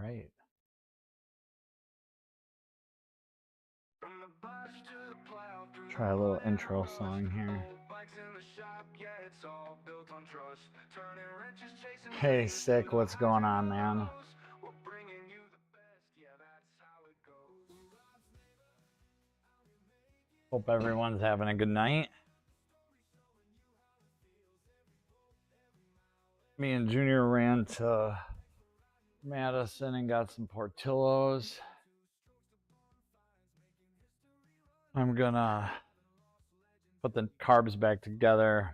right. Try a little intro song here. Hey, Sick, what's going on, man? Hope everyone's having a good night. Me and Junior ran to Madison and got some Portillo's. I'm gonna put the carbs back together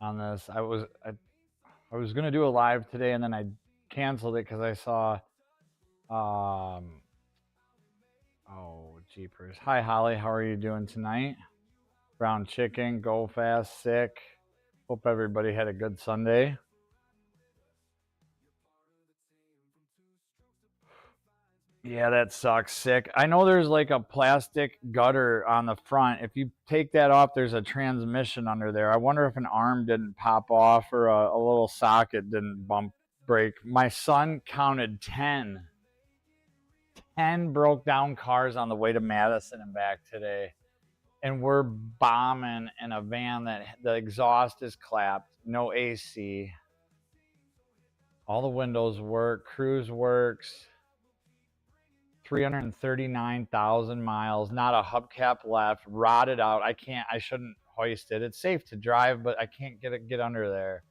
on this. I was gonna do a live today and then I canceled it because I saw oh jeepers. Hi Holly, how are you doing tonight? Brown chicken, go fast, sick. Hope everybody had a good Sunday. Yeah, that sucks. Sick. I know there's like a plastic gutter on the front. If you take that off, there's a transmission under there. I wonder if an arm didn't pop off or a little socket didn't break. My son counted 10 broke down cars on the way to Madison and back today. And we're bombing in a van that the exhaust is clapped, no AC. All the windows work, cruise works. 339,000 miles, not a hubcap left, rotted out. I shouldn't hoist it. It's safe to drive, but I can't get under there.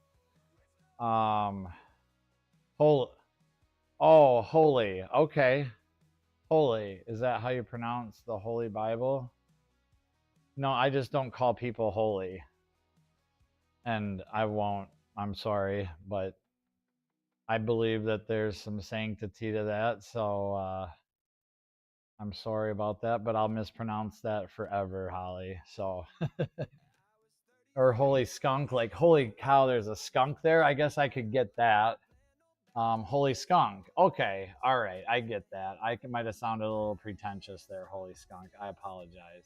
Holy. Okay. Holy. Is that how you pronounce the Holy Bible? No, I just don't call people holy. And I won't. I'm sorry, but I believe that there's some sanctity to that. So, I'm sorry about that, but I'll mispronounce that forever, Holly. So, or holy skunk, like holy cow, there's a skunk there. I guess I could get that. Holy skunk. Okay, all right, I get that. I might have sounded a little pretentious there, holy skunk. I apologize.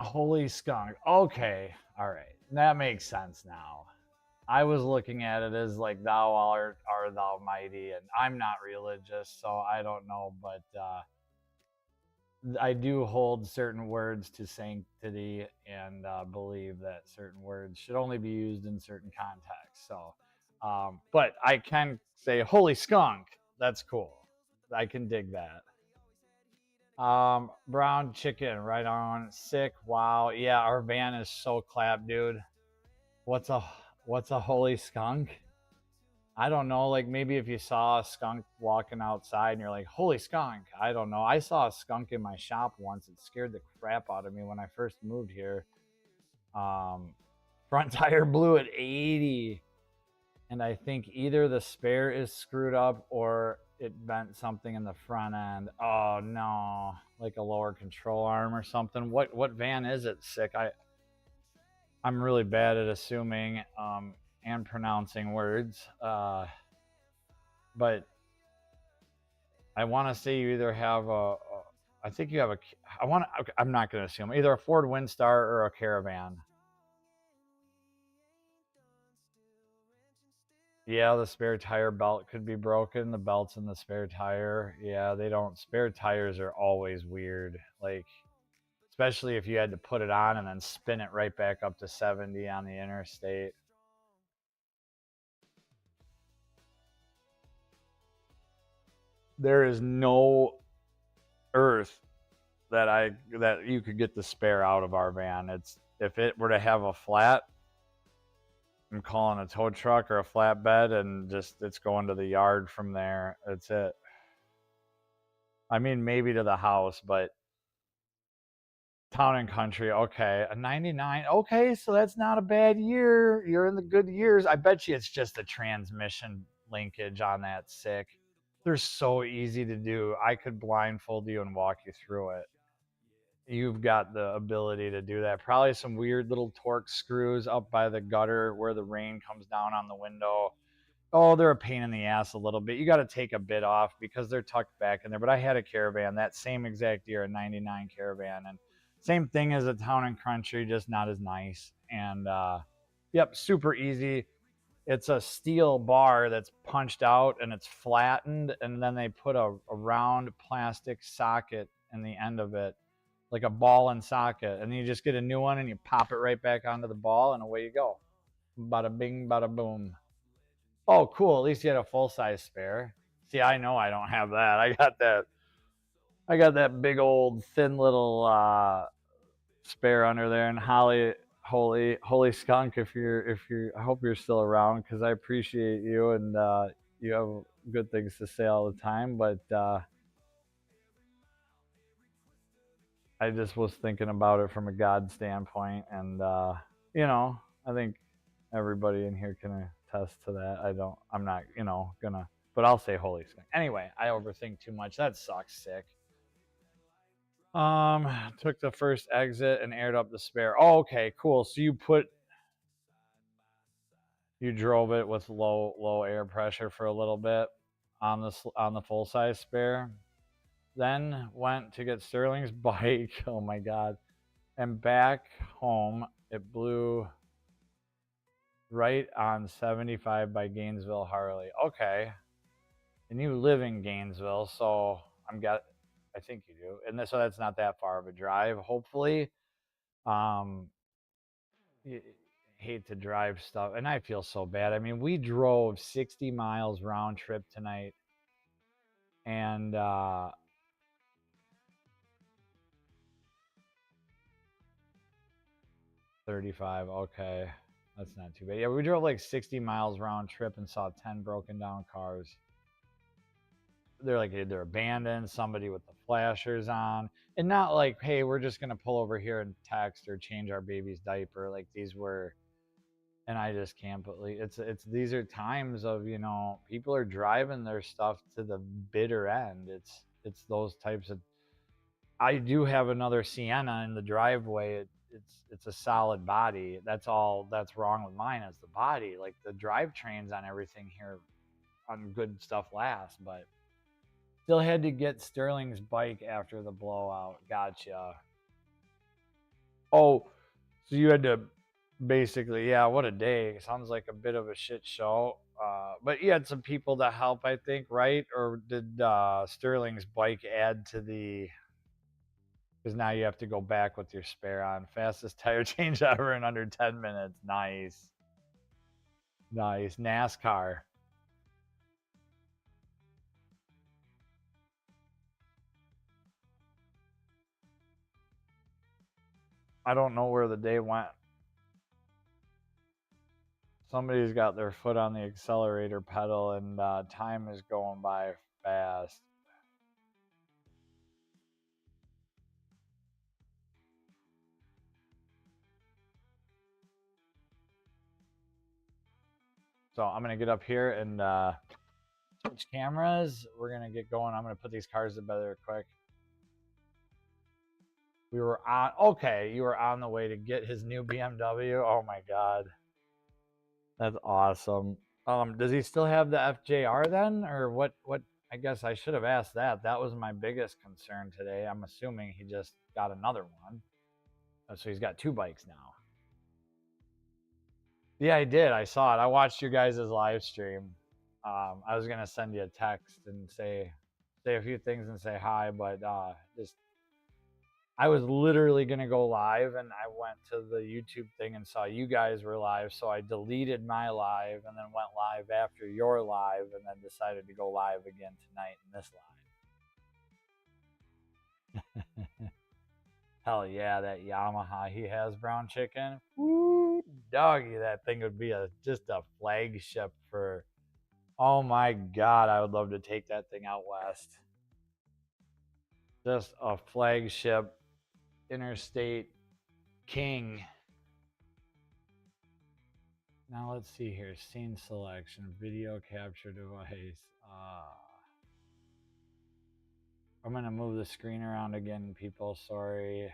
Holy skunk. Okay, all right, that makes sense now. I was looking at it as like thou art thou mighty, and I'm not religious, so I don't know, but I do hold certain words to sanctity and believe that certain words should only be used in certain contexts. So, but I can say holy skunk. That's cool. I can dig that. Brown chicken, right on. Sick. Wow. Yeah, our van is so clapped, dude. What's a holy skunk? I don't know. Like maybe if you saw a skunk walking outside and you're like, holy skunk. I don't know. I saw a skunk in my shop once. It scared the crap out of me when I first moved here. Front tire blew at 80. And I think either the spare is screwed up or it bent something in the front end. Oh no. Like a lower control arm or something. What van is it, Sick? I'm really bad at assuming and pronouncing words, but I want to say you either have I think you have I'm not going to assume, either a Ford Windstar or a Caravan. Yeah, the spare tire belt could be broken. The belt's in the spare tire. Yeah, spare tires are always weird. Like, especially if you had to put it on and then spin it right back up to 70 on the interstate. There is no earth that you could get the spare out of our van. It's if it were to have a flat, I'm calling a tow truck or a flatbed and just it's going to the yard from there. That's it. I mean, maybe to the house, but town and country, okay. A 99, okay, so that's not a bad year. You're in the good years. I bet you it's just a transmission linkage on that, Sick. They're so easy to do. I could blindfold you and walk you through it. You've got the ability to do that. Probably some weird little torque screws up by the gutter where the rain comes down on the window. Oh, they're a pain in the ass a little bit. You got to take a bit off because they're tucked back in there. But I had a Caravan that same exact year, a 99 Caravan. And same thing as a town and country, just not as nice. And Yep, super easy. It's a steel bar that's punched out and it's flattened, and then they put a round plastic socket in the end of it, like a ball and socket, and then you just get a new one and you pop it right back onto the ball, and away you go. Bada bing, bada boom. Oh, cool. At least you had a full size spare. See, I know I don't have that. I got that big old thin little spare under there. And Holly, holy skunk, if you're I hope you're still around, because I appreciate you, and you have good things to say all the time. But I just was thinking about it from a God standpoint, and I think everybody in here can attest to that. I'm not gonna, but I'll say holy skunk anyway. I overthink too much. That sucks. Sick. Took the first exit and aired up the spare. Oh, okay, cool. So you drove it with low air pressure for a little bit on the full size spare. Then went to get Sterling's bike. Oh my god. And back home, it blew right on 75 by Gainesville Harley. Okay. And you live in Gainesville, so I think you do. And so that's not that far of a drive, hopefully. Um y- Hate to drive stuff, and I feel so bad. I mean, we drove 60 miles round trip tonight, and 35. Okay, that's not too bad. Yeah, we drove like 60 miles round trip and saw 10 broken down cars. They're like they're abandoned, somebody with the flashers on, and not like, hey, we're just gonna pull over here and text or change our baby's diaper. Like these were, and I just can't believe it's these are times of, people are driving their stuff to the bitter end. It's those types of. I do have another Sienna in the driveway. It's a solid body. That's all that's wrong with mine is the body. Like the drivetrains on everything here on good stuff last, but still had to get Sterling's bike after the blowout. Gotcha. Oh, so you had to basically, yeah, what a day. Sounds like a bit of a shit show. But you had some people to help, I think, right? Or did Sterling's bike add to the. Because now you have to go back with your spare on. Fastest tire change ever in under 10 minutes. Nice. Nice. NASCAR. I don't know where the day went. Somebody's got their foot on the accelerator pedal, and time is going by fast. So I'm going to get up here and switch cameras. We're going to get going. I'm going to put these cars together quick. We were on, okay, you were on the way to get his new BMW. Oh my God. That's awesome. Does he still have the FJR then? Or what I guess I should have asked that. That was my biggest concern today. I'm assuming he just got another one. So he's got two bikes now. Yeah, I did. I saw it. I watched you guys' live stream. I was gonna send you a text and say a few things and say hi, but just I was literally gonna go live, and I went to the YouTube thing and saw you guys were live, so I deleted my live and then went live after your live, and then decided to go live again tonight in this live. Hell yeah, that Yamaha he has, brown chicken. Woo, doggy, that thing would be just a flagship for. Oh my God, I would love to take that thing out west. Just a flagship interstate king. Now let's see here. Scene selection, video capture device. I'm gonna move the screen around again, people. Sorry.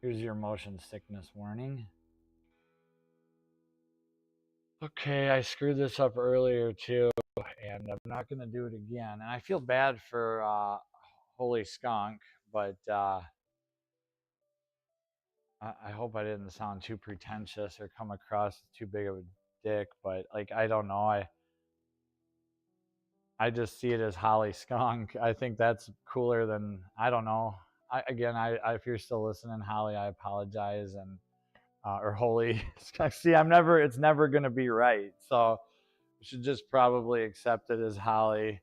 Here's your motion sickness warning. Okay, I screwed this up earlier too, and I'm not gonna do it again. And I feel bad for Holy Skunk, but I hope I didn't sound too pretentious or come across as too big of a dick, but like I don't know. I just see it as Holly Skunk. I think that's cooler than I don't know. If you're still listening, Holly, I apologize, and or Holy Skunk. See, it's never gonna be right. So we should just probably accept it as Holly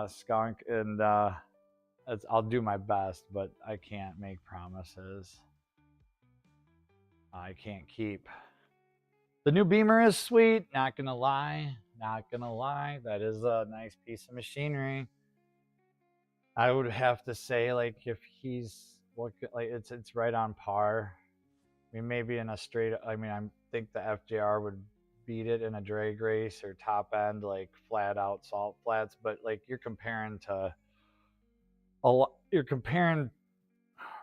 Skunk, and I'll do my best, but I can't make promises I can't keep. The new Beamer is sweet. Not gonna lie. Not gonna lie. That is a nice piece of machinery. I would have to say, like, if he's like it's right on par. I mean, maybe in a straight. I mean, I think the FJR would beat it in a drag race or top end, like flat out salt flats. But like you're comparing to you're comparing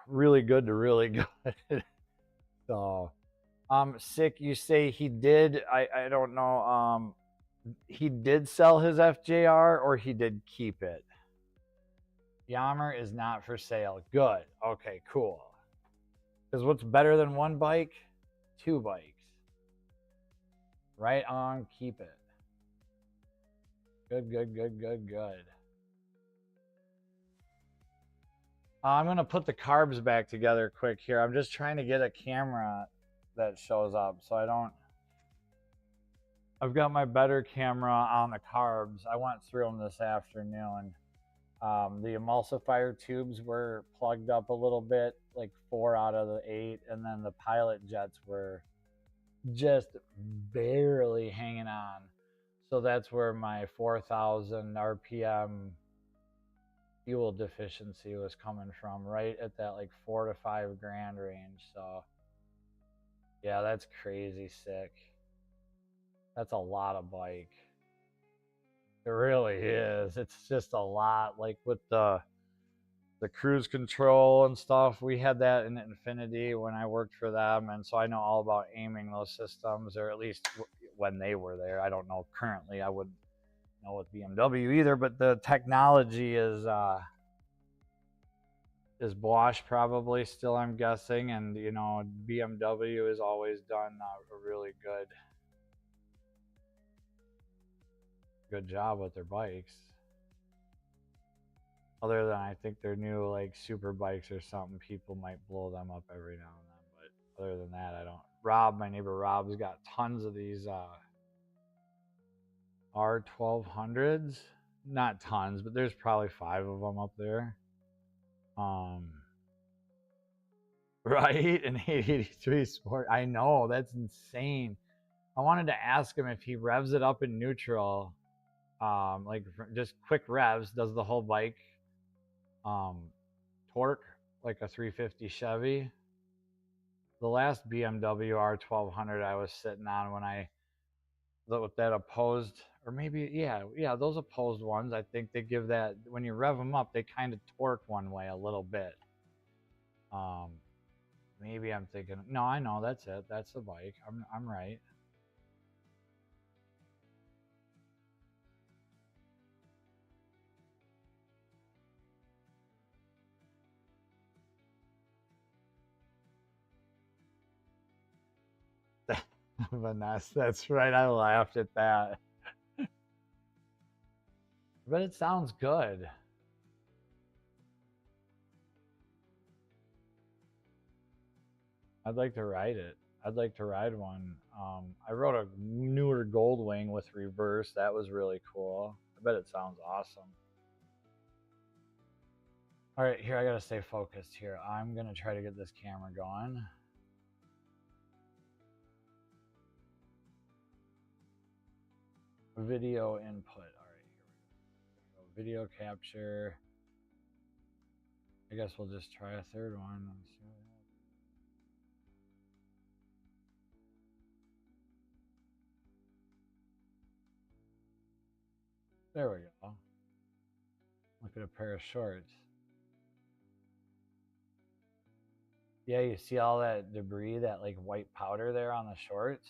really good to really good. So, sick. You say he did. I don't know. He did sell his FJR or he did keep it. Yammer is not for sale. Good. Okay, cool. Because what's better than one bike? Two bikes. Right on, keep it. Good, good, good, good, good. I'm going to put the carbs back together quick here. I'm just trying to get a camera that shows up so I don't. I've got my better camera on the carbs. I went through them this afternoon. The emulsifier tubes were plugged up a little bit, like 4 out of the 8, and then the pilot jets were just barely hanging on. So that's where my 4,000 RPM fuel deficiency was coming from, right at that like $4 to $5 grand range. So yeah, that's crazy sick. That's a lot of bike. It really is. It's just a lot. Like with the cruise control and stuff, we had that in Infinity when I worked for them, and so I know all about aiming those systems, or at least when they were there. I don't know currently. I wouldn't know with BMW either, but the technology is Bosch probably still, I'm guessing, and you know BMW has always done a really good job with their bikes. Other than I think their new like super bikes or something, people might blow them up every now and then. But other than that, I don't. Rob, my neighbor Rob's got tons of these R1200s. Not tons, but there's probably 5 of them up there. Right? An 883 Sport. I know, that's insane. I wanted to ask him if he revs it up in neutral, like just quick revs, does the whole bike torque like a 350 Chevy. The last BMW R1200 I was sitting on when I with that opposed, or maybe yeah, those opposed ones, I think they give that when you rev them up, they kind of torque one way a little bit. Maybe I'm thinking, no, I know that's it. That's the bike. I'm right. Vanessa, that's right. I laughed at that. But it sounds good. I'd like to ride it. I'd like to ride one. I rode a newer Goldwing with reverse. That was really cool. I bet it sounds awesome. All right, here, I gotta stay focused here. I'm gonna try to get this camera going. Video input. All right, here we go. Video capture. I guess we'll just try a third one. Let's see what happens. There we go. Look at a pair of shorts. Yeah, you see all that debris, that like white powder there on the shorts.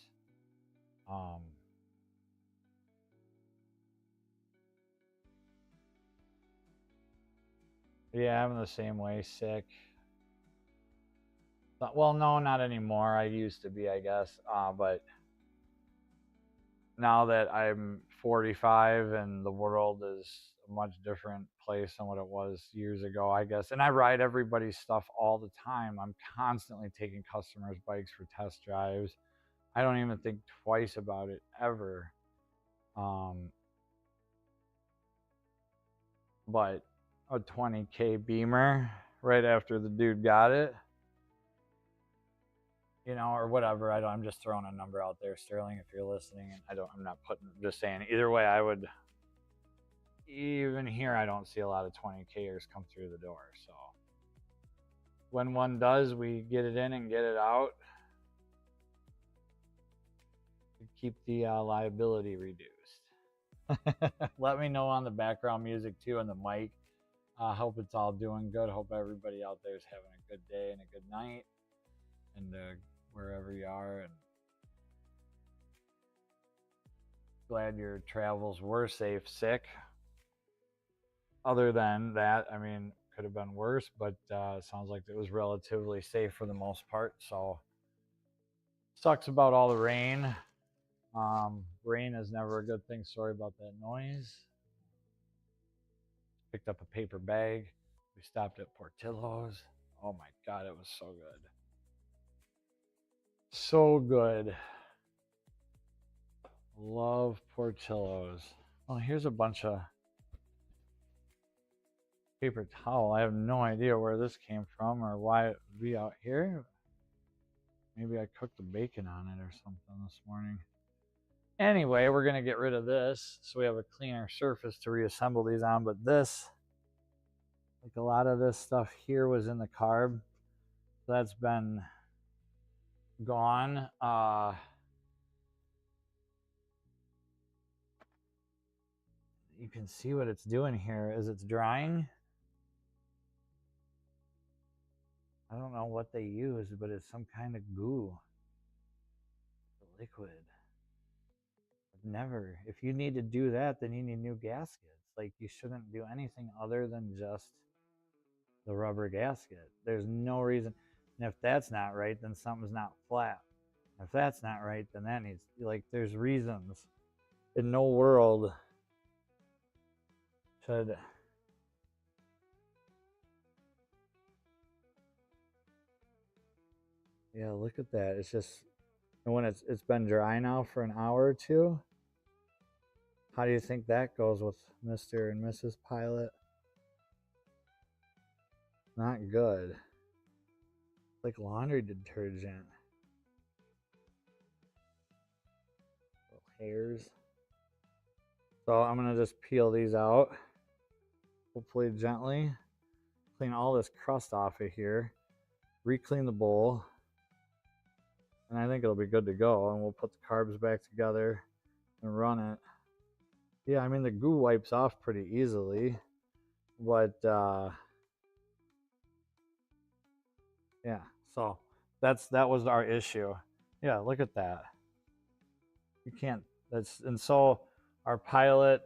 Yeah, I'm the same way, sick. Well, no, not anymore. I used to be, I guess. But now that I'm 45 and the world is a much different place than what it was years ago, I guess. And I ride everybody's stuff all the time. I'm constantly taking customers' bikes for test drives. I don't even think twice about it ever. Um, but a 20K Beamer right after the dude got it, you know, or whatever. I'm just throwing a number out there, Sterling, if you're listening. And I'm not just saying either way. Even here, I don't see a lot of 20Kers come through the door. So when one does, we get it in and get it out. Keep the liability reduced. Let me know on the background music too and the mic. Hope it's all doing good. Hope everybody out there is having a good day and a good night, and wherever you are. And glad your travels were safe. Sick. Other than that, I mean, could have been worse, but it sounds like it was relatively safe for the most part. So sucks about all the rain. Rain is never a good thing. Sorry about that noise. Picked up a paper bag. We stopped at Portillo's. Oh my God, it was so good. So good. Love Portillo's. Well, here's a bunch of paper towel. I have no idea where this came from or why it would be out here. Maybe I cooked the bacon on it or something this morning. Anyway, we're going to get rid of this so we have a cleaner surface to reassemble these on. But this, like a lot of this stuff here was in the carb. So that's been gone. You can see what it's doing here is it's drying. I don't know what they used, but it's some kind of goo. Liquid. Never. If you need to do that, then you need new gaskets. Like, you shouldn't do anything other than just the rubber gasket. There's no reason. And if that's not right, then something's not flat. If that's not right, then that needs, like, there's reasons. In no world should. Yeah, look at that. It's just, and when it's been dry now for an hour or two, how do you think that goes with Mr. and Mrs. Pilot? Not good. Like laundry detergent. Little hairs. So I'm going to just peel these out. Hopefully gently. Clean all this crust off of here. Re-clean the bowl. And I think it'll be good to go. And we'll put the carbs back together and run it. Yeah, I mean, the goo wipes off pretty easily. But, yeah. So that was our issue. Yeah, look at that. You can't, and so our pilot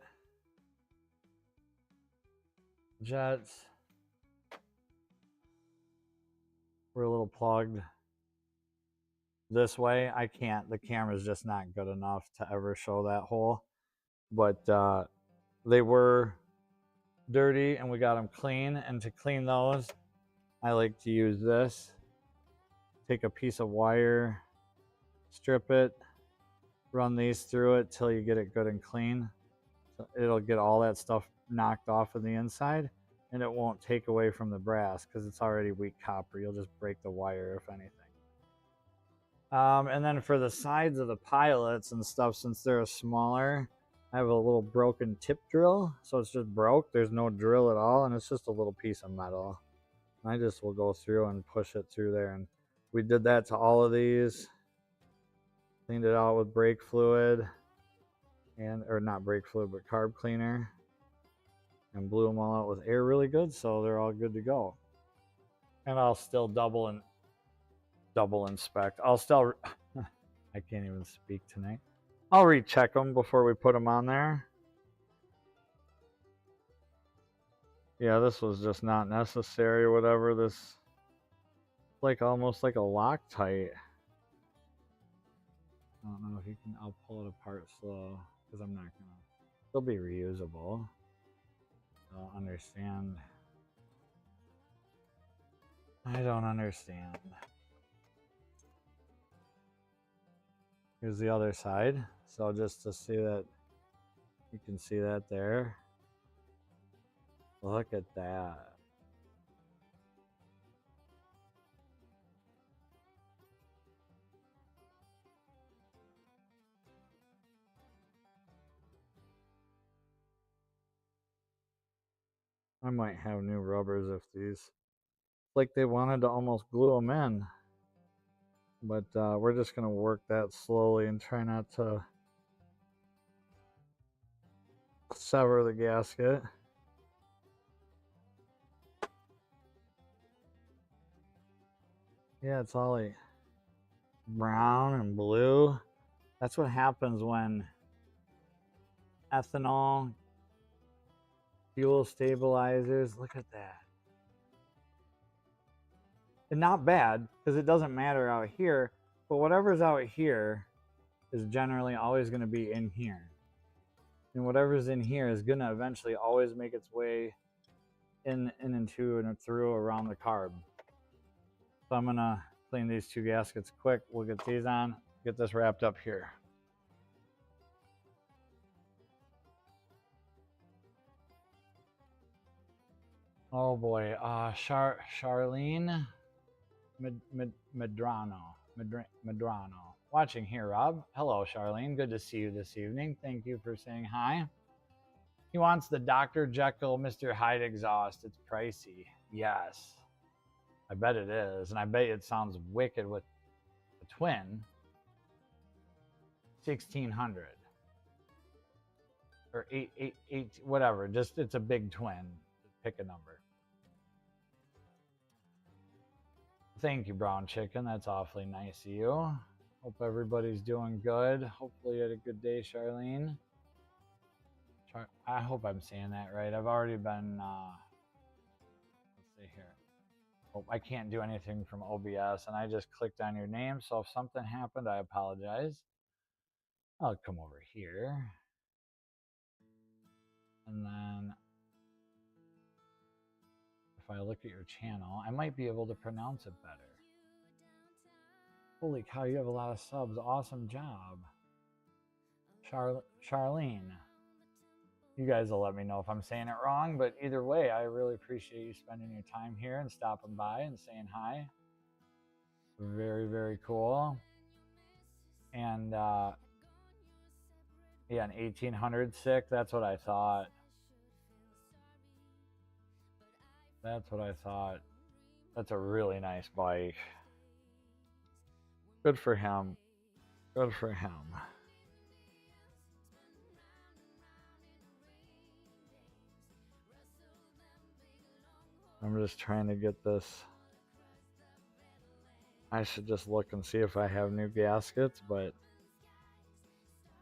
jets were a little plugged this way. I can't, the camera's just not good enough to ever show that hole. But they were dirty and we got them clean. And to clean those, I like to use this. Take a piece of wire, strip it, run these through it till you get it good and clean. So it'll get all that stuff knocked off of the inside, and it won't take away from the brass because it's already weak copper. You'll just break the wire if anything. And then for the sides of the pilots and stuff, since they're smaller, I have a little broken tip drill. So it's just broke. There's no drill at all, and it's just a little piece of metal. I just will go through and push it through there. And we did that to all of these. Cleaned it out with brake fluid, or not brake fluid, but carb cleaner. And blew them all out with air really good, so they're all good to go. And I'll still double inspect. I'll still, I can't even speak tonight. I'll recheck them before we put them on there. Yeah, this was just not necessary or whatever. This like almost like a Loctite. I don't know if you can. I'll pull it apart slow because I'm not gonna. They'll be reusable. I don't understand. I don't understand. Here's the other side. So just to see that, you can see that there. Look at that. I might have new rubbers if these, like they wanted to almost glue them in. But we're just going to work that slowly and try not to sever the gasket. Yeah, it's all like brown and blue. That's what happens when ethanol, fuel stabilizers. Look at that. And not bad, because it doesn't matter out here, but whatever's out here is generally always going to be in here. And whatever's in here is going to eventually always make its way in and to and through around the carb. So I'm going to clean these two gaskets quick. We'll get these on, get this wrapped up here. Oh boy, Charlene Medrano. Watching here, Rob. Hello, Charlene. Good to see you this evening. Thank you for saying hi. He wants the Dr. Jekyll, Mr. Hyde exhaust. It's pricey. Yes. I bet it is. And I bet it sounds wicked with the twin. 1600 or 8, whatever. Just it's a big twin. Pick a number. Thank you, Brown Chicken. That's awfully nice of you. Hope everybody's doing good. Hopefully you had a good day, Charlene. I hope I'm saying that right. I've already been, let's see here. Oh, I can't do anything from OBS, and I just clicked on your name, so if something happened, I apologize. I'll come over here. And then if I look at your channel, I might be able to pronounce it better. Holy cow, you have a lot of subs. Awesome job. Charlene. You guys will let me know if I'm saying it wrong, but either way, I really appreciate you spending your time here and stopping by and saying hi. Very, very cool. And yeah, an 1800 sick. That's what I thought. That's what I thought. That's a really nice bike. Good for him. Good for him. I'm just trying to get this. I should just look and see if I have new gaskets, but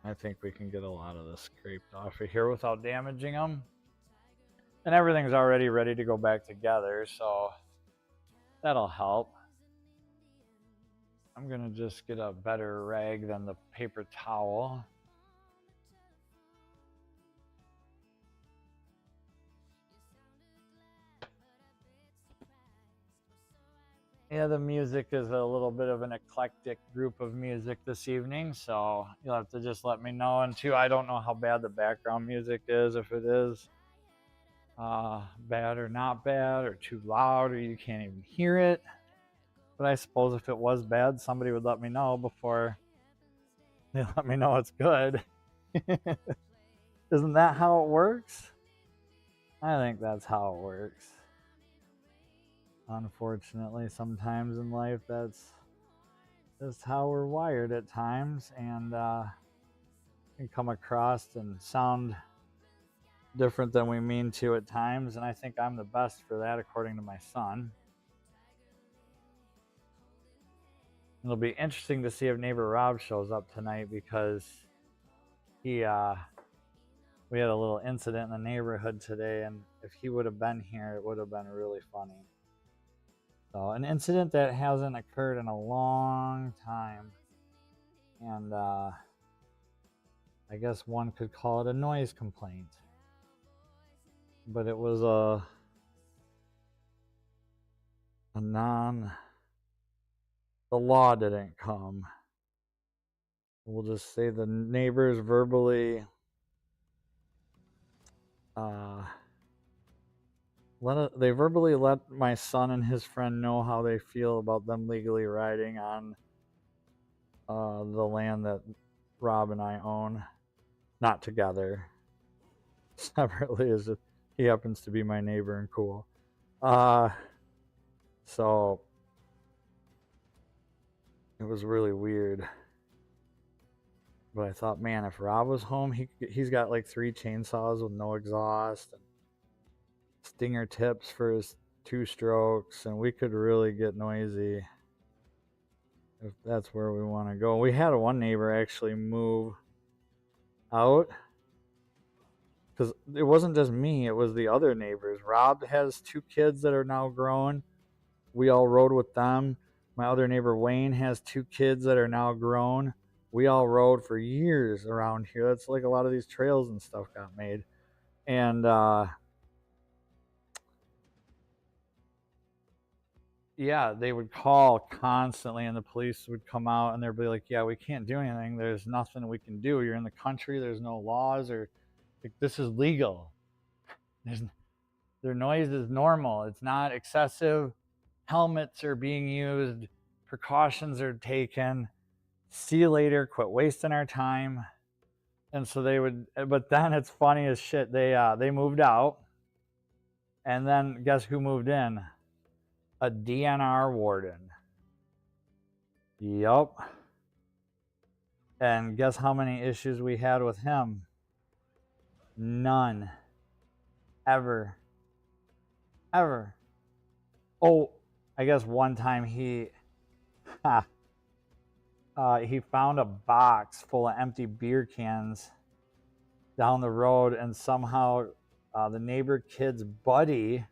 I think we can get a lot of this scraped off of here without damaging them. And everything's already ready to go back together, so that'll help. I'm going to just get a better rag than the paper towel. Yeah, the music is a little bit of an eclectic group of music this evening, so you'll have to just let me know. And two, I don't know how bad the background music is, if it is bad or not bad, or too loud, or you can't even hear it. But I suppose if it was bad, somebody would let me know before they let me know it's good. Isn't that how it works? I think that's how it works. Unfortunately, sometimes in life, that's just how we're wired at times, and can come across and sound different than we mean to at times. And I think I'm the best for that, according to my son. It'll be interesting to see if neighbor Rob shows up tonight, because we had a little incident in the neighborhood today, and if he would have been here, it would have been really funny. So an incident that hasn't occurred in a long time. And I guess one could call it a noise complaint. But it was a non, the law didn't come. We'll just say the neighbors verbally they verbally let my son and his friend know how they feel about them legally riding on the land that Rob and I own. Not together. Separately, as he happens to be my neighbor and cool. So it was really weird. But I thought, man, if Rob was home, he's got like 3 chainsaws with no exhaust and stinger tips for his 2 strokes, and we could really get noisy if that's where we want to go. We had one neighbor actually move out because it wasn't just me, it was the other neighbors. Rob has 2 kids that are now grown. We all rode with them. My other neighbor Wayne has 2 kids that are now grown. We all rode for years around here. That's like a lot of these trails and stuff got made. And yeah, they would call constantly, and the police would come out, and they'd be like, yeah, we can't do anything. There's nothing we can do. You're in the country. There's no laws, or like, this is legal. Their noise is normal. It's not excessive. Helmets are being used. Precautions are taken. See you later. Quit wasting our time. And so they would, but then it's funny as shit. They moved out, and then guess who moved in? A DNR warden. Yup. And guess how many issues we had with him? None. Ever. Oh, I guess one time he found a box full of empty beer cans down the road, and somehow the neighbor kid's buddy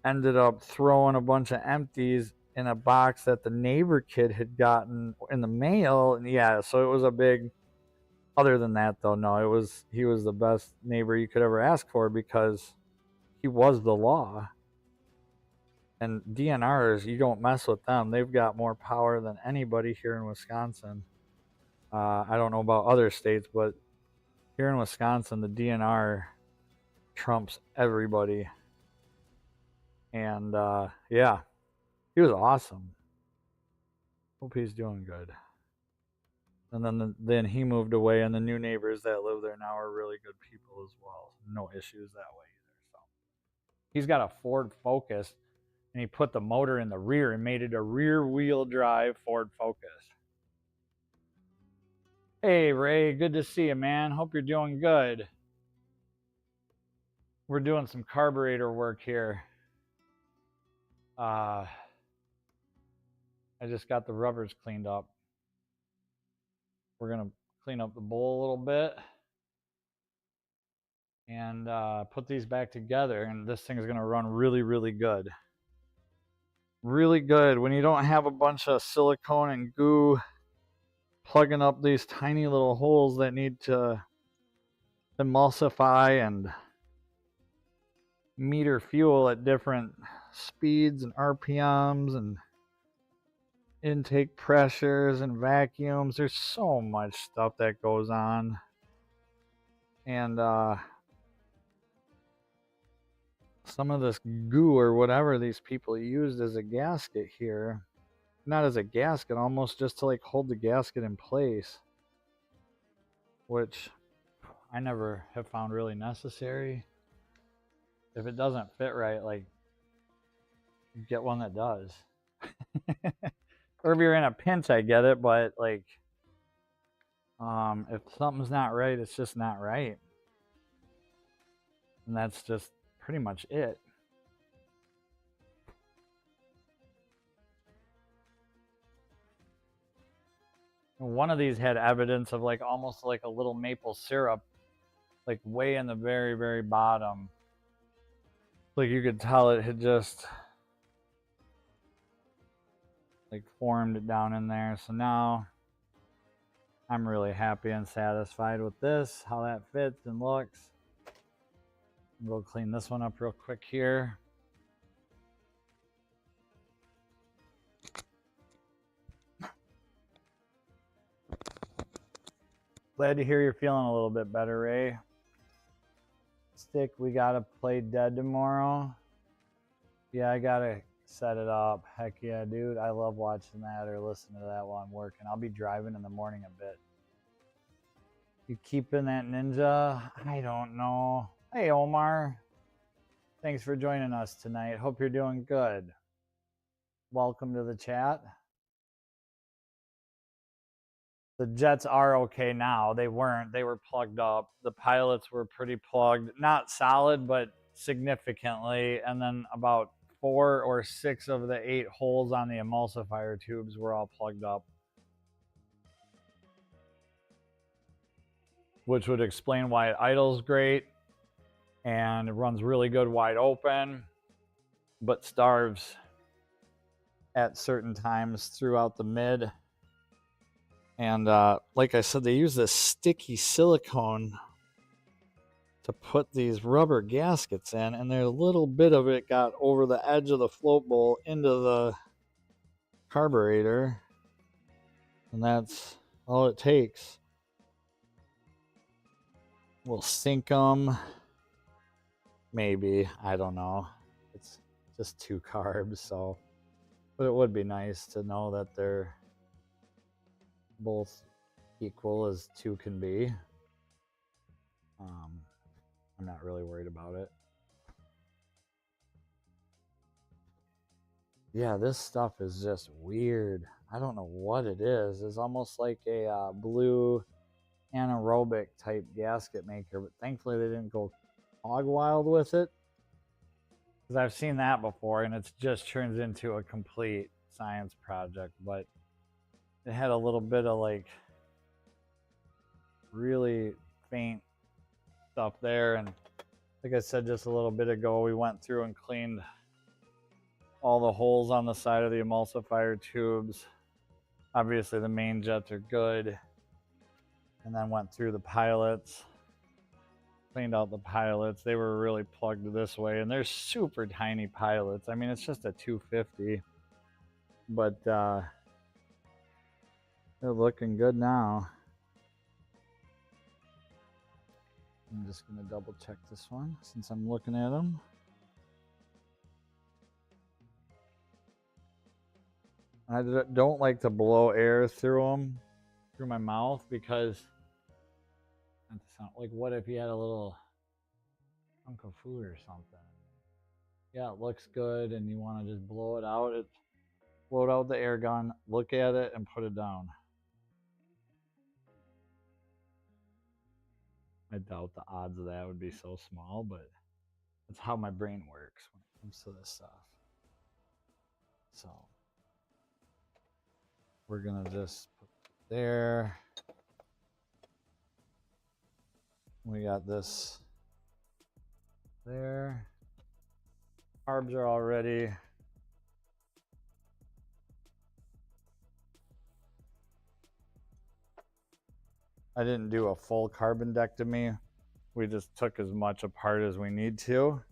ended up throwing a bunch of empties in a box that the neighbor kid had gotten in the mail. And yeah, so it was a big, other than that though, no, he was the best neighbor you could ever ask for because he was the law. And DNRs, you don't mess with them. They've got more power than anybody here in Wisconsin. I don't know about other states, but here in Wisconsin, the DNR trumps everybody. And yeah, he was awesome. Hope he's doing good. And then he moved away, and the new neighbors that live there now are really good people as well. No issues that way either. So he's got a Ford Focus, and he put the motor in the rear and made it a rear-wheel drive Ford Focus. Hey, Ray, good to see you, man. Hope you're doing good. We're doing some carburetor work here. I just got the rubbers cleaned up. We're going to clean up the bowl a little bit and put these back together, and this thing is going to run really, really good. Really good when you don't have a bunch of silicone and goo plugging up these tiny little holes that need to emulsify and meter fuel at different speeds and RPMs and intake pressures and vacuums. There's so much stuff that goes on. And some of this goo or whatever these people used as a gasket here, not as a gasket, almost just to like hold the gasket in place, which I never have found really necessary. If it doesn't fit right, like, get one that does. Or if you're in a pinch, I get it, but like, if something's not right, it's just not right. And that's just pretty much it. One of these had evidence of like almost like a little maple syrup, like way in the very, very bottom. Like you could tell it had just like formed down in there. So now I'm really happy and satisfied with this, how that fits and looks. We'll clean this one up real quick here. Glad to hear you're feeling a little bit better, Ray. Stick, we gotta play dead tomorrow. Yeah, I gotta set it up. Heck yeah, dude. I love watching that or listening to that while I'm working. I'll be driving in the morning a bit. You keeping that ninja? I don't know. Hey, Omar. Thanks for joining us tonight. Hope you're doing good. Welcome to the chat. The jets are okay now. They weren't. They were plugged up. The pilots were pretty plugged. Not solid, but significantly. And then about 4 or 6 of the 8 holes on the emulsifier tubes were all plugged up. Which would explain why it idles great and it runs really good wide open, but starves at certain times throughout the mid. And like I said, they use this sticky silicone to put these rubber gaskets in, and there's a little bit of it got over the edge of the float bowl into the carburetor, and that's all it takes. We'll sink them, maybe, I don't know. It's just 2 carbs, so, but it would be nice to know that they're both equal as 2 can be. I'm not really worried about it. Yeah, this stuff is just weird. I don't know what it is. It's almost like a blue anaerobic type gasket maker, but thankfully they didn't go hog wild with it, because I've seen that before and it just turns into a complete science project. But it had a little bit of like really faint stuff there, and like I said just a little bit ago, we went through and cleaned all the holes on the side of the emulsifier tubes. Obviously the main jets are good, and then went through the pilots, cleaned out the pilots. They were really plugged this way, and they're super tiny pilots. I mean, it's just a 250, but they're looking good now. I'm just going to double check this one since I'm looking at them. I don't like to blow air through them, through my mouth, because like, what if you had a little chunk of food or something? Yeah, it looks good and you want to just blow it out. Blow it out the air gun, look at it, and put it down. I doubt the odds of that would be so small, but that's how my brain works when it comes to this stuff. So we're gonna just put it there. We got this there. Carbs are all ready. I didn't do a full carbondectomy. We just took as much apart as we need to.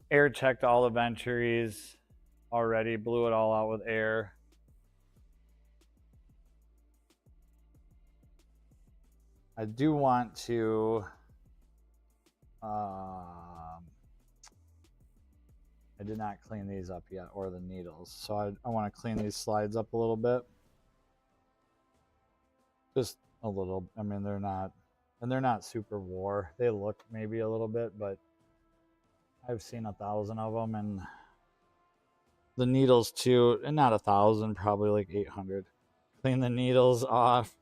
Air checked all the ventures already, blew it all out with air. I do want to I did not clean these up yet, or the needles, so I want to clean these slides up a little bit, just a little. I mean, they're not super wore. They look maybe a little bit, but I've seen 1,000 of them, and the needles too, and not 1,000, probably like 800. Clean the needles off.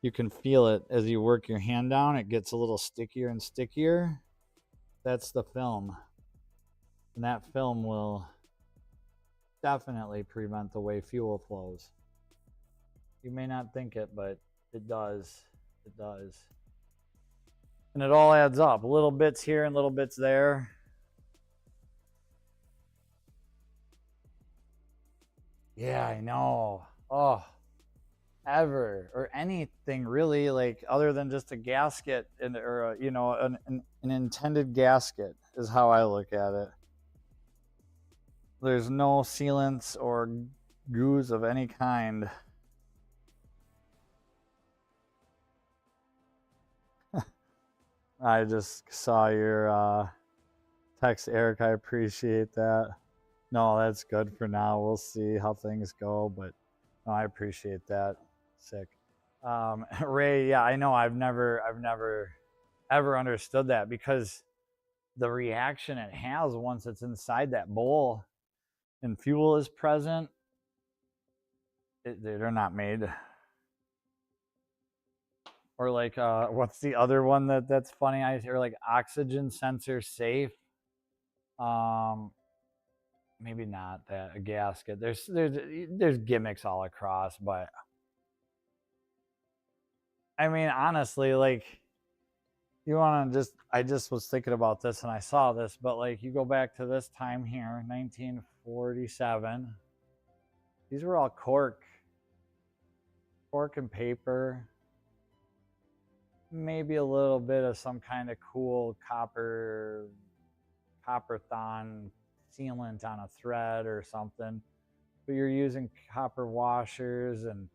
You can feel it as you work your hand down. It gets a little stickier and stickier. That's the film. And that film will definitely prevent the way fuel flows. You may not think it, but it does. It does. And it all adds up. Little bits here and little bits there. Yeah, I know. Oh, ever or anything really, like other than just a gasket and or you know an intended gasket is how I look at it. There's no sealants or goos of any kind. I just saw your text, Eric. I appreciate that. No, that's good for now. We'll see how things go, but no, I appreciate that. Sick. Ray, yeah, I know. I've never ever understood that because the reaction it has once it's inside that bowl and fuel is present, they're not made. Or like, what's the other one that's funny? I hear like oxygen sensor safe. Um, maybe not that a gasket. There's gimmicks all across, but I mean honestly, like you want to just I just was thinking about this and I saw this, but like you go back to this time here, 1947. These were all cork and paper. Maybe a little bit of some kind of cool copperthon sealant on a thread or something, but you're using copper washers and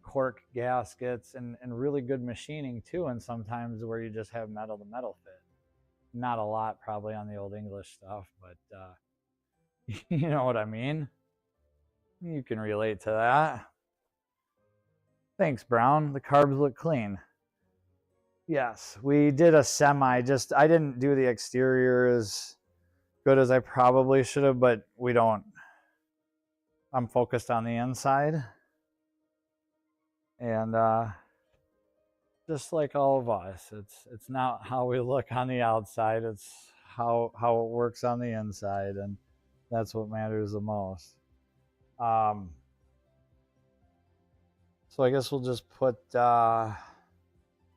cork gaskets and really good machining too, and sometimes where you just have metal to metal fit. Not a lot probably on the old English stuff, but you know what I mean. You can relate to that. Thanks, Brown. The carbs look clean. Yes, we did a semi. Just I didn't do the exterior as good as I probably should have, but we don't. I'm focused on the inside, and just like all of us, it's not how we look on the outside. It's how it works on the inside, and that's what matters the most. So I guess we'll just put.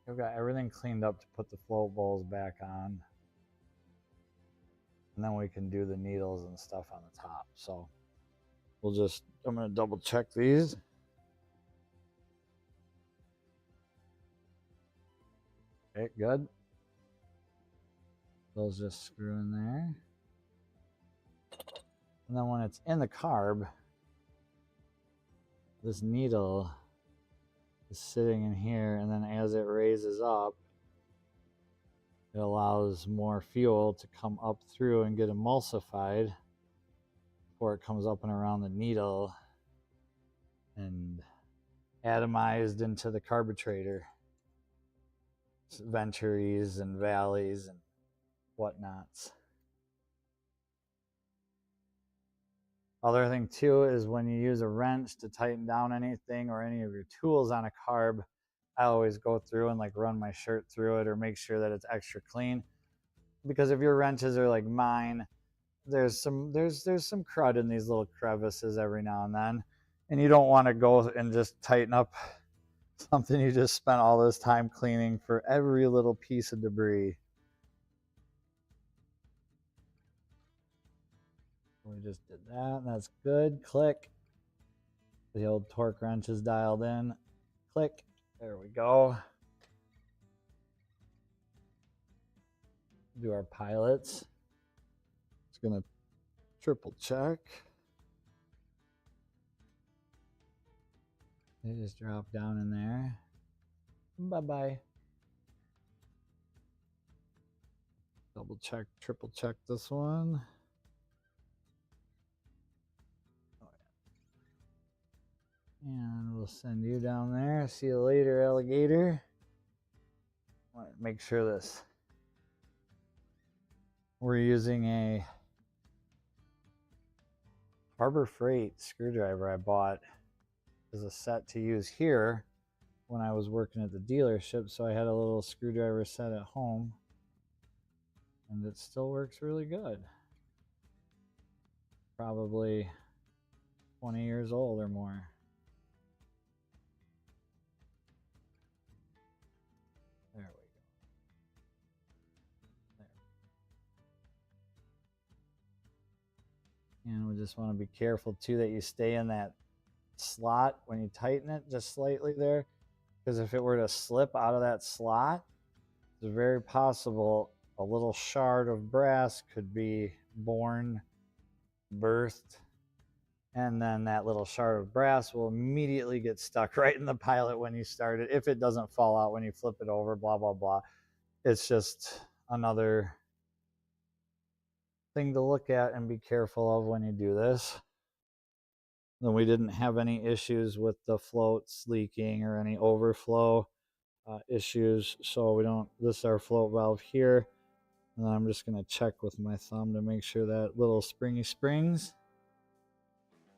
I've got everything cleaned up to put the float bowls back on. And then we can do the needles and stuff on the top. So we'll just, I'm going to double check these. Okay, good. Those just screw in there. And then when it's in the carb, this needle is sitting in here, and then as it raises up, it allows more fuel to come up through and get emulsified before it comes up and around the needle and atomized into the carburetor, venturies and valleys and whatnots. Other thing too is when you use a wrench to tighten down anything or any of your tools on a carb, I always go through and like run my shirt through it or make sure that it's extra clean. Because if your wrenches are like mine, there's some crud in these little crevices every now and then, and you don't want to go and just tighten up something you just spent all this time cleaning for every little piece of debris. We just did that, and that's good. Click. The old torque wrench is dialed in. Click. There we go. Do our pilots. It's gonna triple check. They just drop down in there. Bye-bye. Double check, triple check this one. And we'll send you down there. See you later, alligator. I want to make sure this. We're using a Harbor Freight screwdriver I bought as a set to use here when I was working at the dealership. So I had a little screwdriver set at home, and it still works really good. Probably 20 years old or more. There we go. And we just want to be careful too that you stay in that slot when you tighten it just slightly there, because if it were to slip out of that slot, it's very possible a little shard of brass could be born, birthed, and then that little shard of brass will immediately get stuck right in the pilot when you start it, if it doesn't fall out when you flip it over, blah, blah, blah. It's just another thing to look at and be careful of when you do this. Then we didn't have any issues with the floats leaking or any overflow issues, so we don't. This is our float valve here, and then I'm just going to check with my thumb to make sure that little springy springs,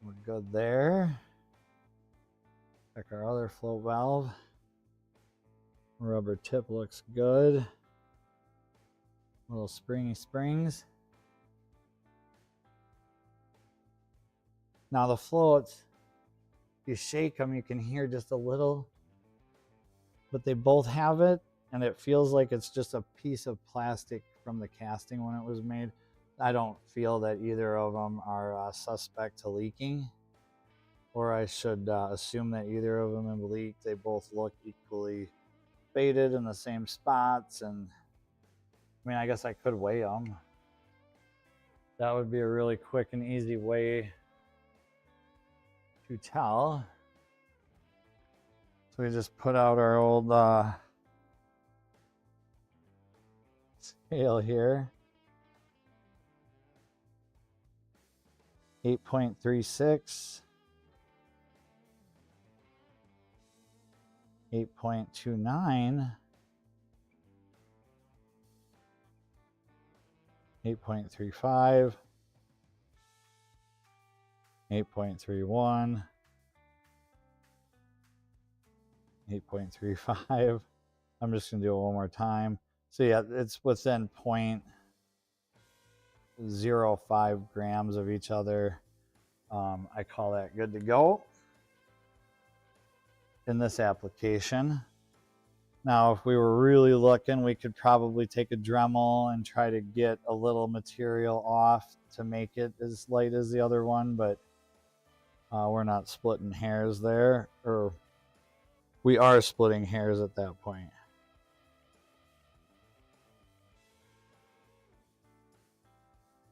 we're good there. Check our other float valve. Rubber tip looks good. Little springy springs. Now the floats, you shake them, you can hear just a little, but they both have it, and it feels like it's just a piece of plastic from the casting when it was made. I don't feel that either of them are suspect to leaking, or I should assume that either of them have leaked. They both look equally faded in the same spots, and I mean, I guess I could weigh them. That would be a really quick and easy way to tell. So we just put out our old scale here. 8.36, 8.29, 8.35, 8.31, 8.35. I'm just going to do it one more time. So yeah, it's within 0.05 grams of each other. I call that good to go in this application. Now, if we were really looking, we could probably take a Dremel and try to get a little material off to make it as light as the other one, but we're not splitting hairs there, or we are splitting hairs at that point.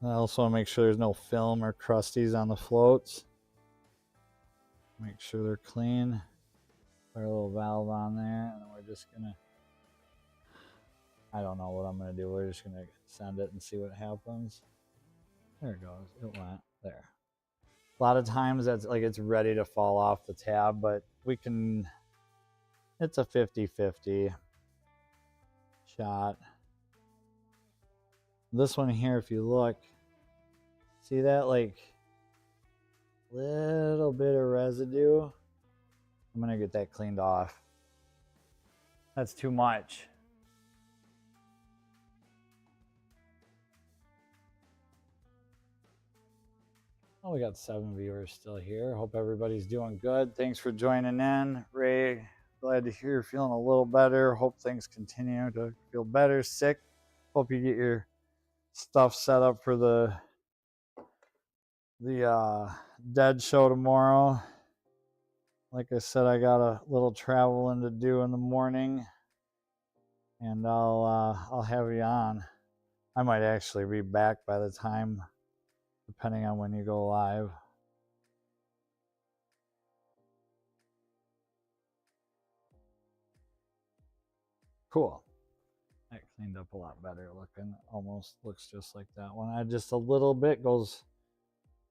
I also want to make sure there's no film or crusties on the floats. Make sure they're clean. Put our little valve on there, and then we're just gonna, I don't know what I'm gonna do. We're just gonna send it and see what happens. There it goes. It went there. A lot of times that's like it's ready to fall off the tab, but we can, it's a 50-50 shot. This one here, if you look, see that like little bit of residue? I'm gonna get that cleaned off. That's too much. Oh, we got 7 viewers still here. Hope everybody's doing good. Thanks for joining in. Ray, glad to hear you're feeling a little better. Hope things continue to feel better. Sick. Hope you get your stuff set up for the Dead show tomorrow. Like I said, I got a little traveling to do in the morning, and I'll have you on. I might actually be back by the time, depending on when you go live. Cool. That cleaned up a lot better looking. Almost looks just like that one. I just a little bit goes,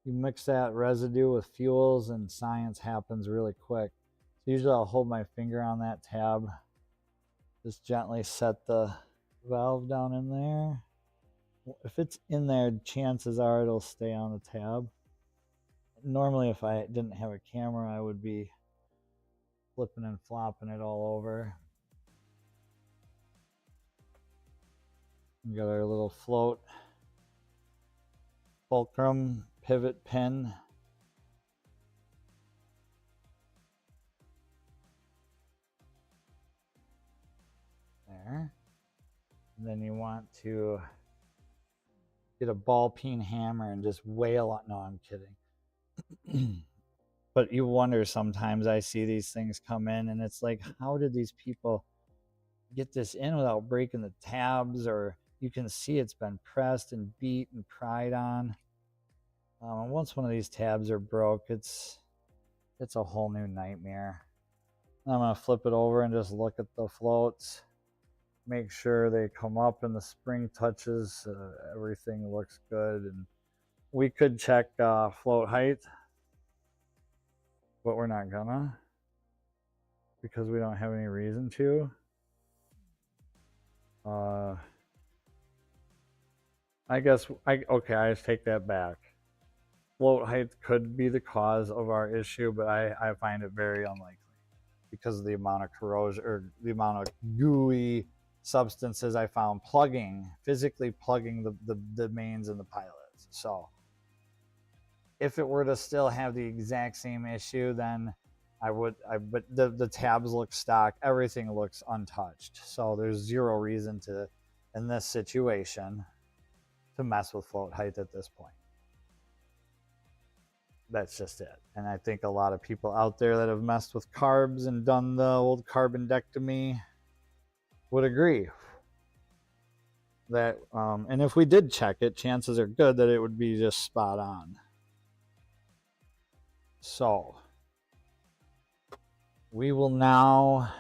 you mix that residue with fuels and science happens really quick. So usually I'll hold my finger on that tab, just gently set the valve down in there. If it's in there, chances are it'll stay on the tab. Normally, if I didn't have a camera, I would be flipping and flopping it all over. We got our little float fulcrum pivot pin. There. And then you want to get a ball peen hammer and just wail on. No, I'm kidding. But you wonder sometimes, I see these things come in and it's like, how did these people get this in without breaking the tabs? Or you can see it's been pressed and beat and pried on. Once one of these tabs are broke, it's a whole new nightmare. I'm going to flip it over and just look at the floats. Make sure they come up and the spring touches. Everything looks good. And we could check float height, but we're not gonna, because we don't have any reason to. I guess okay, I just take that back. Float height could be the cause of our issue, but I find it very unlikely because of the amount of corrosion or the amount of gooey substances I found physically plugging the mains and the pilots. So if it were to still have the exact same issue, then but the tabs look stock, everything looks untouched. So there's zero reason to, in this situation, to mess with float height at this point. That's just it. And I think a lot of people out there that have messed with carbs and done the old carbondectomy would agree that, and if we did check it, chances are good that it would be just spot on. So we will now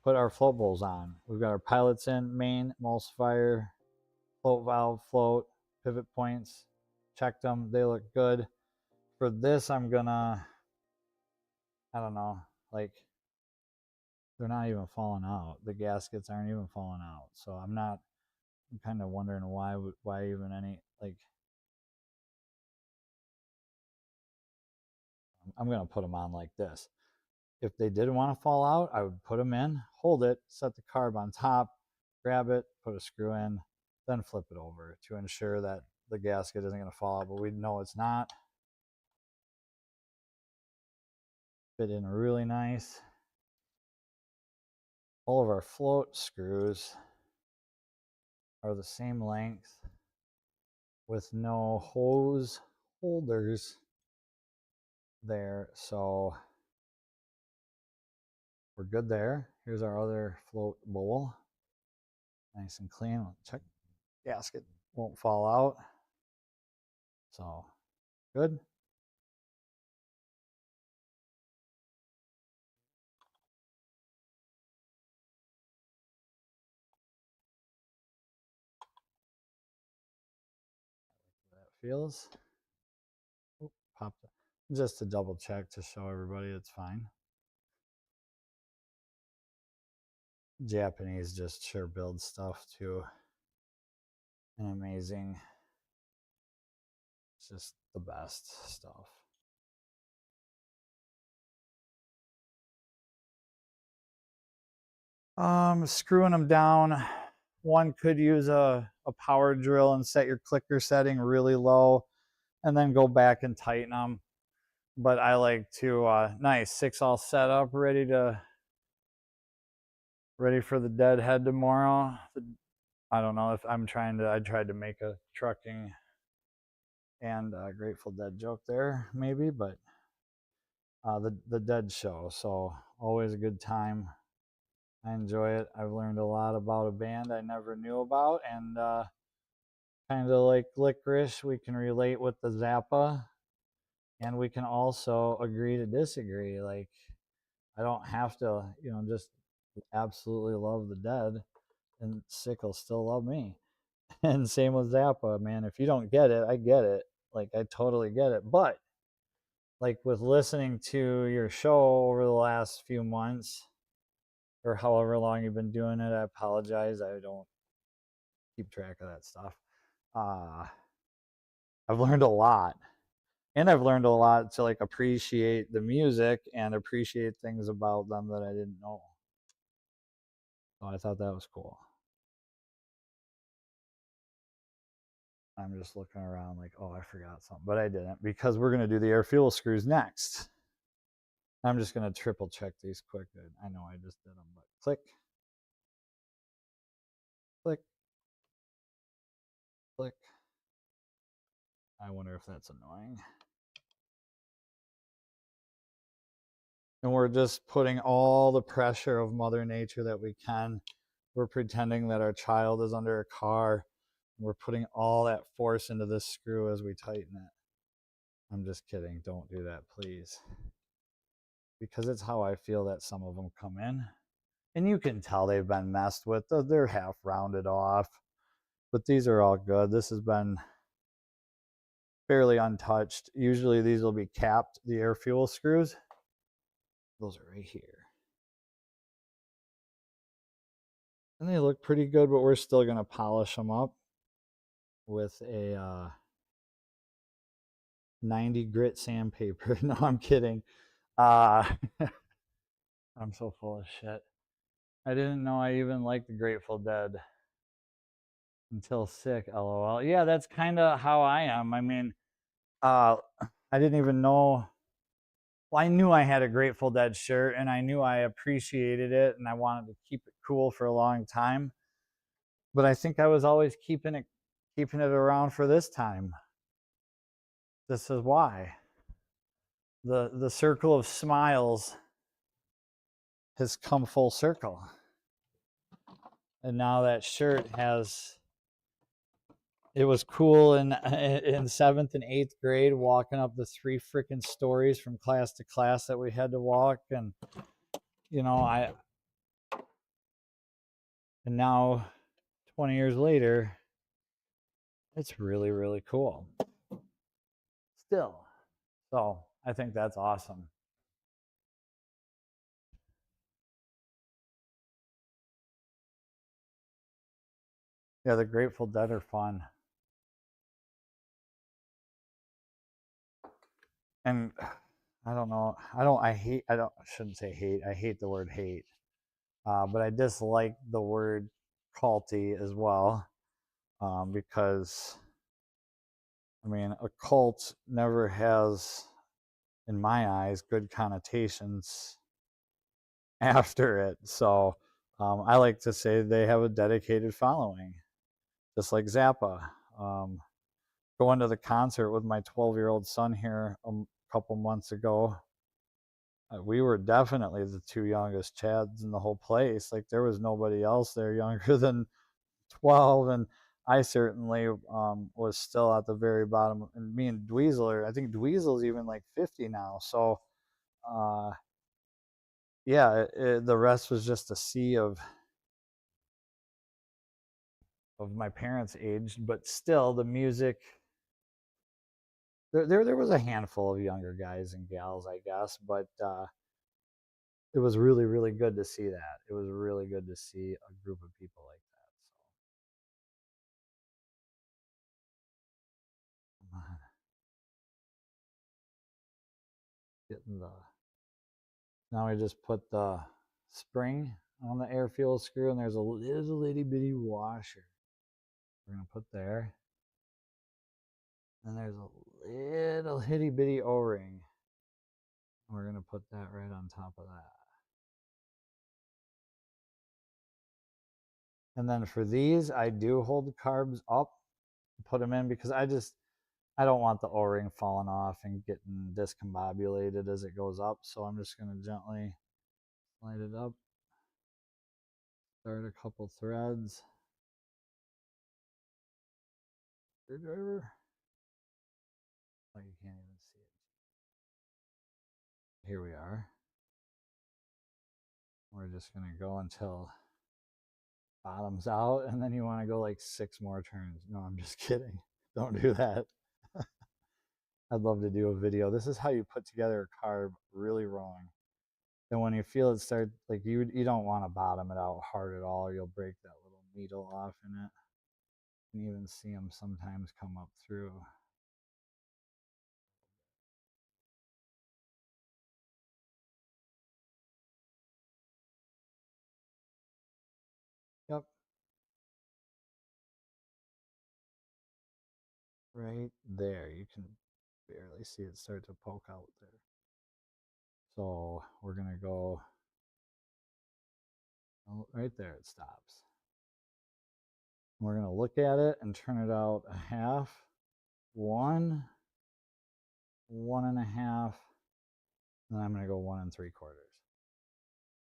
put our float bowls on. We've got our pilots in, main, emulsifier, float valve, float, pivot points. Checked them, they look good. For this, I'm gonna, I don't know, like, they're not even falling out. The gaskets aren't even falling out. So I'm kind of wondering why even any, like, I'm gonna put them on like this. If they didn't want to fall out, I would put them in, hold it, set the carb on top, grab it, put a screw in, then flip it over to ensure that the gasket isn't going to fall out, but we know it's not. Fit in really nice. All of our float screws are the same length with no hose holders there, so we're good there. Here's our other float bowl, nice and clean. Check gasket won't fall out, so good. That feels. Oop, popped up. Just to double check to show everybody it's fine. Japanese just sure build stuff to an amazing, it's just the best stuff. Screwing them down. One could use a power drill and set your clicker setting really low and then go back and tighten them. But I like to, nice, 6 all set up, ready for the deadhead tomorrow. I don't know if I tried to make a trucking and Grateful Dead joke there, maybe, but the Dead show. So always a good time. I enjoy it. I've learned a lot about a band I never knew about, and kind of like Licorice, we can relate with the Zappa, and we can also agree to disagree. Like, I don't have to, just absolutely love the Dead, and Sick will still love me. And same with Zappa, man. If you don't get it, I get it. Like, I totally get it. But like with listening to your show over the last few months or however long you've been doing it, I apologize. I don't keep track of that stuff. I've learned a lot. And I've learned a lot to like appreciate the music and appreciate things about them that I didn't know. So I thought that was cool. I'm just looking around like, oh, I forgot something, but I didn't, because we're going to do the air fuel screws next. I'm just going to triple check these quick. I know I just did them, but click, click, Click. I wonder if that's annoying. And we're just putting all the pressure of Mother Nature that we can. We're pretending that our child is under a car. We're putting all that force into this screw as we tighten it. I'm just kidding. Don't do that, please. Because it's how I feel that some of them come in. And you can tell they've been messed with. They're half rounded off. But these are all good. This has been fairly untouched. Usually these will be capped, the air fuel screws. Those are right here. And they look pretty good, but we're still going to polish them up with a 90 grit sandpaper. No, I'm kidding. I'm so full of shit. I didn't know I even liked the Grateful Dead until sick, lol. Yeah, that's kind of how I am. I mean, I didn't even know. Well, I knew I had a Grateful Dead shirt and I knew I appreciated it and I wanted to keep it cool for a long time. But I think I was always keeping it around for this time. This is why. The circle of smiles has come full circle. And now that shirt has, it was cool in 7th and 8th grade walking up the 3 freaking stories from class to class that we had to walk. And you know, and now 20 years later, it's really, really cool still. So I think that's awesome. Yeah, the Grateful Dead are fun. And I don't know, I shouldn't say hate. I hate the word hate. But I dislike the word culty as well. Because I mean, a cult never has, in my eyes, good connotations after it. So I like to say they have a dedicated following, just like Zappa. Going to the concert with my 12-year-old son here a couple months ago, we were definitely the 2 youngest Chads in the whole place. Like there was nobody else there younger than 12, and I certainly was still at the very bottom. And me and Dweezil, I think Dweezil's even like 50 now. So uh, yeah, the rest was just a sea of my parents' age, but still the music. There was a handful of younger guys and gals, I guess, but it was really, really good to see that. It was really good to see a group of people like that. So getting the now I just put the spring on the air fuel screw, and there's a little itty bitty washer we're gonna put there, and there's a little itty bitty O-ring. We're gonna put that right on top of that. And then for these, I do hold the carbs up, put them in because I don't want the O-ring falling off and getting discombobulated as it goes up. So I'm just gonna gently slide it up, start a couple threads. Screwdriver. Oh, you can't even see it. Here we are. We're just gonna go until bottoms out, and then you want to go like 6 more turns. No, I'm just kidding. Don't do that. I'd love to do a video. This is how you put together a carb really wrong. And when you feel it start, like you don't want to bottom it out hard at all, or you'll break that little needle off in it. You can even see them sometimes come up through. Yep. Right there. You can barely see it start to poke out there. So we're going to go, oh, right there it stops. We're going to look at it and turn it out a half, 1, 1.5, and I'm going to go 1 3/4.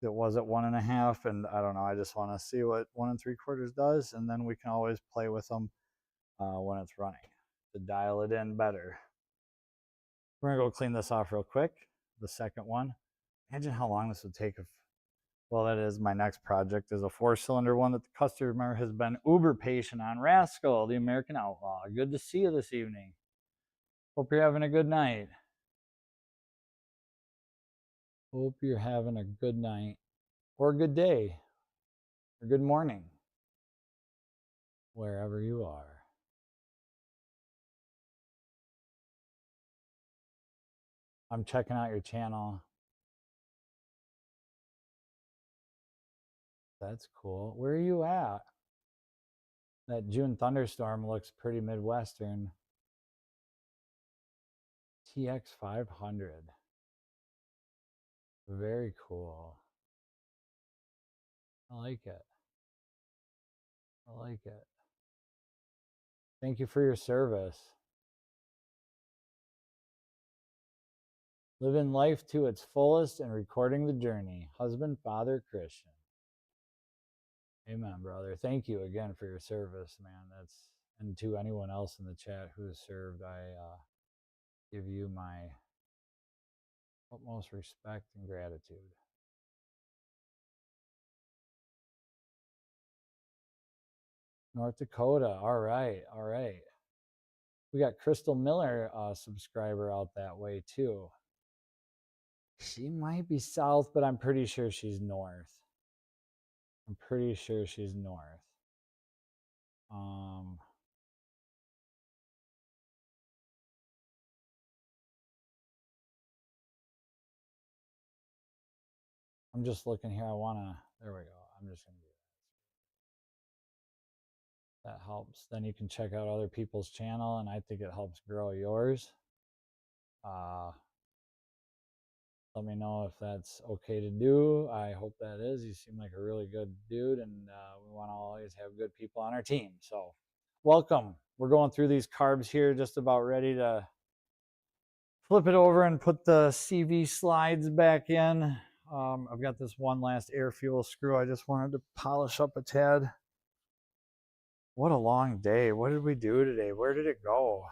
It was at 1.5, and I don't know. I just want to see what 1 3/4 does, and then we can always play with them when it's running to dial it in better. We're gonna go clean this off real quick. The second one. Imagine how long this would take if. Well, that is my next project is a 4-cylinder one that the customer has been uber patient on. Rascal, the American Outlaw. Good to see you this evening. Hope you're having a good night. Hope you're having a good night or a good day or good morning, wherever you are. I'm checking out your channel. That's cool. Where are you at? That June thunderstorm looks pretty Midwestern. TX 500. Very cool. I like it. I like it. Thank you for your service. Living life to its fullest and recording the journey. Husband, father, Christian. Amen, brother. Thank you again for your service, man. And to anyone else in the chat who has served, I give you my utmost respect and gratitude. North Dakota. All right. All right. We got Crystal Miller, subscriber out that way too. She might be south, but I'm pretty sure she's north. I'm pretty sure she's north. I'm just looking here. I want to, there we go. I'm just going to do that. That helps. Then you can check out other people's channel, and I think it helps grow yours. Let me know if that's okay to do. I hope that is. You seem like a really good dude, and we want to always have good people on our team. So welcome. We're going through these carbs here, just about ready to flip it over and put the CV slides back in. I've got this one last air fuel screw I just wanted to polish up a tad. What a long day. What did we do today? Where did it go?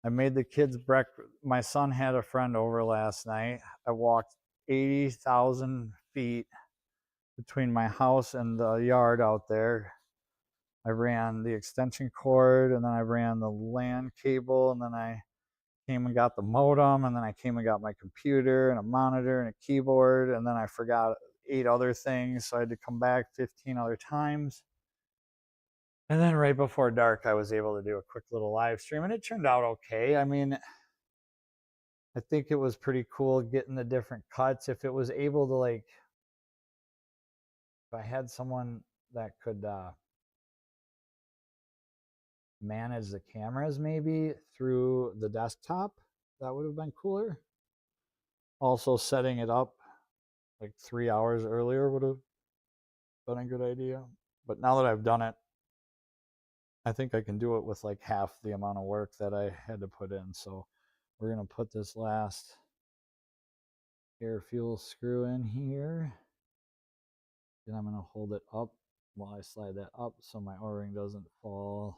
I made the kids breakfast. My son had a friend over last night. I walked 80,000 feet between my house and the yard out there. I ran the extension cord, and then I ran the LAN cable, and then I came and got the modem, and then I came and got my computer and a monitor and a keyboard, and then I forgot 8 other things, so I had to come back 15 other times. And then right before dark, I was able to do a quick little live stream, and it turned out okay. I mean, I think it was pretty cool getting the different cuts. If it was able to, like, if I had someone that could manage the cameras maybe through the desktop, that would have been cooler. Also, setting it up like 3 hours earlier would have been a good idea. But now that I've done it, I think I can do it with like half the amount of work that I had to put in. So we're going to put this last air fuel screw in here. Then I'm going to hold it up while I slide that up so my O-ring doesn't fall.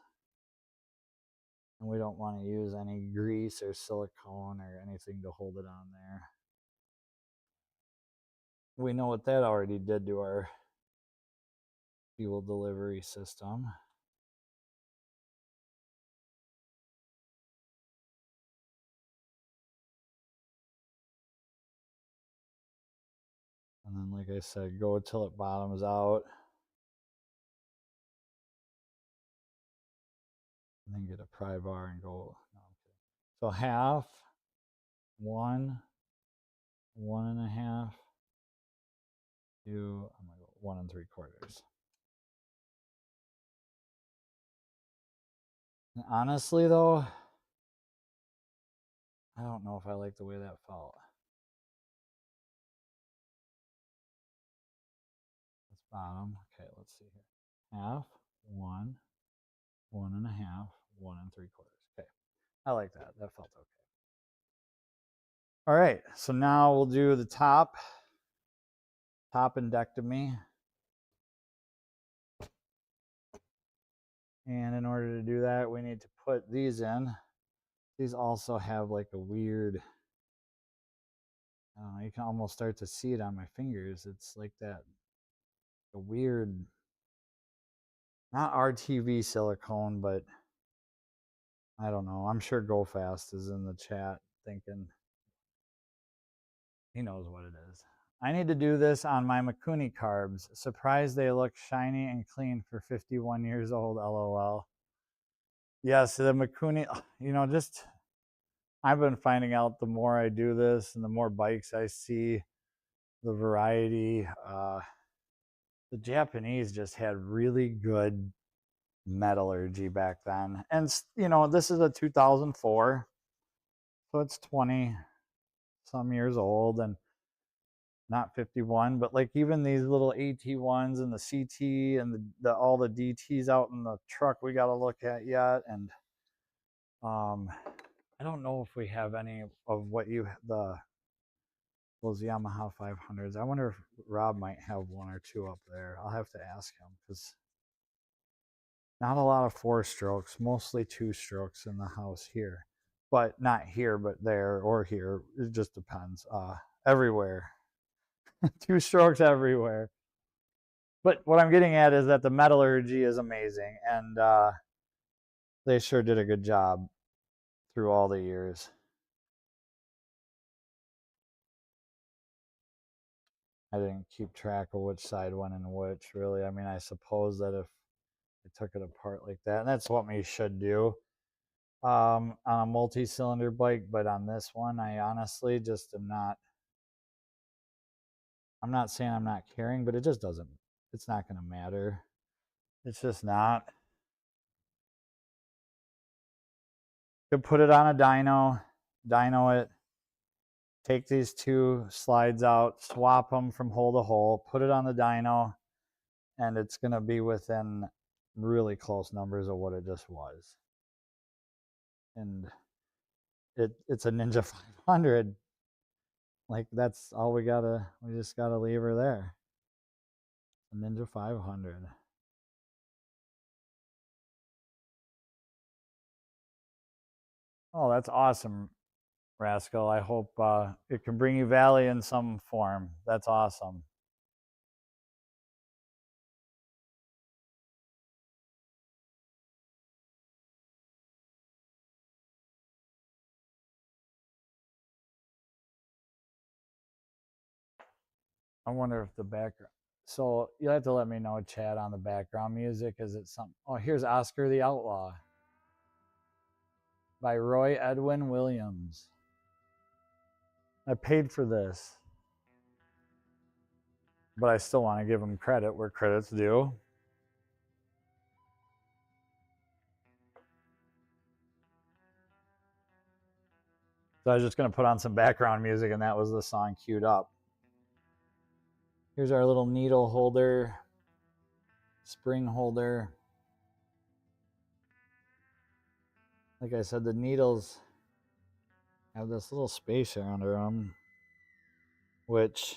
And we don't want to use any grease or silicone or anything to hold it on there. We know what that already did to our fuel delivery system. And then, like I said, go till it bottoms out. And then get a pry bar and go. No, so half, 1, 1.5, 2, I'm going to go 1 3/4. And honestly, though, I don't know if I like the way that felt. That's bottom. Okay, let's see here. Half, 1, 1.5, 1 3/4. Okay, I like that. That felt okay. All right, so now we'll do the top endectomy. And in order to do that, we need to put these in. These also have like a weird, you can almost start to see it on my fingers. It's like that, a weird, not RTV silicone, but I don't know. I'm sure Go Fast is in the chat thinking he knows what it is. I need to do this on my Mikuni carbs. Surprised they look shiny and clean for 51 years old, LOL. Yes, the Mikuni, just I've been finding out the more I do this and the more bikes I see, the variety. The Japanese just had really good metallurgy back then. And, this is a 2004, so it's 20 some years old and not 51. But like even these little AT1s and the CT and all the DTs out in the truck we got to look at yet. And I don't know if we have any of those Yamaha 500s. I wonder if Rob might have one or two up there. I'll have to ask him because not a lot of 4-strokes, mostly 2-strokes in the house here. But not here, but there or here. It just depends. Everywhere. 2-strokes everywhere. But what I'm getting at is that the metallurgy is amazing, and they sure did a good job through all the years. I didn't keep track of which side went in which, really. I mean, I suppose that if I took it apart like that, and that's what we should do on a multi-cylinder bike, but on this one, I honestly just am not. I'm not saying I'm not caring, but it just doesn't. It's not going to matter. It's just not. Could put it on a dyno it, take these 2 slides out, swap them from hole to hole, put it on the dyno, and it's going to be within really close numbers of what it just was. And it's a Ninja 500. Like, that's all we just gotta leave her there. A Ninja 500. Oh, that's awesome, Rascal. I hope it can bring you Valley in some form. That's awesome. I wonder if the background. So you'll have to let me know, Chad, on the background music. Is it something? Oh, here's Oscar the Outlaw by Roy Edwin Williams. I paid for this, but I still want to give him credit where credit's due. So I was just going to put on some background music, and that was the song queued up. Here's our little needle holder, spring holder. Like I said, the needles have this little spacer under them, which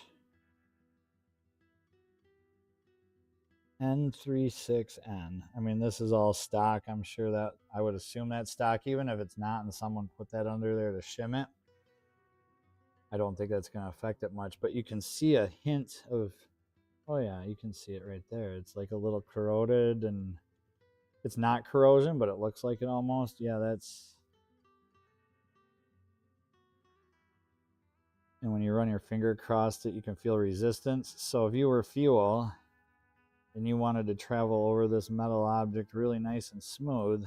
N36N. I mean, this is all stock. I'm sure that I would assume that's stock, even if it's not and someone put that under there to shim it. I don't think that's going to affect it much, but you can see a hint of, oh yeah, you can see it right there. It's like a little corroded, and it's not corrosion, but it looks like it almost. Yeah, that's. And when you run your finger across it, you can feel resistance. So if you were fuel and you wanted to travel over this metal object really nice and smooth,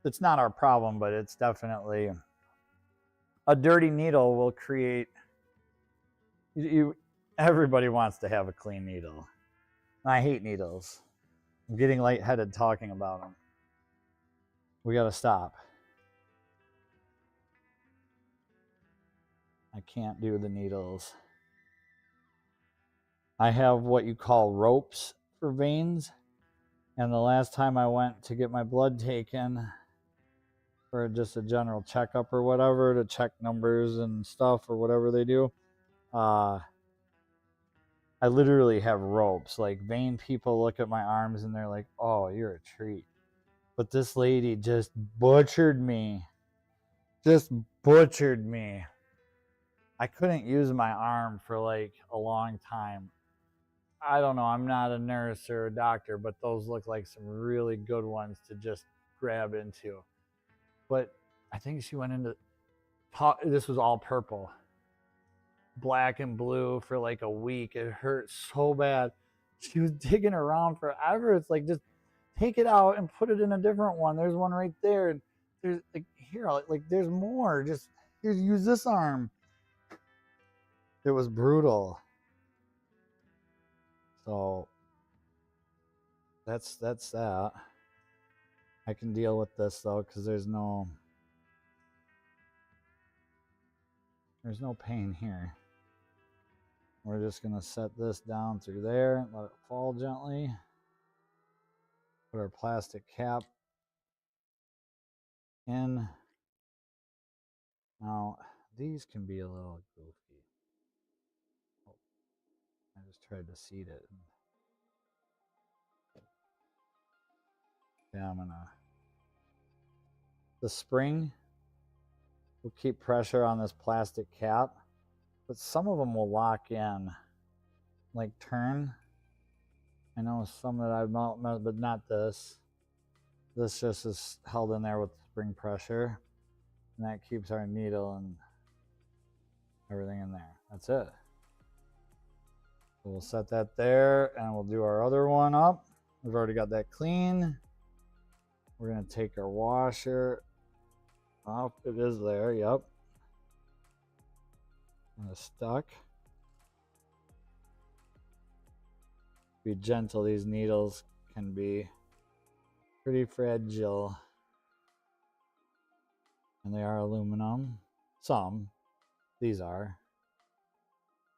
it's not our problem, but it's definitely a dirty needle will create. Everybody wants to have a clean needle. I hate needles. I'm getting lightheaded talking about them. We got to stop. I can't do the needles. I have what you call ropes for veins. And the last time I went to get my blood taken for just a general checkup or whatever, to check numbers and stuff or whatever they do, I literally have ropes. Like, vain people look at my arms and they're like, oh, you're a treat. But this lady just butchered me. Just butchered me. I couldn't use my arm for like a long time. I don't know. I'm not a nurse or a doctor, but those look like some really good ones to just grab into. But I think she went into, this was all purple, black and blue for like a week. It hurt so bad. She was digging around forever. It's like, just take it out and put it in a different one. There's one right there. There's like, here, like, there's more. Just here, use this arm. It was brutal. So that's that. I can deal with this though, because there's no pain here. We're just gonna set this down through there, let it fall gently. Put our plastic cap in. Now these can be a little goofy. Oh, I just tried to seat it. Yeah, the spring will keep pressure on this plastic cap, but some of them will lock in, like turn. I know some that I've met, but not this. This just is held in there with spring pressure, and that keeps our needle and everything in there. That's it. So we'll set that there, and we'll do our other one up. We've already got that clean. We're gonna take our washer off. It is there, yep. And it's stuck. Be gentle, these needles can be pretty fragile. And they are aluminum. Some. These are.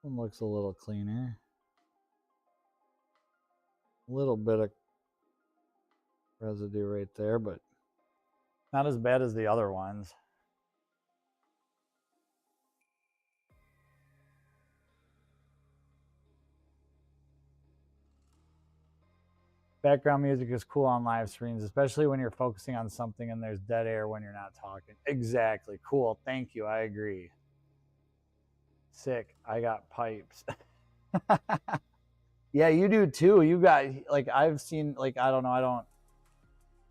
One looks a little cleaner. A little bit of residue right there, but not as bad as the other ones. Background music is cool on live streams, especially when you're focusing on something and there's dead air when you're not talking. Exactly. Cool. Thank you. I agree. Sick. I got pipes. Yeah, you do too. You got, like, I've seen, like, I don't know, I don't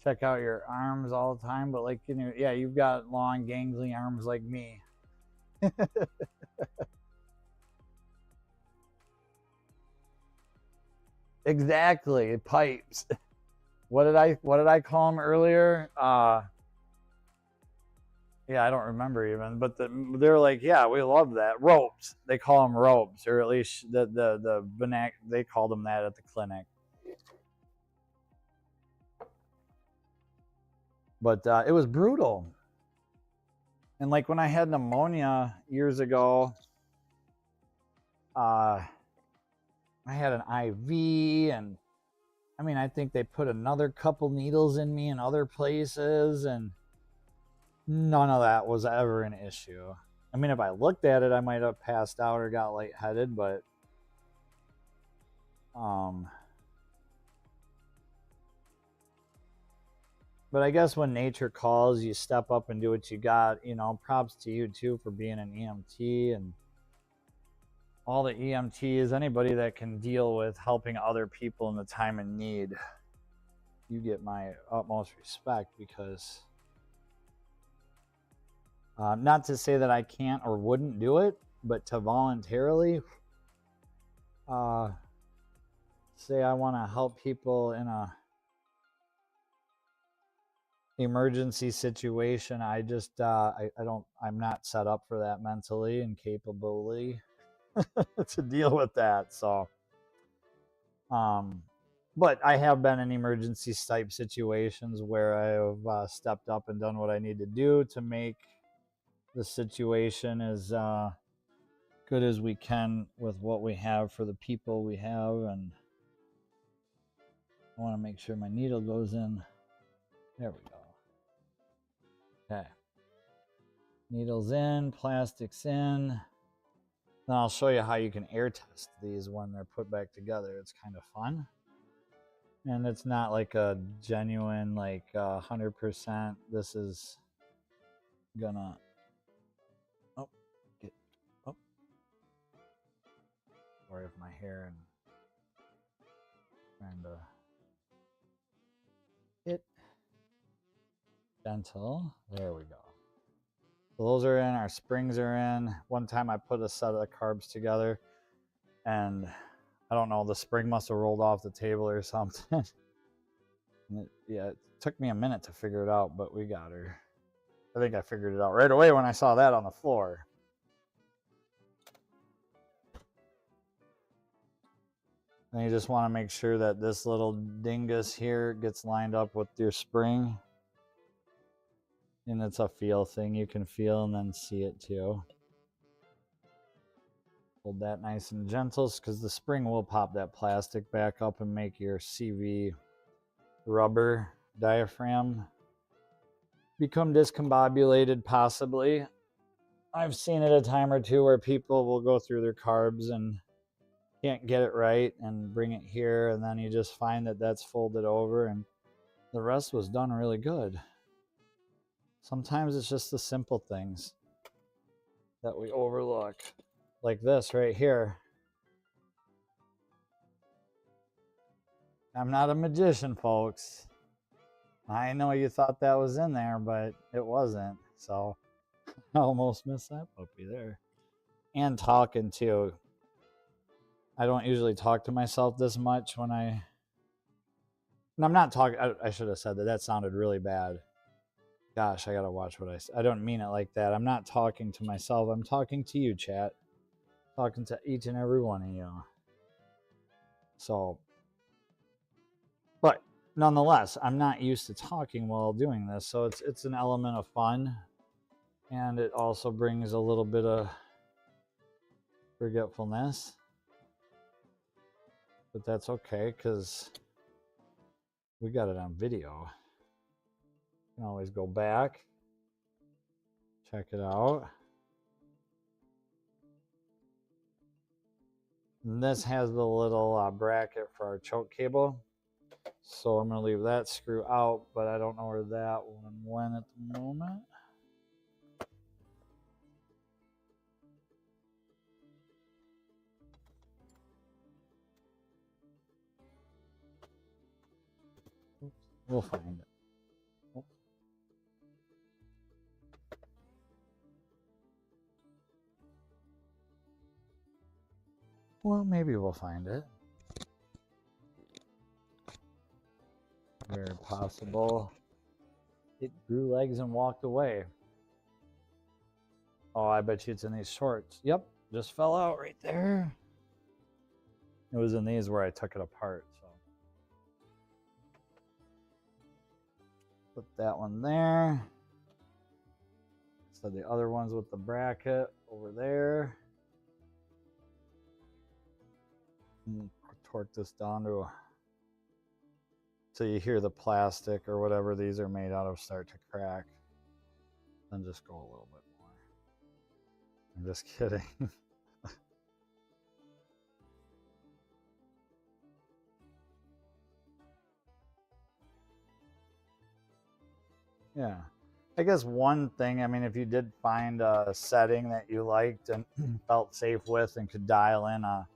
check out your arms all the time, but like, you know, yeah, you've got long, gangly arms like me. Exactly. Pipes. What did I call them earlier? Yeah, I don't remember even, but they're like, yeah, we love that. Ropes. They call them ropes, or at least they called them that at the clinic. But it was brutal. And like when I had pneumonia years ago, I had an IV, and I mean, I think they put another couple needles in me in other places, and none of that was ever an issue. I mean, if I looked at it, I might have passed out or got lightheaded, but I guess when nature calls, you step up and do what you got. You know, props to you too for being an EMT, and all the EMTs, anybody that can deal with helping other people in the time of need. You get my utmost respect, because not to say that I can't or wouldn't do it, but to voluntarily say I want to help people in a emergency situation, I just I'm not set up for that mentally and capably to deal with that. So but I have been in emergency type situations where I have stepped up and done what I need to do to make the situation as good as we can with what we have for the people we have. And I want to make sure my needle goes in. There we go. Okay. Needles in, plastics in. Then I'll show you how you can air test these when they're put back together. It's kind of fun. And it's not like a genuine, like 100%. This is gonna, oh, get, oh. Sorry if my hair and trying to hit. Gentle. There we go. So those are in, our springs are in. One time I put a set of the carbs together and I don't know, the spring must have rolled off the table or something. Yeah, it took me a minute to figure it out, but we got her. I think I figured it out right away when I saw that on the floor. And you just want to make sure that this little dingus here gets lined up with your spring. And it's a feel thing. You can feel and then see it too. Hold that nice and gentle because the spring will pop that plastic back up and make your CV rubber diaphragm become discombobulated, possibly. I've seen it a time or two where people will go through their carbs and can't get it right and bring it here, and then you just find that that's folded over and the rest was done really good. Sometimes it's just the simple things that we overlook, like this right here. I'm not a magician, folks. I know you thought that was in there, but it wasn't. So I almost missed that puppy there. And talking too. I don't usually talk to myself this much when and I'm not talking, I should have said that. That sounded really bad. Gosh, I gotta watch what I say. I don't mean it like that. I'm not talking to myself. I'm talking to you, chat. Talking to each and every one of you. So, but nonetheless, I'm not used to talking while doing this. So it's an element of fun. And it also brings a little bit of forgetfulness. But that's okay, because we got it on video. You can always go back, check it out. And this has the little bracket for our choke cable. So I'm going to leave that screw out, but I don't know where that one went at the moment. We'll find it. Well, maybe we'll find it. Very possible. It grew legs and walked away. Oh, I bet you it's in these shorts. Yep, just fell out right there. It was in these where I took it apart. So put that one there. So the other ones with the bracket over there. And torque this down to so you hear the plastic or whatever these are made out of start to crack. Then just go a little bit more. I'm just kidding. Yeah. I guess one thing, I mean, if you did find a setting that you liked and felt safe with and could dial in a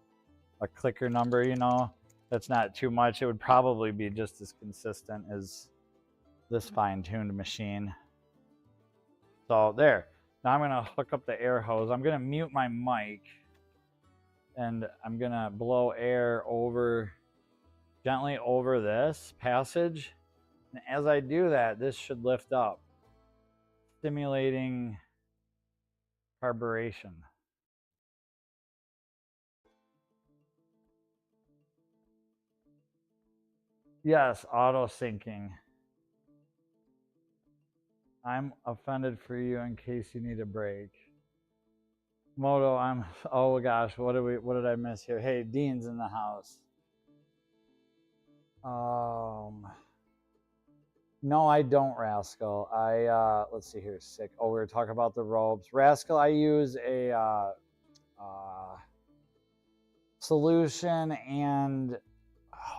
clicker number, you know, that's not too much. It would probably be just as consistent as this fine-tuned machine. So there. Now I'm going to hook up the air hose. I'm going to mute my mic and I'm going to blow air gently over this passage. And as I do that, this should lift up, stimulating carburation. Yes, auto syncing. I'm offended for you in case you need a break. Moto, oh gosh, what did I miss here? Hey, Dean's in the house. No, I don't, Rascal. Let's see here, sick. Oh, we were talking about the ropes. Rascal, I use a solution and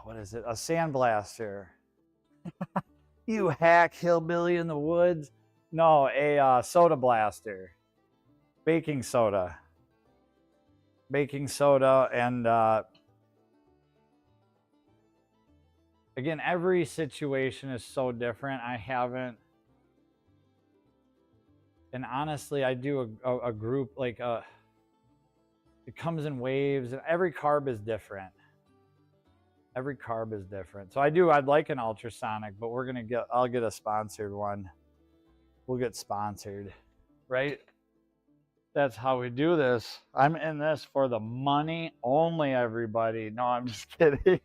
what is it? A sandblaster. You hack hillbilly in the woods. No, a soda blaster. Baking soda. And again, every situation is so different. I haven't, and honestly, I do a group like it comes in waves, and every carb is different. Every carb is different. So I'd like an ultrasonic, but I'll get a sponsored one. We'll get sponsored, right? That's how we do this. I'm in this for the money only, everybody. No, I'm just kidding.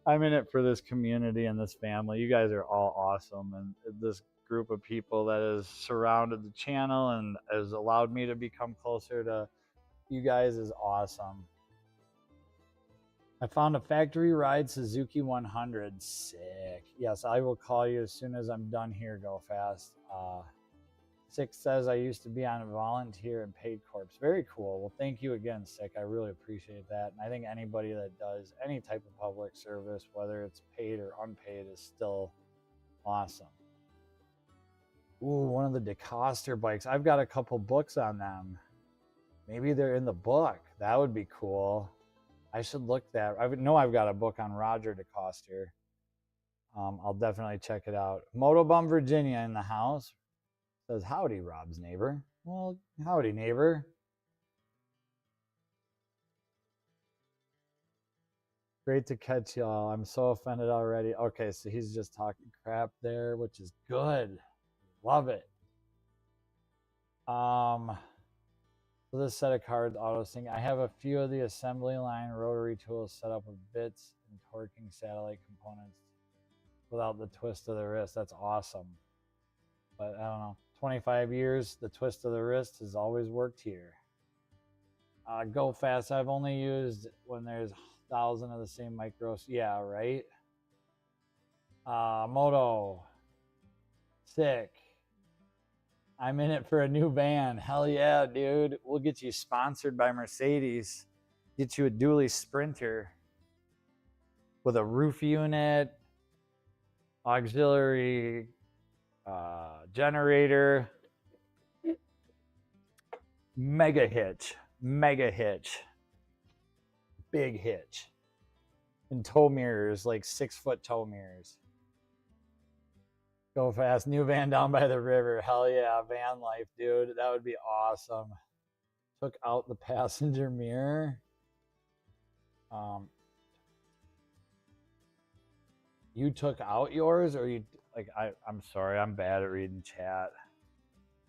I'm in it for this community and this family. You guys are all awesome. And this group of people that has surrounded the channel and has allowed me to become closer to you guys is awesome. I found a factory ride Suzuki 100. Sick. Yes, I will call you as soon as I'm done here. Go fast. Sick says I used to be on a volunteer and paid corps. Very cool. Well, thank you again, Sick. I really appreciate that. And I think anybody that does any type of public service, whether it's paid or unpaid, is still awesome. Ooh, one of the DeCoster bikes. I've got a couple books on them. Maybe they're in the book. That would be cool. I should look that. I know I've got a book on Roger DeCoster. I'll definitely check it out. Motobum Virginia in the house. Says, howdy, Rob's neighbor. Well, howdy, neighbor. Great to catch y'all. I'm so offended already. Okay, so he's just talking crap there, which is good. Love it. So this set of cards, auto sync. I have a few of the assembly line rotary tools set up with bits and torquing satellite components without the twist of the wrist. That's awesome. But I don't know. 25 years, the twist of the wrist has always worked here. Go fast. I've only used when there's 1,000 of the same micros. Yeah, right. Moto. Sick. I'm in it for a new van. Hell yeah, dude. We'll get you sponsored by Mercedes. Get you a dually Sprinter with a roof unit, auxiliary generator, mega hitch, big hitch, and tow mirrors, like 6-foot tow mirrors. Go fast. New van down by the river. Hell yeah. Van life, dude. That would be awesome. Took out the passenger mirror. You took out yours, or you like? I'm sorry. I'm bad at reading chat.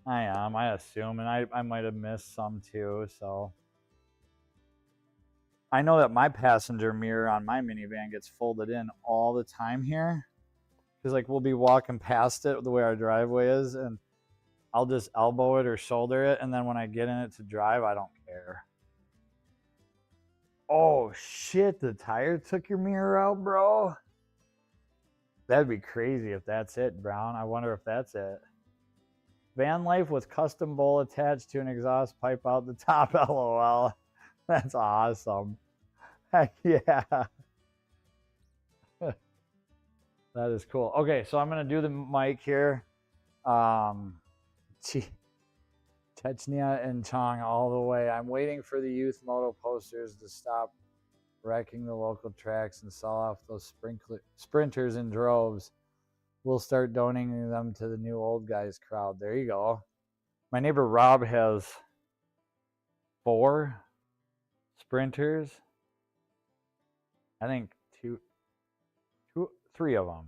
I am. I assume, and I might have missed some too. So I know that my passenger mirror on my minivan gets folded in all the time here. Because like we'll be walking past it the way our driveway is, and I'll just elbow it or shoulder it, and then when I get in it to drive, I don't care. Oh shit, the tire took your mirror out, bro. That'd be crazy if that's it, Brown. I wonder if that's it. Van life with custom bowl attached to an exhaust pipe out the top. LOL. That's awesome. Heck yeah. That is cool. Okay, so I'm going to do the mic here. Chechnya and Chong all the way. I'm waiting for the youth moto posters to stop wrecking the local tracks and sell off those sprinters in droves. We'll start donating them to the new old guys crowd. There you go. My neighbor Rob has 4 sprinters. I think 3 of them,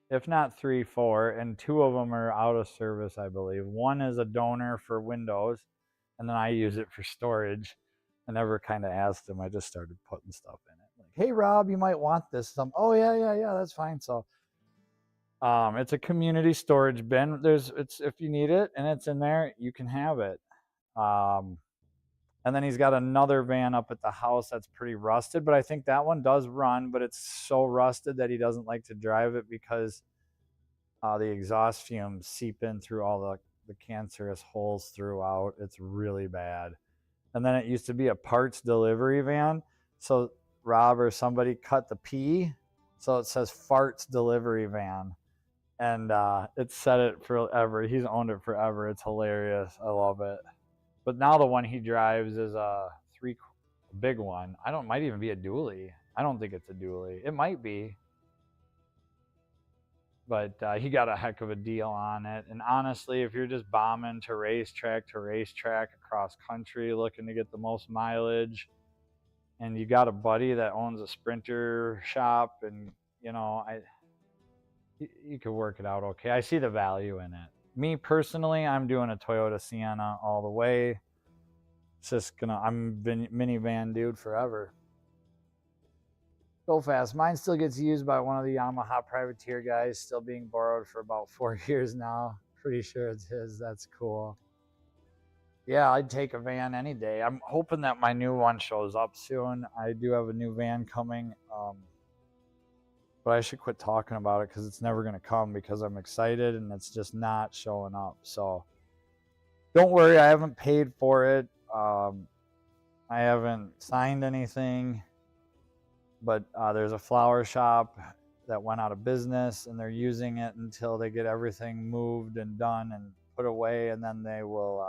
if not 3, 4, and 2 of them are out of service, I believe. One is a donor for Windows, and then I use it for storage. I never kind of asked him. I just started putting stuff in it. Like, hey, Rob, you might want this. Oh, yeah, that's fine. So it's a community storage bin. It's if you need it and it's in there, you can have it. And And then he's got another van up at the house that's pretty rusted, but I think that one does run, but it's so rusted that he doesn't like to drive it because the exhaust fumes seep in through all the cancerous holes throughout. It's really bad. And then it used to be a parts delivery van. So Rob or somebody cut the P, so it says farts delivery van. And it's said it forever. He's owned it forever. It's hilarious. I love it. But now the one he drives is a big one. Might even be a dually. I don't think it's a dually. It might be. But he got a heck of a deal on it. And honestly, if you're just bombing to racetrack across country, looking to get the most mileage, and you got a buddy that owns a Sprinter shop, and you know, you could work it out okay. I see the value in it. Me personally, I'm doing a Toyota Sienna all the way. It's just I'm minivan dude forever. Go fast. Mine still gets used by one of the Yamaha privateer guys, still being borrowed for about 4 years now. Pretty sure it's his. That's cool. Yeah, I'd take a van any day. I'm hoping that my new one shows up soon. I do have a new van coming, but I should quit talking about it because it's never going to come because I'm excited and it's just not showing up. So don't worry, I haven't paid for it. I haven't signed anything. But there's a flower shop that went out of business, and they're using it until they get everything moved and done and put away, and then they will.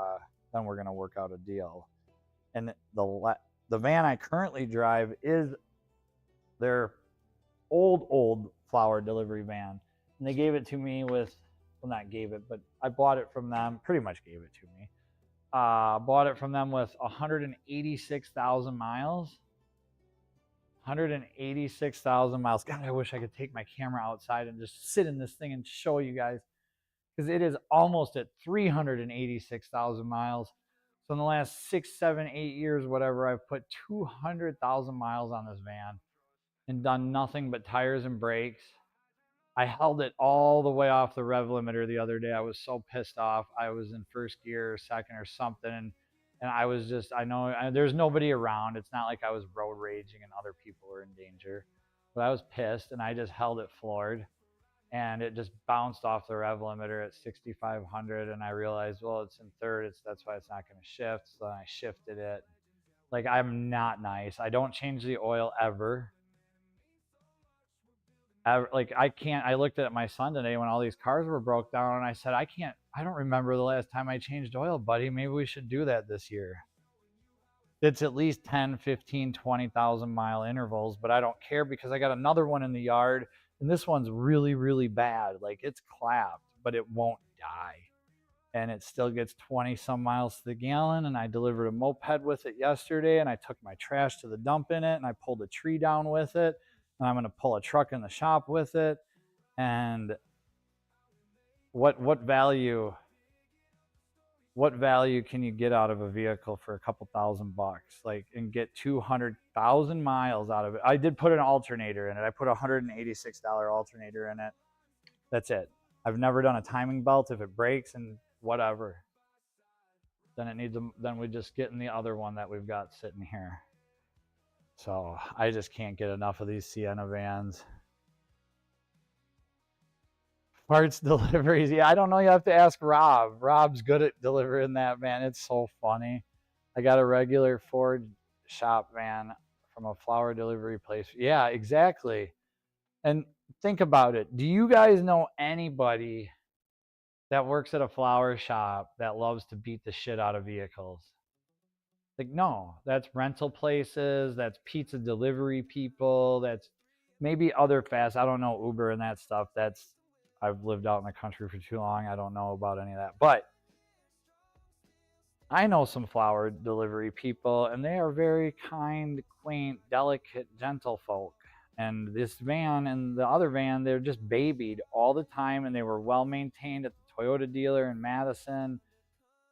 Then we're gonna work out a deal. And the van I currently drive is their old flower delivery van, and they gave it to me with, well, not gave it, but I bought it from them. Pretty much gave it to me. Bought it from them with 186,000 miles. 186,000 miles. God, I wish I could take my camera outside and just sit in this thing and show you guys, because it is almost at 386,000 miles. So in the last 6, 7, 8 years, whatever, I've put 200,000 miles on this van and done nothing but tires and brakes. I held it all the way off the rev limiter the other day. I was so pissed off. I was in first gear or second or something, and I was just, there's nobody around. It's not like I was road raging and other people were in danger. But I was pissed, and I just held it floored. And it just bounced off the rev limiter at 6,500. And I realized, well, it's in third. That's why it's not going to shift. So then I shifted it. Like, I'm not nice. I don't change the oil ever. I looked at my son today when all these cars were broke down, and I said, I don't remember the last time I changed oil, buddy. Maybe we should do that this year. It's at least 10, 15, 20,000 mile intervals, but I don't care because I got another one in the yard, and this one's really, really bad. Like, it's clapped, but it won't die. And it still gets 20 some miles to the gallon. And I delivered a moped with it yesterday, and I took my trash to the dump in it, and I pulled a tree down with it. And I'm going to pull a truck in the shop with it. And what value can you get out of a vehicle for a couple $1,000 bucks, like, and get 200,000 miles out of it? I did put an alternator in it. I put a $186 alternator in it. That's it. I've never done a timing belt. If it breaks and whatever, then we just get in the other one that we've got sitting here. So I just can't get enough of these Sienna vans. Parts deliveries. Yeah, I don't know. You have to ask Rob. Rob's good at delivering that, man. It's so funny. I got a regular Ford shop van from a flower delivery place. Yeah, exactly. And think about it. Do you guys know anybody that works at a flower shop that loves to beat the shit out of vehicles? Like, no, that's rental places, that's pizza delivery people, that's maybe other fast, I don't know, Uber and that stuff. I've lived out in the country for too long. I don't know about any of that. But I know some flower delivery people, and they are very kind, quaint, delicate, gentle folk. And this van and the other van, they're just babied all the time, and they were well maintained at the Toyota dealer in Madison,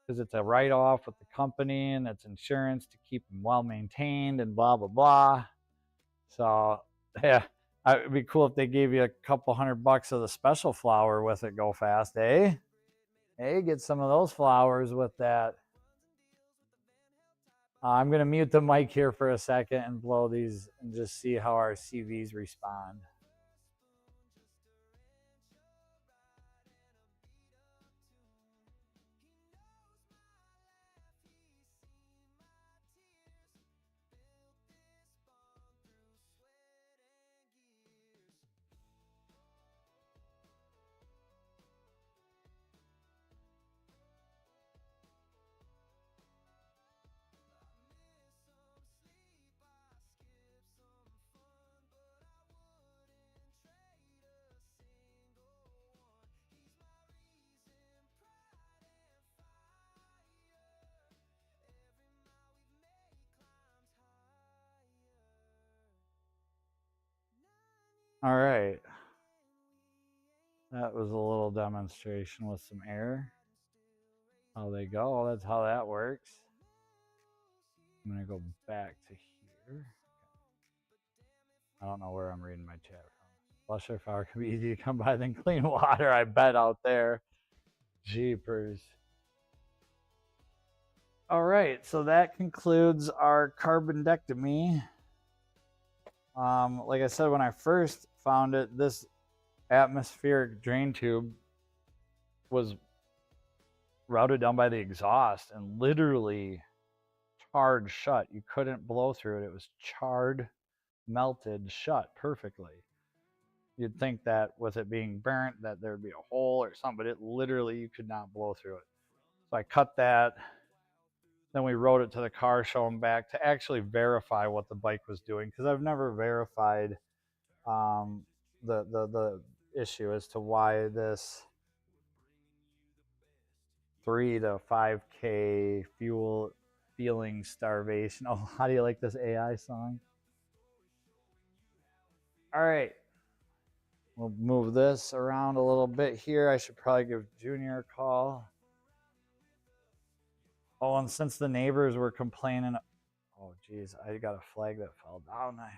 because it's a write-off with the company, and it's insurance to keep them well maintained and blah, blah, blah. So, yeah, it'd be cool if they gave you a couple $100 of the special flower with it. Go fast, eh? Hey, get some of those flowers with that. I'm going to mute the mic here for a second and blow these and just see how our CVs respond. All right. That was a little demonstration with some air. How they go, that's how that works. I'm going to go back to here. I don't know where I'm reading my chat from. Flusher flower can be easy to come by than clean water, I bet, out there. Jeepers. All right, so that concludes our carbondectomy. Like I said, when I first found it, this atmospheric drain tube was routed down by the exhaust and literally charred shut. You couldn't blow through it. It was charred, melted shut perfectly. You'd think that with it being burnt that there'd be a hole or something, but it literally, you could not blow through it. So I cut that. Then we rode it to the car, show them back to actually verify what the bike was doing, because I've never verified the issue as to why this 3 to 5K feeling starvation. Oh, how do you like this AI song? All right. We'll move this around a little bit here. I should probably give Junior a call. Oh, and since the neighbors were complaining, oh geez, I got a flag that fell down. I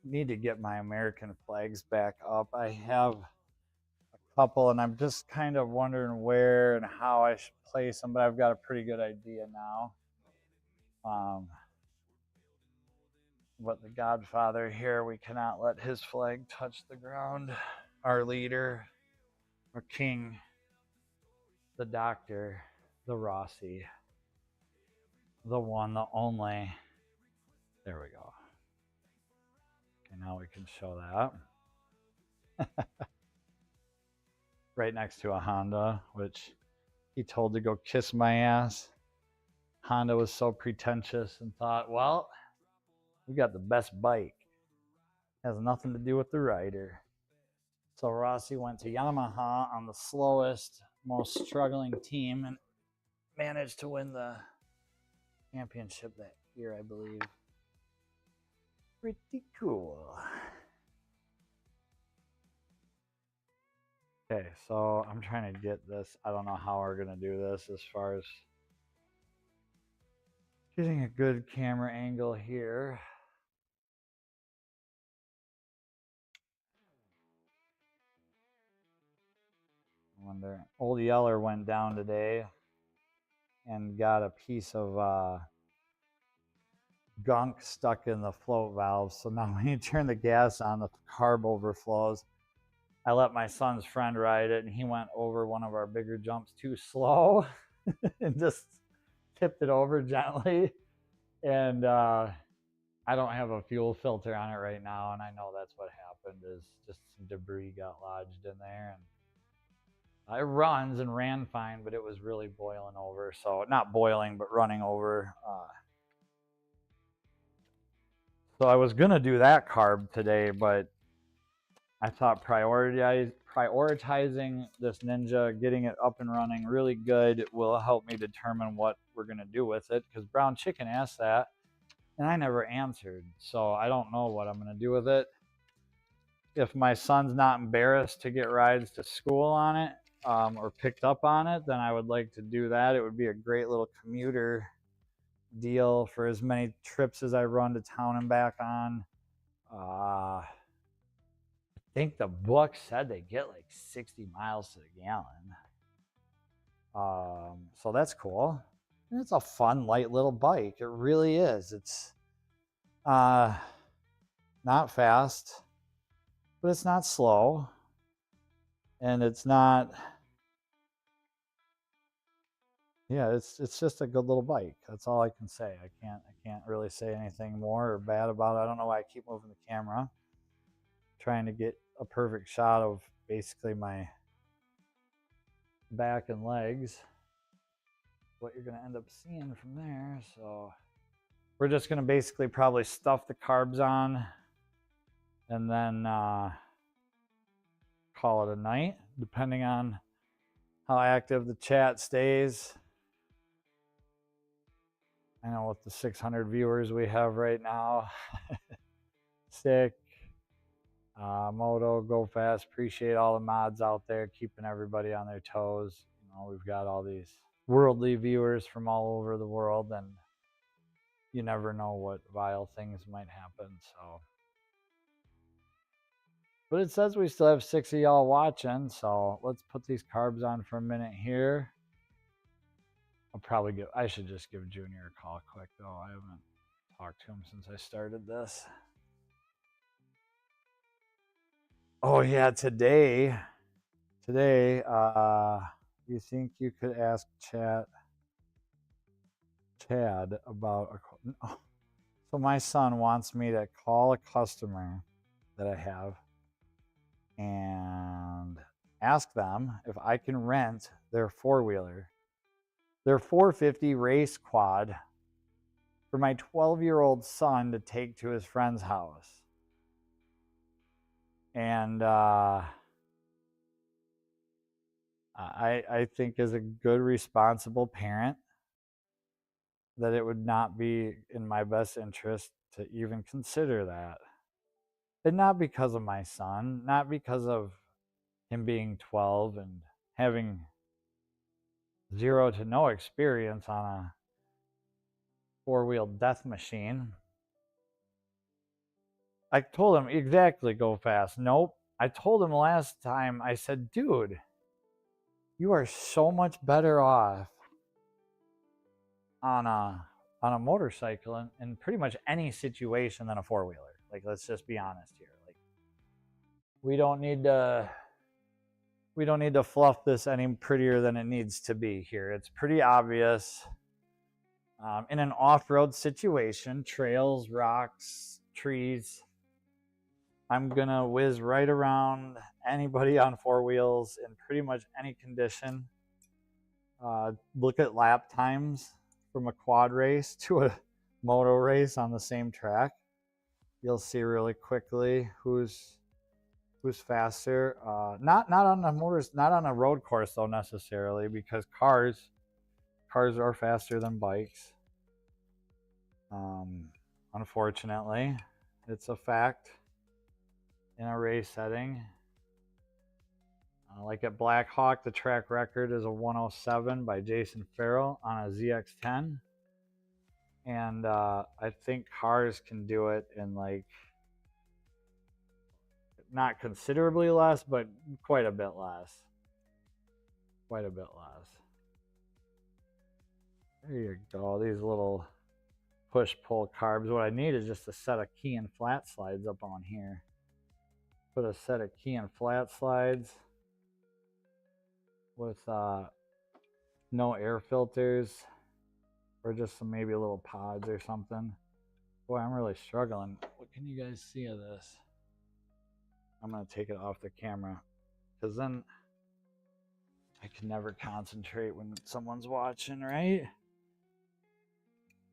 need to get my American flags back up. I have a couple, and I'm just kind of wondering where and how I should place them, but I've got a pretty good idea now. But the Godfather here, we cannot let his flag touch the ground. Our leader, our king, the doctor, the Rossi, the one, the only. There we go. Okay, now we can show that. Right next to a Honda, which he told to go kiss my ass. Honda was so pretentious and thought, well, we got the best bike. Has nothing to do with the rider. So Rossi went to Yamaha on the slowest, most struggling team and managed to win the championship that year, I believe. Pretty cool. Okay, so I'm trying to get this. I don't know how we're going to do this as far as getting a good camera angle here. I wonder. Old Yeller went down today and got a piece of gunk stuck in the float valve. So now when you turn the gas on, the carb overflows. I let my son's friend ride it, and he went over one of our bigger jumps too slow and just tipped it over gently. And I don't have a fuel filter on it right now, and I know that's what happened, is just some debris got lodged in there. And it runs and ran fine, but it was really boiling over. So not boiling, but running over. So I was going to do that carb today, but I thought prioritizing this Ninja, getting it up and running really good, will help me determine what we're going to do with it, because Brown Chicken asked that, and I never answered. So I don't know what I'm going to do with it. If my son's not embarrassed to get rides to school on it or picked up on it, then I would like to do that. It would be a great little commuter deal for as many trips as I run to town and back on. I think the book said they get like 60 miles to the gallon. So that's cool. And it's a fun, light little bike. It really is. It's not fast, but it's not slow. And it's not, yeah, it's just a good little bike. That's all I can say. I can't really say anything more or bad about it. I don't know why I keep moving the camera, trying to get a perfect shot of basically my back and legs. What you're going to end up seeing from there. So we're just going to basically probably stuff the carbs on and then call it a night, depending on how active the chat stays. I know with the 600 viewers we have right now. Sick, Moto, Go Fast, appreciate all the mods out there keeping everybody on their toes. You know, we've got all these worldly viewers from all over the world, and you never know what vile things might happen. So, but it says we still have 6 of y'all watching, so let's put these carbs on for a minute here. I should just give Junior a call quick though. I haven't talked to him since I started this. Oh yeah, today, you think you could ask Chad about so my son wants me to call a customer that I have and ask them if I can rent their four-wheeler, their 450 race quad, for my 12-year-old son to take to his friend's house. And I think as a good, responsible parent that it would not be in my best interest to even consider that. And not because of my son, not because of him being 12 and having 0 to no experience on a four-wheel death machine. I told him, exactly, Go Fast. Nope. I told him last time, I said, dude, you are so much better off on a motorcycle in pretty much any situation than a four-wheeler. Like, let's just be honest here. Like, we don't need to fluff this any prettier than it needs to be here. It's pretty obvious. In an off-road situation, trails, rocks, trees, I'm gonna whiz right around anybody on four wheels in pretty much any condition. Look at lap times from a quad race to a moto race on the same track. You'll see really quickly who's faster. Not on the motors, not on a road course though necessarily, because cars are faster than bikes. Unfortunately, it's a fact in a race setting. Like at Black Hawk, the track record is a 107 by Jason Farrell on a ZX10. And I think cars can do it in like, not considerably less, but quite a bit less. Quite a bit less. There you go, these little push-pull carbs. What I need is just a set of key and flat slides up on here. Put a set of key and flat slides with no air filters, or just some maybe little pods or something. Boy, I'm really struggling. What can you guys see of this? I'm gonna take it off the camera, because then I can never concentrate when someone's watching, right?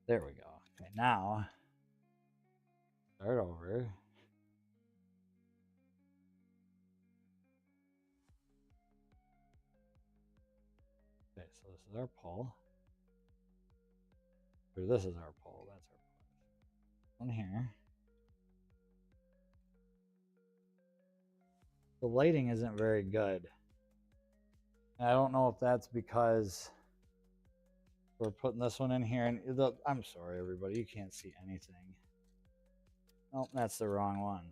There we go. Okay, now start over. Okay, so this is our pole. Or this is our pole. That's our pole. One here. The lighting isn't very good. I don't know if that's because we're putting this one in here, and I'm sorry everybody, you can't see anything. Oh, that's the wrong one.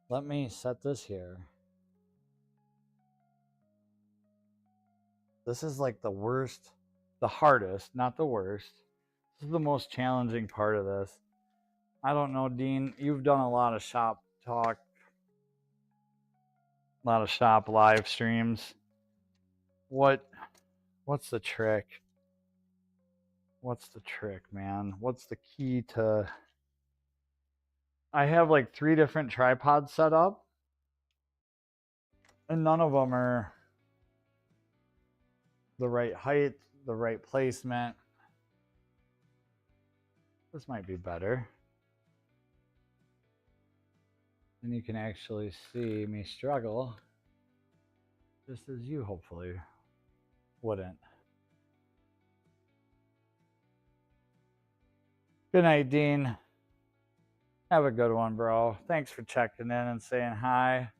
Let me set this here. This is like the worst, the hardest, not the worst. This is the most challenging part of this. I don't know, Dean, you've done a lot of shop talk, a lot of shop live streams. What's the trick? What's the trick, man? What's the key to... I have like 3 different tripods set up, and none of them are the right height, the right placement. This might be better. And you can actually see me struggle, just as you hopefully wouldn't. Good night, Dean. Have a good one, bro. Thanks for checking in and saying hi.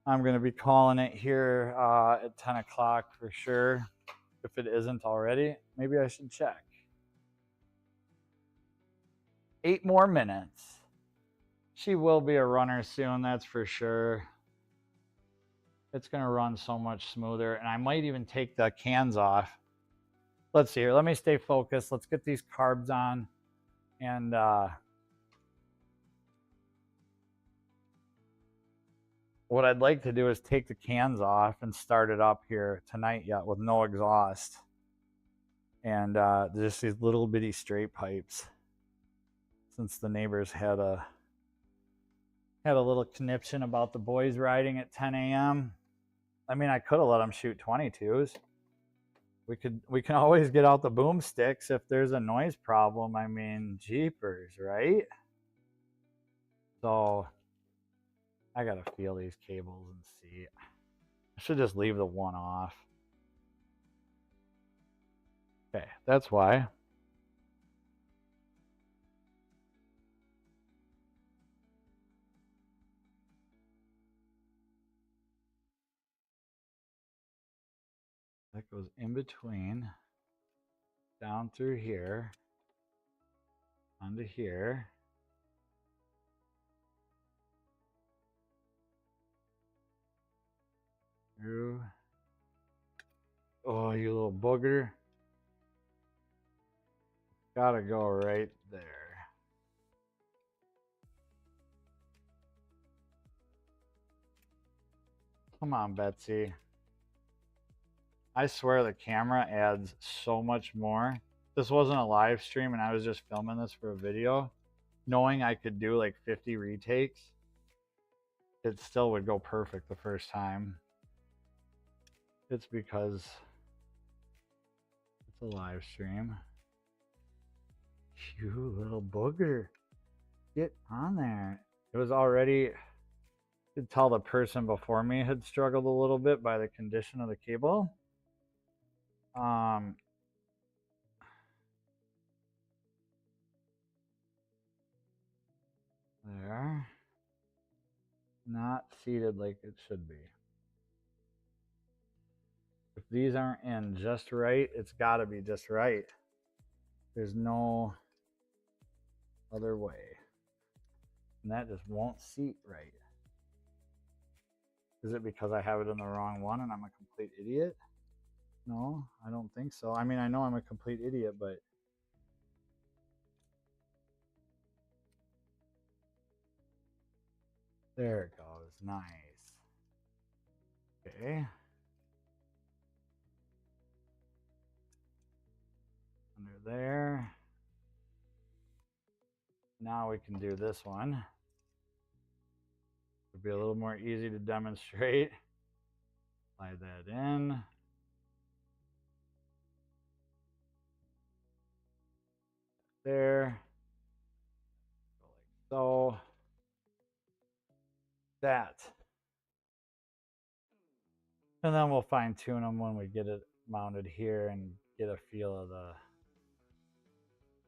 I'm going to be calling it here at 10 o'clock for sure. If it isn't already, maybe I should check. 8 more minutes. She will be a runner soon, that's for sure. It's going to run so much smoother, and I might even take the cans off. Let's see here. Let me stay focused. Let's get these carbs on. And what I'd like to do is take the cans off and start it up here tonight yet with no exhaust. And just these little bitty straight pipes. Since the neighbors had a little conniption about the boys riding at 10 a.m. I mean, I could have let them shoot 22s. We can always get out the boomsticks if there's a noise problem. I mean, jeepers, right? So I gotta feel these cables and see. I should just leave the one off. Okay, that's why. That goes in between, down through here, onto here. Through. Oh, you little booger. Gotta go right there. Come on, Betsy. I swear the camera adds so much more. This wasn't a live stream and I was just filming this for a video. Knowing I could do like 50 retakes, it still would go perfect the first time. It's because it's a live stream. You little booger. Get on there. It was already, you could tell the person before me had struggled a little bit by the condition of the cable. There. Not seated like it should be. If these aren't in just right, it's got to be just right. There's no other way. And that just won't seat right. Is it because I have it in the wrong one and I'm a complete idiot? No, I don't think so. I mean, I know I'm a complete idiot, but there it goes. Nice. Okay. Under there. Now we can do this one. It'll be a little more easy to demonstrate. Slide that in. There. Go like so. That. And then we'll fine tune them when we get it mounted here and get a feel of the...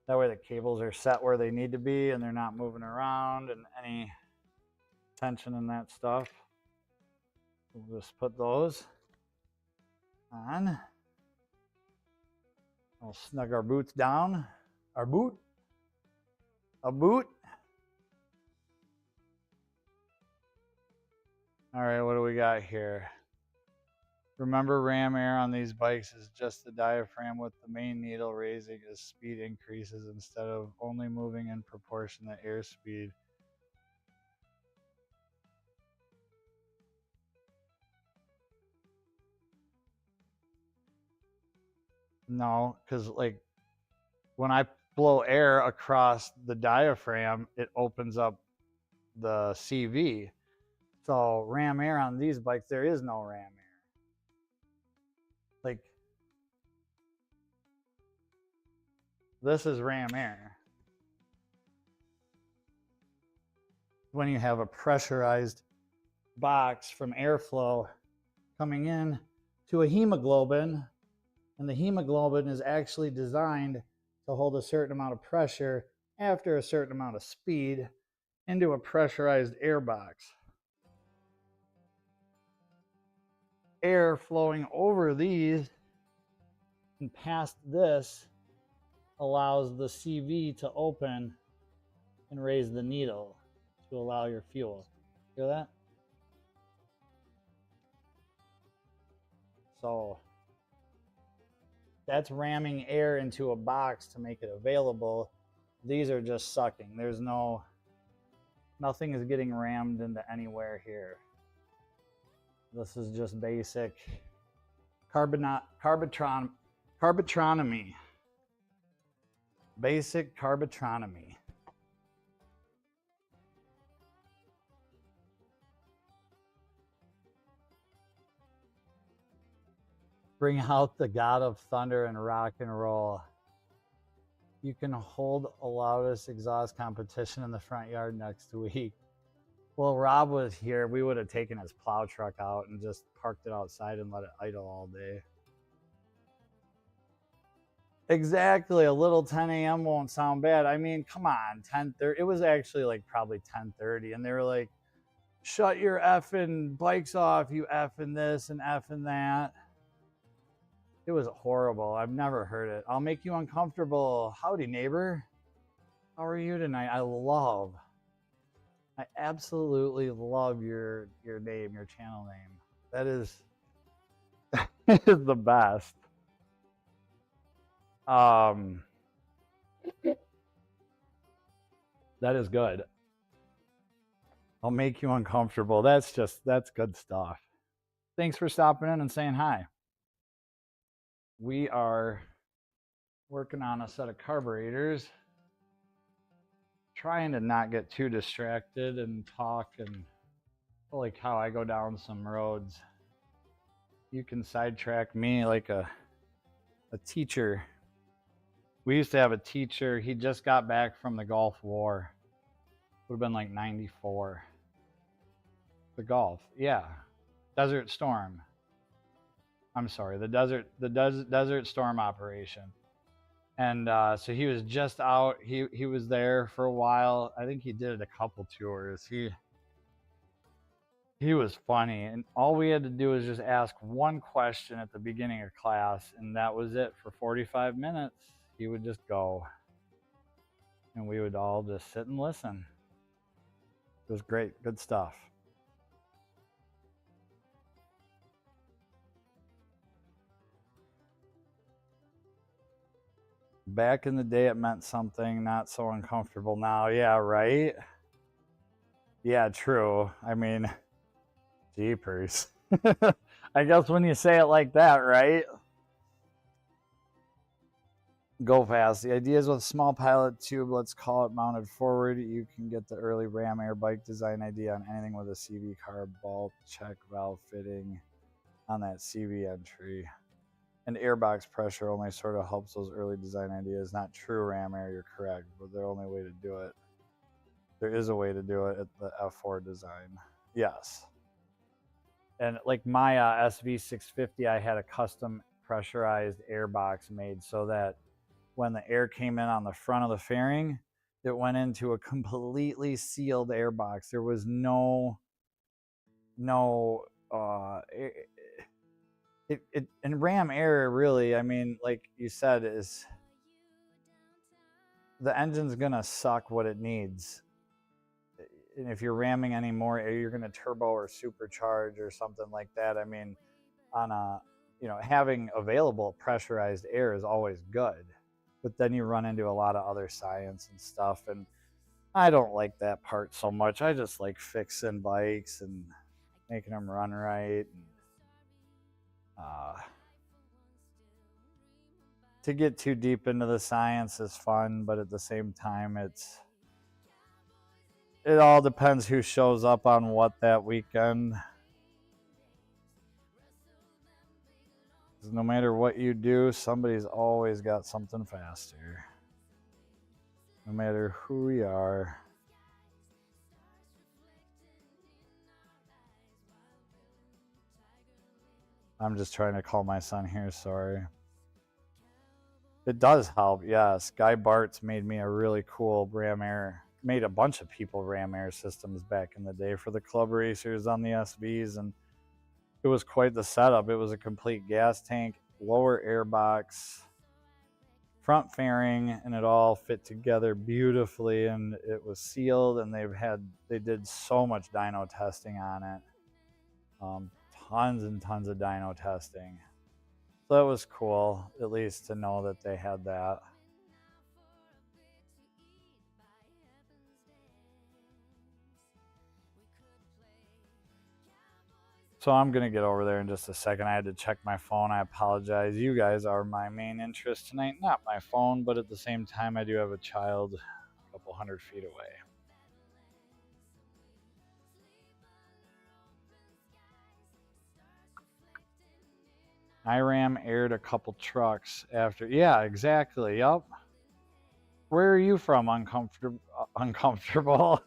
That way the cables are set where they need to be and they're not moving around and any tension in that stuff. We'll just put those on. We'll snug our boots down. Our boot. A boot. All right, what do we got here? Remember, ram air on these bikes is just the diaphragm with the main needle raising as speed increases instead of only moving in proportion to airspeed. No, because like when I blow air across the diaphragm, it opens up the CV. So ram air on these bikes, there is no ram air. Like this is ram air. When you have a pressurized box from airflow coming in to a hemoglobin, and the hemoglobin is actually designed to hold a certain amount of pressure after a certain amount of speed into a pressurized air box. Air flowing over these and past this allows the CV to open and raise the needle to allow your fuel. Hear that? So that's ramming air into a box to make it available. These are just sucking. There's nothing is getting rammed into anywhere here. This is just basic carbotronomy. Basic carbotronomy. Bring out the god of thunder and rock and roll. You can hold a loudest exhaust competition in the front yard next week. Well, Rob was here, we would have taken his plow truck out and just parked it outside and let it idle all day. Exactly, a little 10 a.m. won't sound bad. I mean, come on, 10:30. It was actually like probably 10:30, and they were like, "Shut your effing bikes off, you effing this and effing that." It was horrible. I've never heard it. I'll make you uncomfortable. Howdy, neighbor. How are you tonight? I absolutely love your name, your channel name. That is the best. That is good. I'll make you uncomfortable. That's good stuff. Thanks for stopping in and saying hi. We are working on a set of carburetors, trying to not get too distracted and talk, and like how I go down some roads. You can sidetrack me like a teacher. We used to have a teacher. He just got back from the Gulf War. Would have been like 94. The Gulf, yeah. Desert Storm. I'm sorry, the Desert Storm operation. And so he was just out. He was there for a while. I think he did a couple tours. He was funny, and all we had to do was just ask one question at the beginning of class, and that was it for 45 minutes. He would just go, and we would all just sit and listen. It was great, good stuff. Back in the day, it meant something, not so uncomfortable now. Yeah, right? Yeah, true. I mean, jeepers. I guess when you say it like that, right? Go fast. The idea is with a small pilot tube, let's call it mounted forward, you can get the early ram air bike design idea on anything with a CV carb bulk check valve fitting on that CV entry. And airbox pressure only sort of helps those early design ideas. Not true ram air, you're correct, but the only way to do it. There is a way to do it at the F4 design. Yes. And like my SV650, I had a custom pressurized airbox made so that when the air came in on the front of the fairing, it went into a completely sealed airbox. There was and ram air really, I mean, like you said, is the engine's gonna suck what it needs. And if you're ramming any more air, you're gonna turbo or supercharge or something like that. I mean, on a, having available pressurized air is always good, but then you run into a lot of other science and stuff, and I don't like that part so much. I just like fixing bikes and making them run right. And, to get too deep into the science is fun, but at the same time, it all depends who shows up on what that weekend. No matter what you do, somebody's always got something faster. No matter who we are. I'm just trying to call my son here, sorry. It does help, yes. Guy Bartz made me a really cool ram air, made a bunch of people ram air systems back in the day for the club racers on the SVs, and it was quite the setup. It was a complete gas tank, lower air box, front fairing, and it all fit together beautifully, and it was sealed, and they did so much dyno testing on it. Tons and tons of dyno testing. So that was cool, at least to know that they had that. So I'm going to get over there in just a second. I had to check my phone. I apologize. You guys are my main interest tonight. Not my phone, but at the same time, I do have a child a couple 100 feet away. IRAM aired a couple trucks after. Yeah, exactly. Yup. Where are you from, uncomfortable?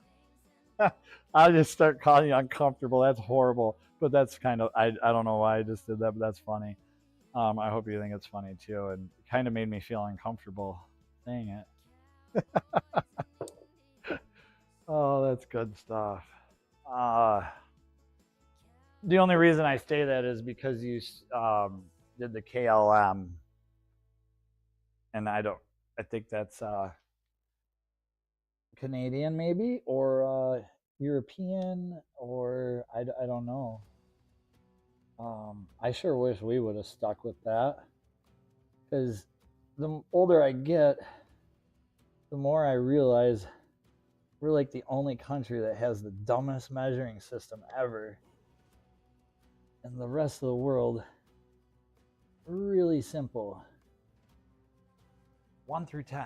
I'll just start calling you uncomfortable. That's horrible. But that's kind of, I don't know why I just did that, but that's funny. I hope you think it's funny too. And it kind of made me feel uncomfortable saying it. Oh, that's good stuff. The only reason I say that is because you did the KLM. And I think that's Canadian maybe, or European, or I don't know. I sure wish we would have stuck with that, because the older I get, the more I realize we're like the only country that has the dumbest measuring system ever, and the rest of the world, really simple. 1 through 10,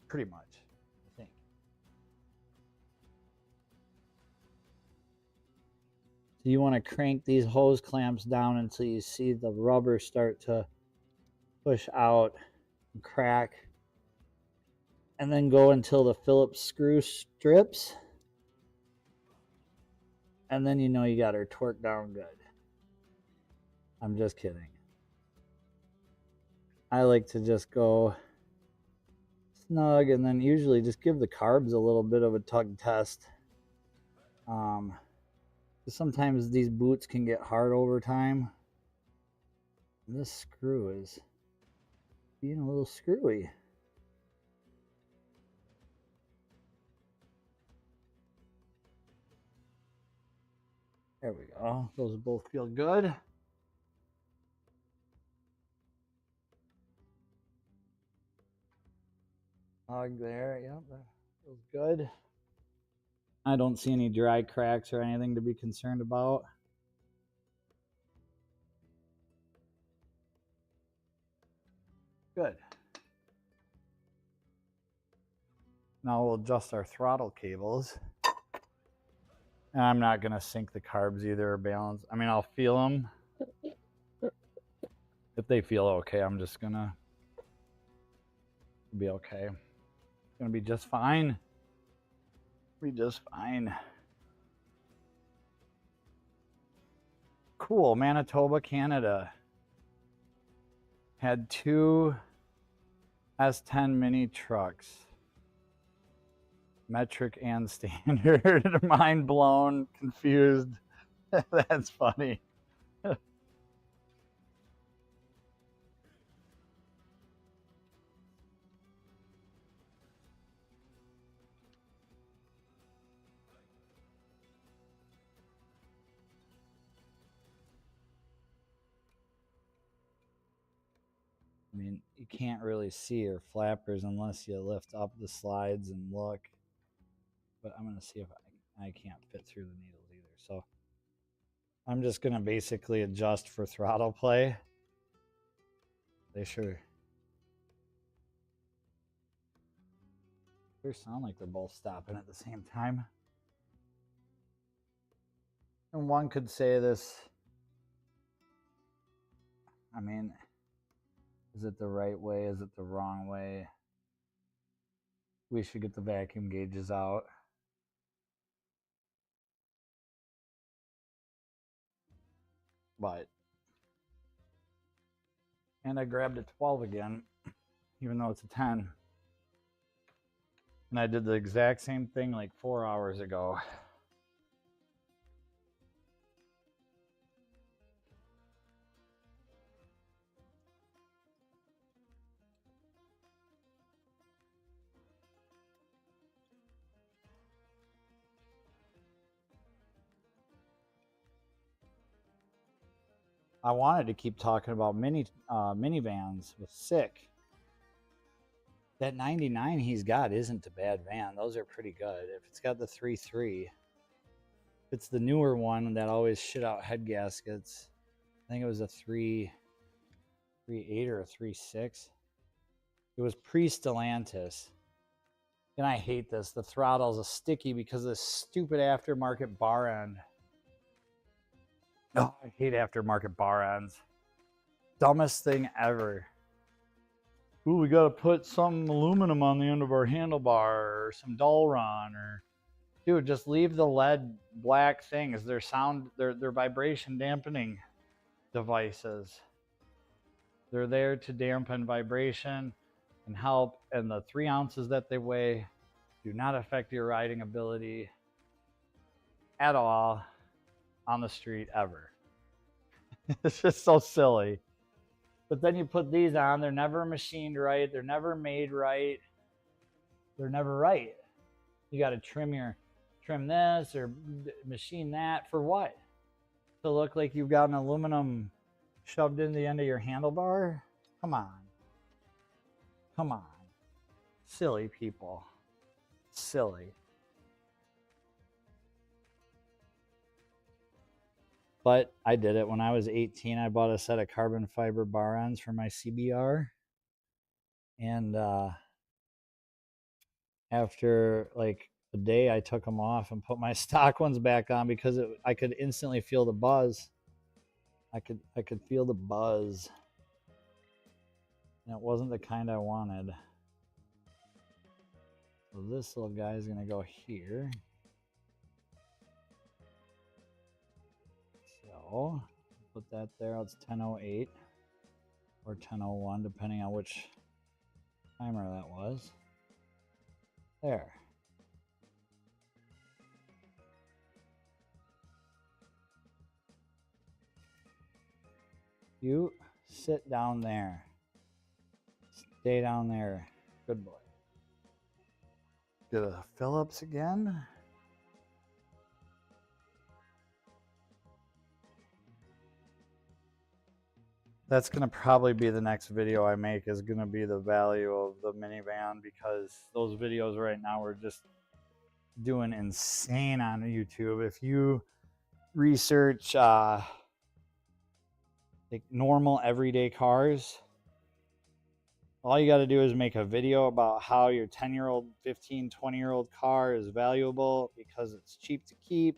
pretty much, I think. So you want to crank these hose clamps down until you see the rubber start to push out and crack, and then go until the Phillips screw strips, and then you know you got her torqued down good. I'm just kidding. I like to just go snug, and then usually just give the carbs a little bit of a tug test. Sometimes these boots can get hard over time. This screw is being a little screwy. There we go. Those both feel good. Hug there. Yep, that feels good. I don't see any dry cracks or anything to be concerned about. Good. Now we'll adjust our throttle cables. And I'm not going to sync the carbs either or balance. I mean, I'll feel them. If they feel okay, I'm just going to be okay. It's going to be just fine. Be just fine. Cool. Manitoba, Canada. Had 2 S10 mini trucks. Metric and standard. Mind blown, confused. That's funny. mean, you can't really see your flappers unless you lift up the slides and look. But I'm going to see if I can't fit through the needles either. So I'm just going to basically adjust for throttle play. They sure sound like they're both stopping at the same time. And one could say this, I mean, is it the right way? Is it the wrong way? We should get the vacuum gauges out. But, and I grabbed a 12 again, even though it's a 10. And I did the exact same thing like 4 hours ago. I wanted to keep talking about minivans with Sick. That 99 he's got isn't a bad van. Those are pretty good. If it's got the 3.3, if it's the newer one that always shit out head gaskets, I think it was a 3.8 or a 3.6. It was pre-Stellantis. And I hate this. The throttle's a sticky because of this stupid aftermarket bar end. Oh, I hate aftermarket bar ends. Dumbest thing ever. Ooh, we got to put some aluminum on the end of our handlebar or some Dalron or... Dude, just leave the lead black things. They're vibration dampening devices. They're there to dampen vibration and help, and the 3 ounces that they weigh do not affect your riding ability at all on the street ever. It's just so silly. But then you put these on, they're never machined right, they're never made right, they're never right. You got to trim this or machine that for what? To look like you've got an aluminum shoved in the end of your handlebar? Come on. Come on. Silly people. Silly. But I did it. When I was 18, I bought a set of carbon fiber bar ends for my CBR. And after like a day, I took them off and put my stock ones back on because I could instantly feel the buzz. I could feel the buzz. And it wasn't the kind I wanted. So this little guy is going to go here. So put that there. It's 10:08 or 10:01, depending on which timer that was. There. You sit down there. Stay down there. Good boy. Get a Phillips again. That's going to probably be the next video I make, is going to be the value of the minivan, because those videos right now are just doing insane on YouTube. If you research like normal everyday cars, all you got to do is make a video about how your 10-year-old, 15, 20-year-old car is valuable because it's cheap to keep,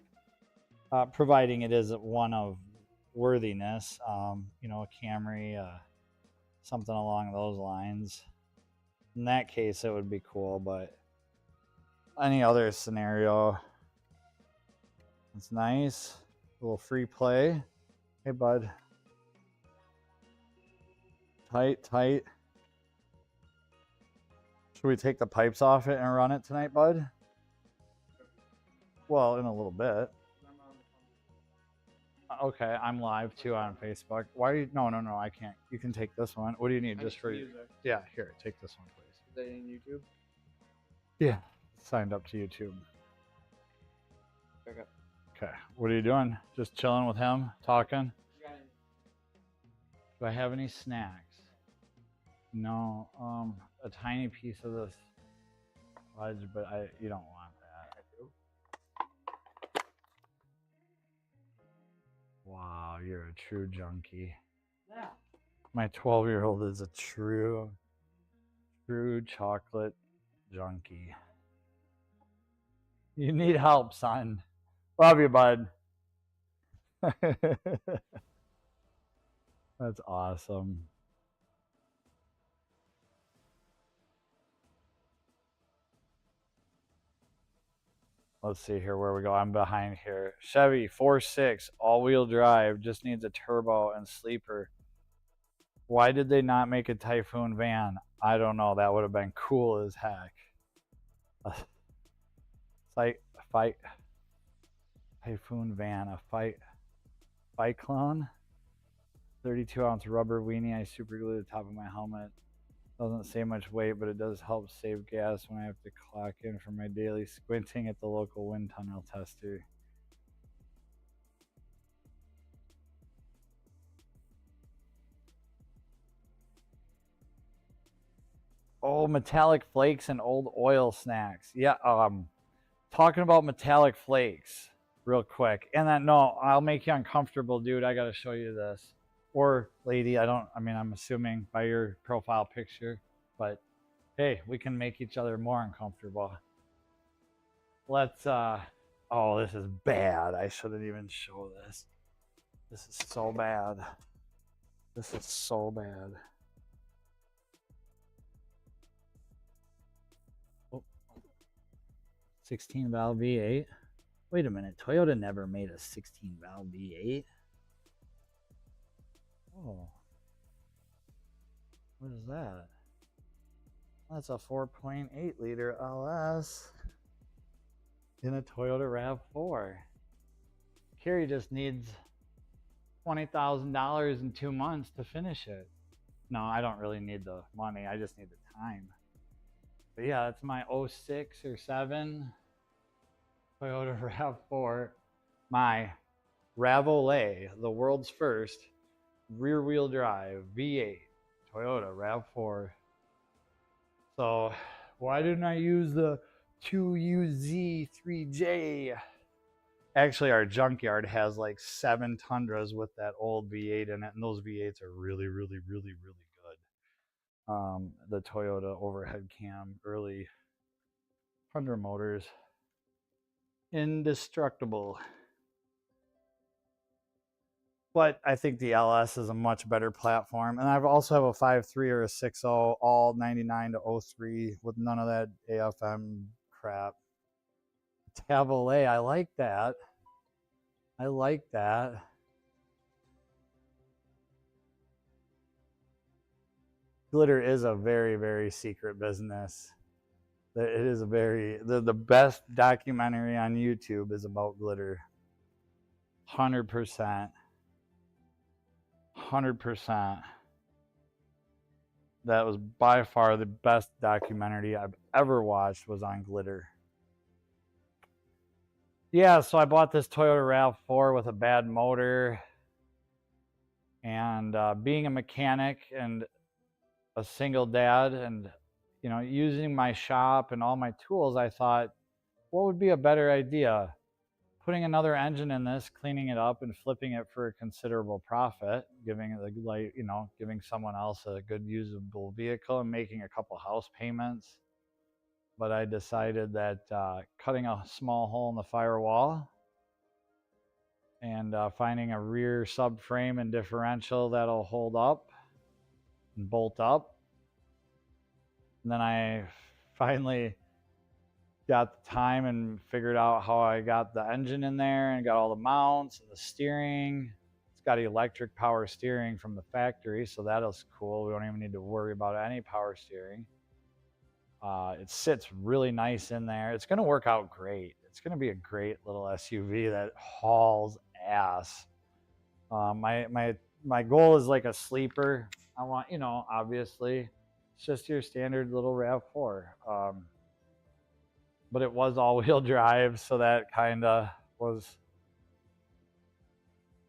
providing it is one of worthiness, you know, a Camry, something along those lines. In that case, it would be cool, but any other scenario, it's nice. A little free play. Hey, bud. Tight, tight. Should we take the pipes off it and run it tonight, bud? Well, in a little bit. Okay, I'm live too on Facebook. Why are you? No, I can't. You can take this one. What do you need? Just for music. Yeah, here, take this one, please. Is that in YouTube? Yeah, signed up to YouTube. Okay, what are you doing? Just chilling with him, talking? Do I have any snacks? No, a tiny piece of this fudge, but you don't want that. Wow, you're a true junkie. Yeah. My 12-year-old is a true chocolate junkie. You need help, son. Love you, bud. That's awesome. Let's see here where we go. I'm behind here. Chevy 4.6 all-wheel drive, just needs a turbo and sleeper. Why did they not make a Typhoon van? I don't know. That would have been cool as heck. Fight Typhoon van, a fight clone. 32-ounce rubber weenie. I super glue the top of my helmet. Doesn't say much weight, but it does help save gas when I have to clock in for my daily squinting at the local wind tunnel tester. Oh, metallic flakes and old oil snacks. Yeah, talking about metallic flakes real quick. And then, no, I'll make you uncomfortable, dude. I got to show you this. Or lady, I'm assuming by your profile picture, but hey, we can make each other more uncomfortable. Let's, oh, this is bad. I shouldn't even show this. This is so bad. This is so bad. Oh. 16 valve V8. Wait a minute. Toyota never made a 16 valve V8. Oh. What is that? That's a 4.8 liter LS in a Toyota RAV4. Carrie just needs $20,000 in 2 months to finish it. No, I don't really need the money. I just need the time. But yeah, that's my 06 or 07 Toyota RAV4. My Ravolet, the world's first rear-wheel drive V8 Toyota RAV4. So why didn't I use the 2UZ3J? Actually, our junkyard has like 7 Tundras with that old V8 in it, and those V8s are really, really, really, really good. The Toyota overhead cam, early Tundra motors, indestructible. But I think the LS is a much better platform. And I also have a 5.3 or a 6.0, all 99 to 03 with none of that AFM crap. Taboulet, I like that. I like that. Glitter is a very, very secret business. It is a very, the best documentary on YouTube is about glitter. 100%. 100%. That was by far the best documentary I've ever watched was on glitter. Yeah, so I bought this Toyota RAV4 with a bad motor. And being a mechanic and a single dad and, you know, using my shop and all my tools, I thought, what would be a better idea? Putting another engine in this, cleaning it up, and flipping it for a considerable profit, giving giving someone else a good usable vehicle and making a couple house payments. But I decided that cutting a small hole in the firewall and finding a rear subframe and differential that'll hold up and bolt up. And then I finally got the time and figured out how I got the engine in there and got all the mounts and the steering. It's got electric power steering from the factory, so that is cool. We don't even need to worry about any power steering. It sits really nice in there. It's going to work out great. It's going to be a great little SUV that hauls ass. My goal is like a sleeper. I want, obviously, it's just your standard little RAV4. But it was all-wheel drive, so that kind of was.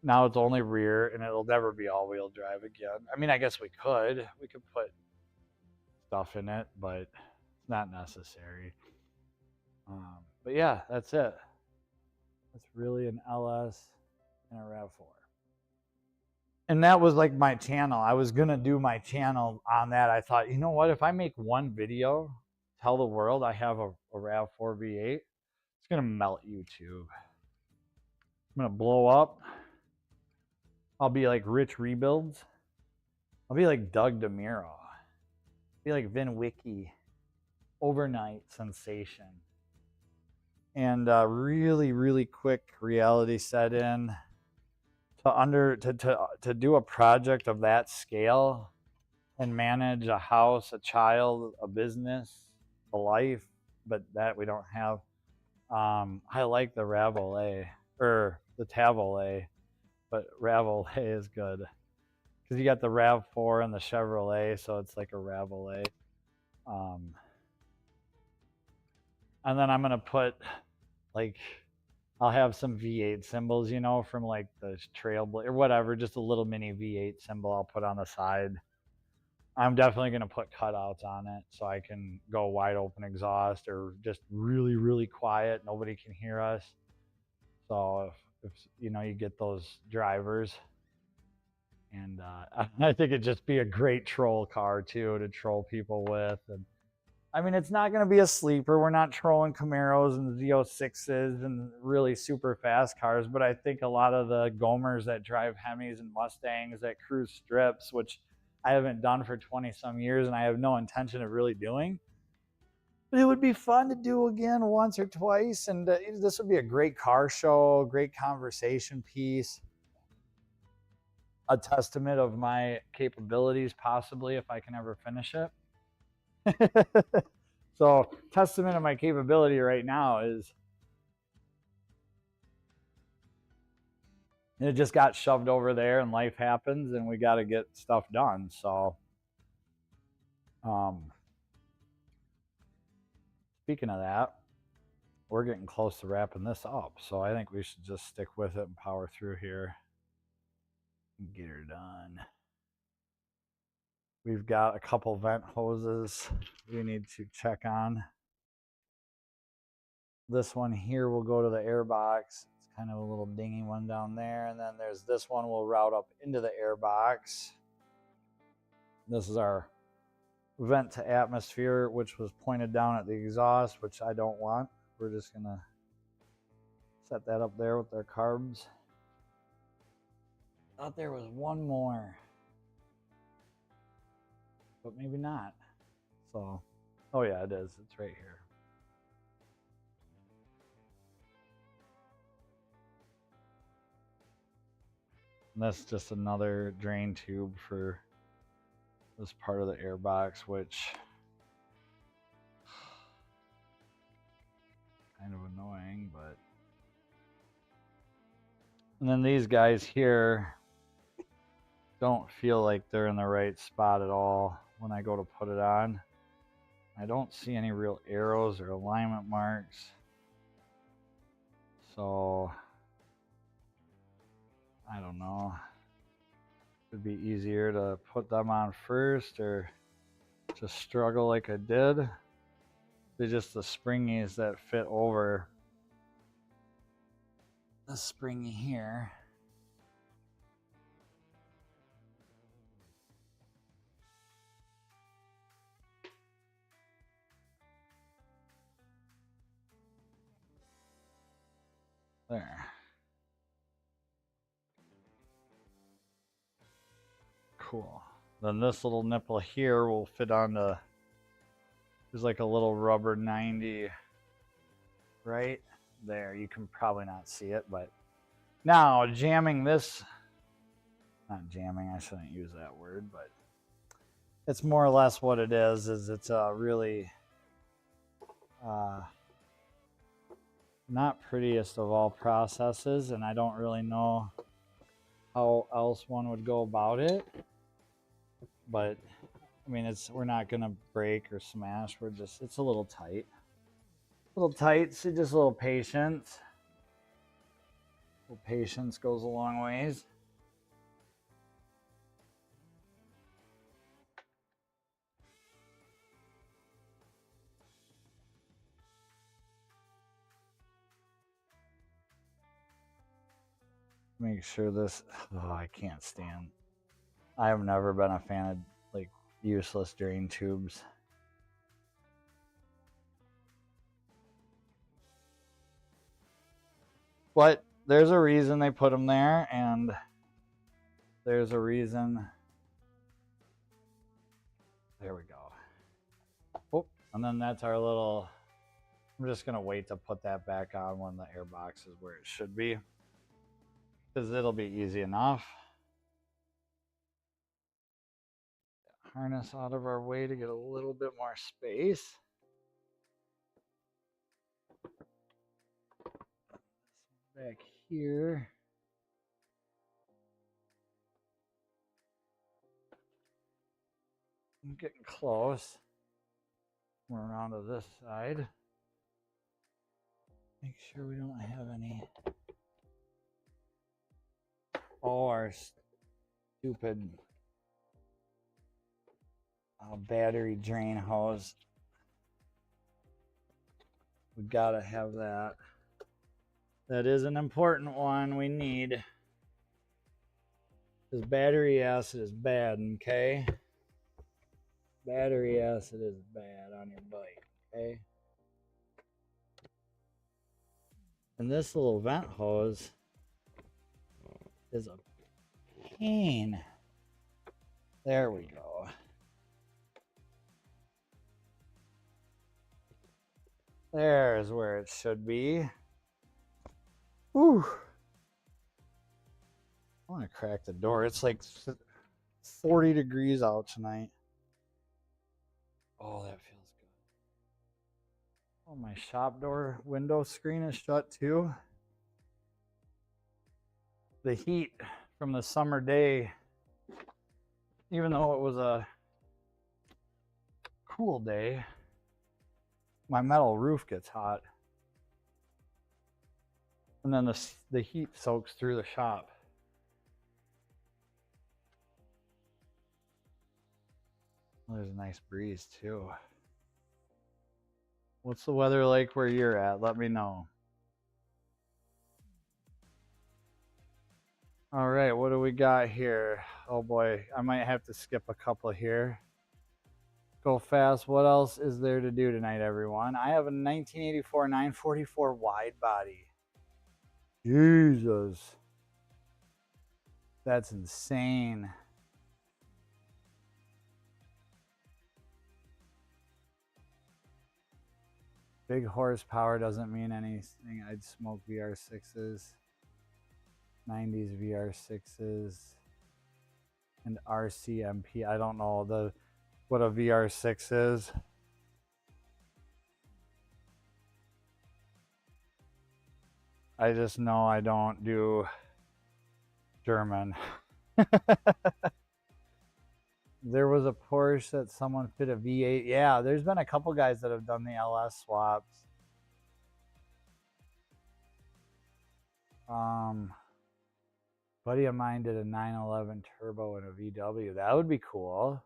Now it's only rear, and it'll never be all-wheel drive again. I mean, I guess we could put stuff in it, but it's not necessary. But yeah, that's it. It's really an LS and a RAV4. And that was like my channel. I was going to do my channel on that. I thought, you know what? If I make one video, tell the world I have a RAV4 V8, it's going to melt YouTube. I'm going to blow up. I'll be like Rich Rebuilds. I'll be like Doug DeMuro. I'll be like Vin Wiki. Overnight sensation. And really, really quick reality set in. To do a project of that scale and manage a house, a child, a business, a life, but that we don't have. I like the Ravolet or the Tavolet, but Ravolet is good because you got the RAV4 and the Chevrolet, so it's like a Ravolet. And then I'm gonna put like, I'll have some V8 symbols, you know, from like the Trailblazer or whatever, just a little mini V8 symbol I'll put on the side. I'm definitely going to put cutouts on it so I can go wide open exhaust or just really, really quiet. Nobody can hear us. So if you know, you get those drivers. And I think it'd just be a great troll car too to troll people with. And I mean, it's not going to be a sleeper. We're not trolling Camaros and Z06s and really super fast cars, but I think a lot of the Gomers that drive Hemis and Mustangs that cruise strips, which I haven't done for 20 some years and I have no intention of really doing, but it would be fun to do again once or twice. And this would be a great car show, great conversation piece, a testament of my capabilities, possibly, if I can ever finish it. So, testament of my capability right now is it just got shoved over there and life happens and we got to get stuff done. So, speaking of that, we're getting close to wrapping this up. So, I think we should just stick with it and power through here and get her done. We've got a couple vent hoses we need to check on. This one here will go to the air box. It's kind of a little dingy one down there. And then there's this one will route up into the air box. This is our vent to atmosphere, which was pointed down at the exhaust, which I don't want. We're just going to set that up there with our carbs. Thought there was one more, but maybe not. So, oh yeah, it is. It's right here. And that's just another drain tube for this part of the air box, which kind of annoying, but. And then these guys here don't feel like they're in the right spot at all when I go to put it on. I don't see any real arrows or alignment marks. So I don't know. It'd be easier to put them on first or just struggle like I did. They're just the springies that fit over the springy here. There. Cool. Then this little nipple here will fit onto, there's like a little rubber 90 right there. You can probably not see it, but now jamming this, not jamming, I shouldn't use that word, but it's more or less what it is it's a really not prettiest of all processes, and I don't really know how else one would go about it. But I mean, we're not gonna break or smash. We're just, it's a little tight. So just a little patience. A little patience goes a long ways. make sure this, oh, I can't stand. I have never been a fan of like useless drain tubes. But there's a reason they put them there, and there's a reason. There we go. Oh, and then that's our little, I'm just going to wait to put that back on when the air box is where it should be, because it'll be easy enough. Harness out of our way to get a little bit more space. Back here. I'm getting close. We're around to this side. Make sure we don't have any. Oh, our stupid battery drain hose. We gotta have that. That is an important one we need. Because battery acid is bad, okay? Battery acid is bad on your bike, okay? And this little vent hose is a pain. There we go. There's where it should be. Whew. I want to crack the door. It's like 40 degrees out tonight. Oh, that feels good. Oh, my shop door window screen is shut too. The heat from the summer day, even though it was a cool day, my metal roof gets hot. And then the heat soaks through the shop. Oh, there's a nice breeze too. What's the weather like where you're at? Let me know. All right, what do we got here? Oh boy, I might have to skip a couple here. Go fast. What else is there to do tonight, everyone? I have a 1984 944 wide body. Jesus. That's insane. Big horsepower doesn't mean anything. I'd smoke VR6s, 90s VR6s, and RCMP. I don't know what a VR6 is. I just know I don't do German. There was a Porsche that someone fit a V8. Yeah, there's been a couple guys that have done the LS swaps. Buddy of mine did a 911 turbo and a VW. That would be cool.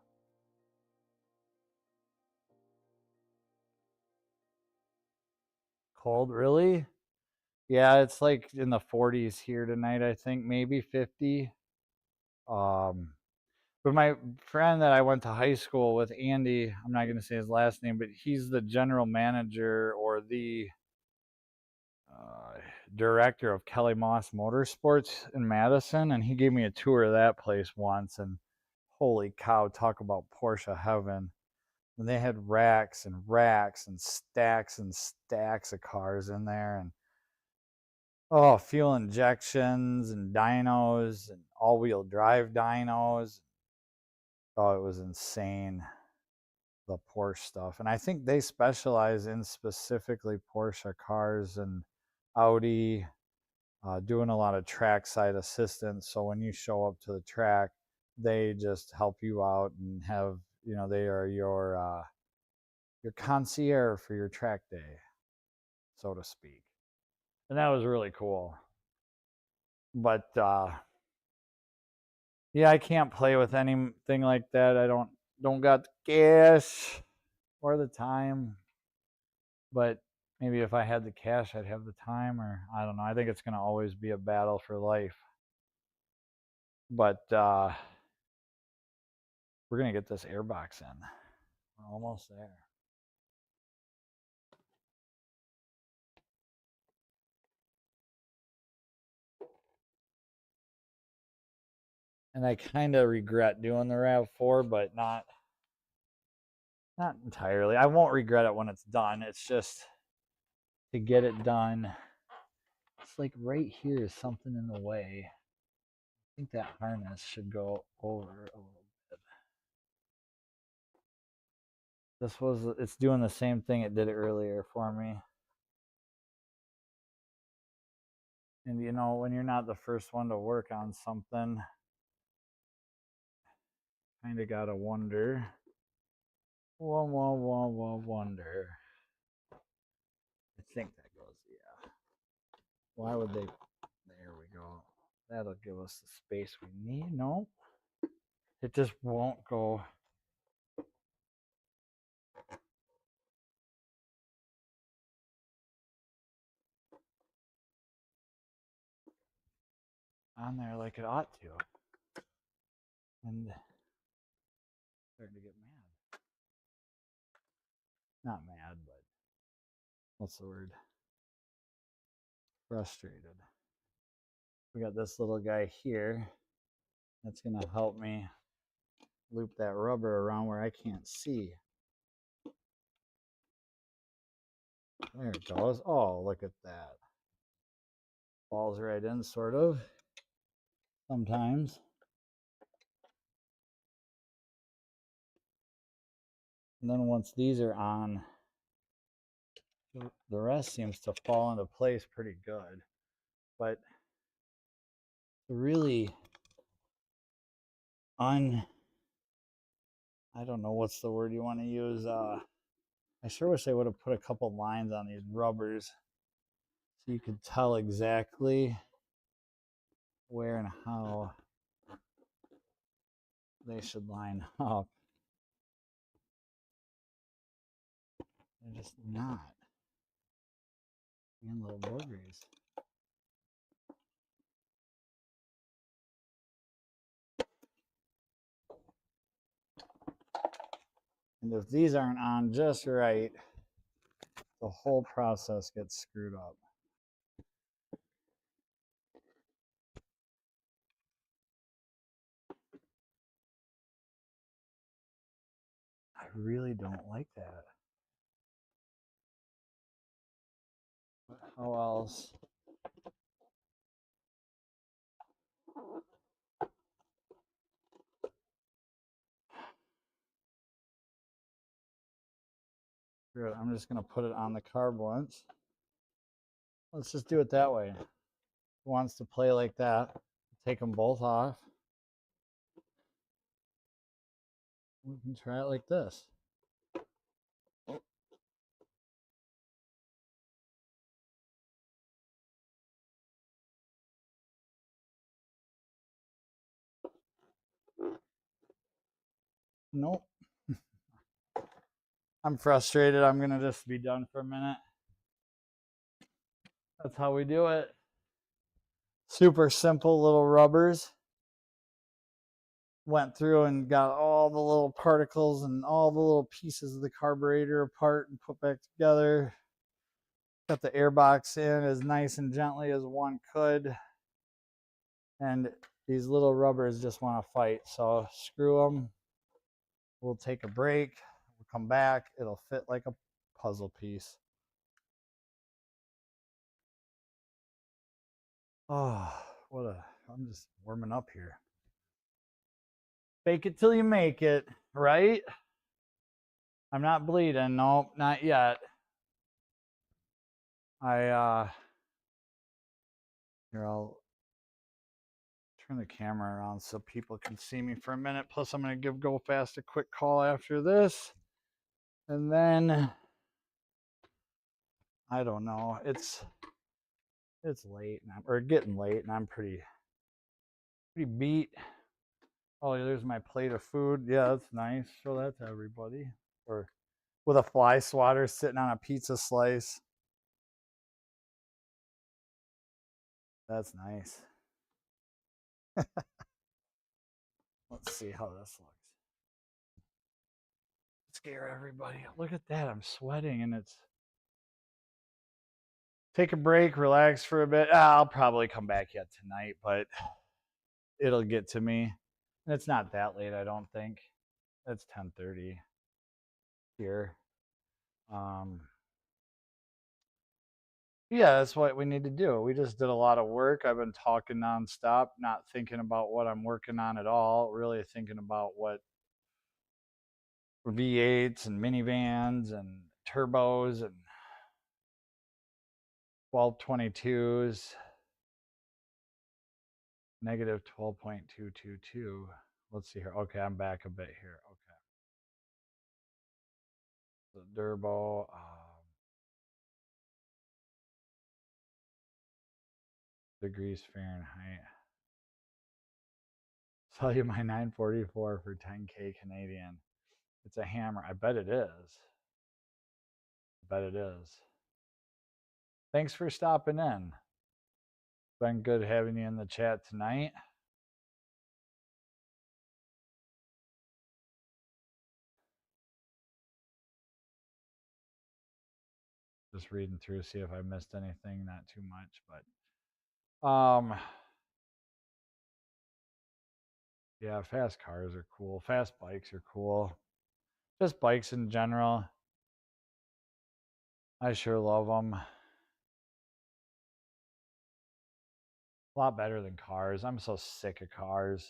Cold, really? Yeah, it's like in the 40s here tonight, I think, maybe 50. But my friend that I went to high school with, Andy, I'm not going to say his last name, but he's the general manager or the director of Kelly Moss Motorsports in Madison, and he gave me a tour of that place once, and holy cow, talk about Porsche heaven. And they had racks and racks and stacks of cars in there, and oh, fuel injections and dynos and all-wheel drive dynos. Oh, it was insane, the Porsche stuff. And I think they specialize in specifically Porsche cars and Audi, doing a lot of trackside assistance. So when you show up to the track, they just help you out and have, they are your concierge for your track day, so to speak. And that was really cool. But yeah, I can't play with anything like that. I don't got the cash or the time. But maybe if I had the cash, I'd have the time, or I don't know. I think it's going to always be a battle for life. But we're gonna get this air box in. We're almost there. And I kind of regret doing the RAV4, but not entirely. I won't regret it when it's done. It's just to get it done. It's like right here is something in the way. I think that harness should go over a little bit. It's doing the same thing it did earlier for me. And you know, when you're not the first one to work on something, kind of gotta wonder. Wonder. I think that goes, yeah. Why would they? There we go. That'll give us the space we need. No, it just won't go. On there like it ought to. And starting to get mad. Not mad, but what's the word? Frustrated. We got this little guy here that's going to help me loop that rubber around where I can't see. There it goes. Oh, look at that. Falls right in, sort of. Sometimes. And then once these are on, the rest seems to fall into place pretty good. But really I don't know what's the word you want to use. I sure wish they would have put a couple lines on these rubbers so you could tell exactly where and how they should line up. They're just not. Being little boogers. And if these aren't on just right, the whole process gets screwed up. I really don't like that. But how else? Screw it. I'm just going to put it on the carb once. Let's just do it that way. Who wants to play like that? Take them both off. We can try it like this. Nope. I'm frustrated. I'm going to just be done for a minute. That's how we do it. Super simple little rubbers. Went through and got all the little particles and all the little pieces of the carburetor apart and put back together. Got the air box in as nice and gently as one could. And these little rubbers just want to fight. So screw them. We'll take a break. We'll come back. It'll fit like a puzzle piece. Oh, I'm just warming up here. Fake it till you make it, right? I'm not bleeding. Nope, not yet. Here, I'll turn the camera around so people can see me for a minute. Plus, I'm going to give Go Fast a quick call after this. And then, I don't know. It's late, or getting late, and I'm pretty beat. Oh, there's my plate of food. Yeah, that's nice. Show that to everybody. Or with a fly swatter sitting on a pizza slice. That's nice. Let's see how this looks. Scare everybody. Look at that. I'm sweating and it's. Take a break, relax for a bit. I'll probably come back yet tonight, but it'll get to me. And it's not that late, I don't think. It's 10:30 here. Um, yeah, that's what we need to do. We just did a lot of work. I've been talking nonstop, not thinking about what I'm working on at all, really thinking about what V8s and minivans and turbos and 1222s, negative 12.222. Let's see here. Okay, I'm back a bit here. Okay. The Durbo, degrees Fahrenheit. Sell you my 944 for 10K Canadian. It's a hammer. I bet it is. I bet it is. Thanks for stopping in. Been good having you in the chat tonight. Just reading through, see if I missed anything. Not too much, but yeah, fast cars are cool. Fast bikes are cool. Just bikes in general. I sure love them. A lot better than cars. I'm so sick of cars.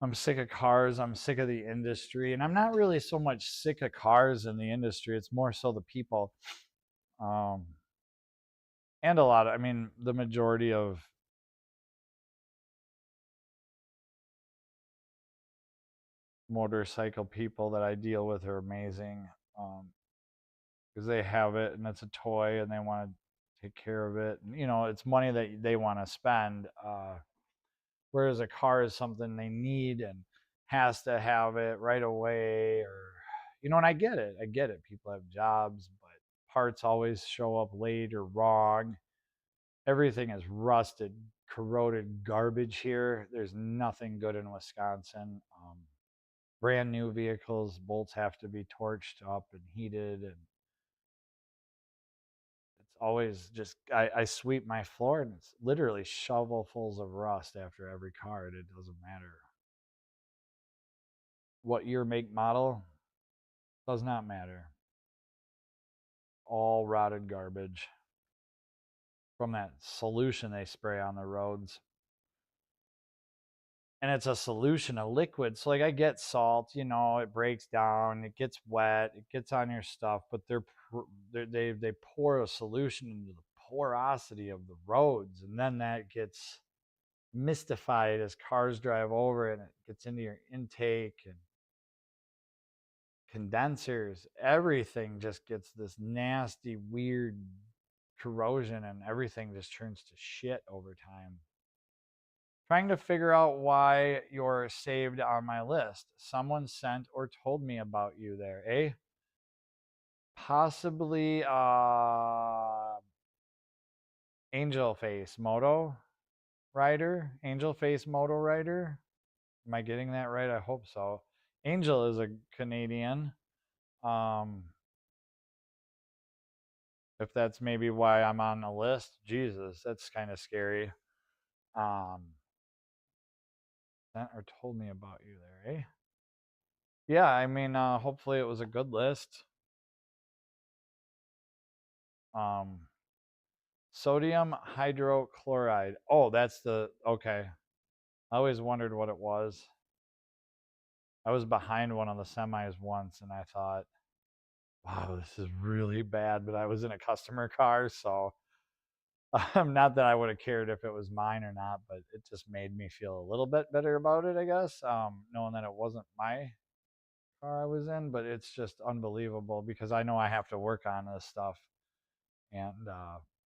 I'm sick of cars. I'm sick of the industry. And I'm not really so much sick of cars in the industry. It's more so the people. And a lot of, I mean, the majority of motorcycle people that I deal with are amazing. Because they have it and it's a toy and they want to take care of it. And, you know, it's money that they want to spend. Whereas a car is something they need and has to have it right away, or, you know, and I get it. I get it. People have jobs, but parts always show up late or wrong. Everything is rusted, corroded garbage here. There's nothing good in Wisconsin. Brand new vehicles, bolts have to be torched up and heated, and it's always just I sweep my floor and it's literally shovelfuls of rust after every car. It doesn't matter what year, make, model, does not matter. All rotted garbage from that solution they spray on the roads. And it's a solution, a liquid. So like I get salt, you know, it breaks down, it gets wet, it gets on your stuff, but they pour a solution into the porosity of the roads, and then that gets mystified as cars drive over it, and it gets into your intake and condensers. Everything just gets this nasty, weird corrosion, and everything just turns to shit over time. Trying to figure out why you're saved on my list. Someone sent or told me about you there, eh? Possibly Angel Face Moto Rider. Angel Face Moto Rider. Am I getting that right? I hope so. Angel is a Canadian. If that's maybe why I'm on the list, Jesus, that's kind of scary. Sent or told me about you there, eh? Yeah, I mean, hopefully it was a good list. Sodium hydrochloride. Oh, that's the, okay. I always wondered what it was. I was behind one of the semis once and I thought, wow, this is really bad, but I was in a customer car, so not that I would have cared if it was mine or not, but it just made me feel a little bit better about it, I guess, knowing that it wasn't my car I was in. But it's just unbelievable because I know I have to work on this stuff. And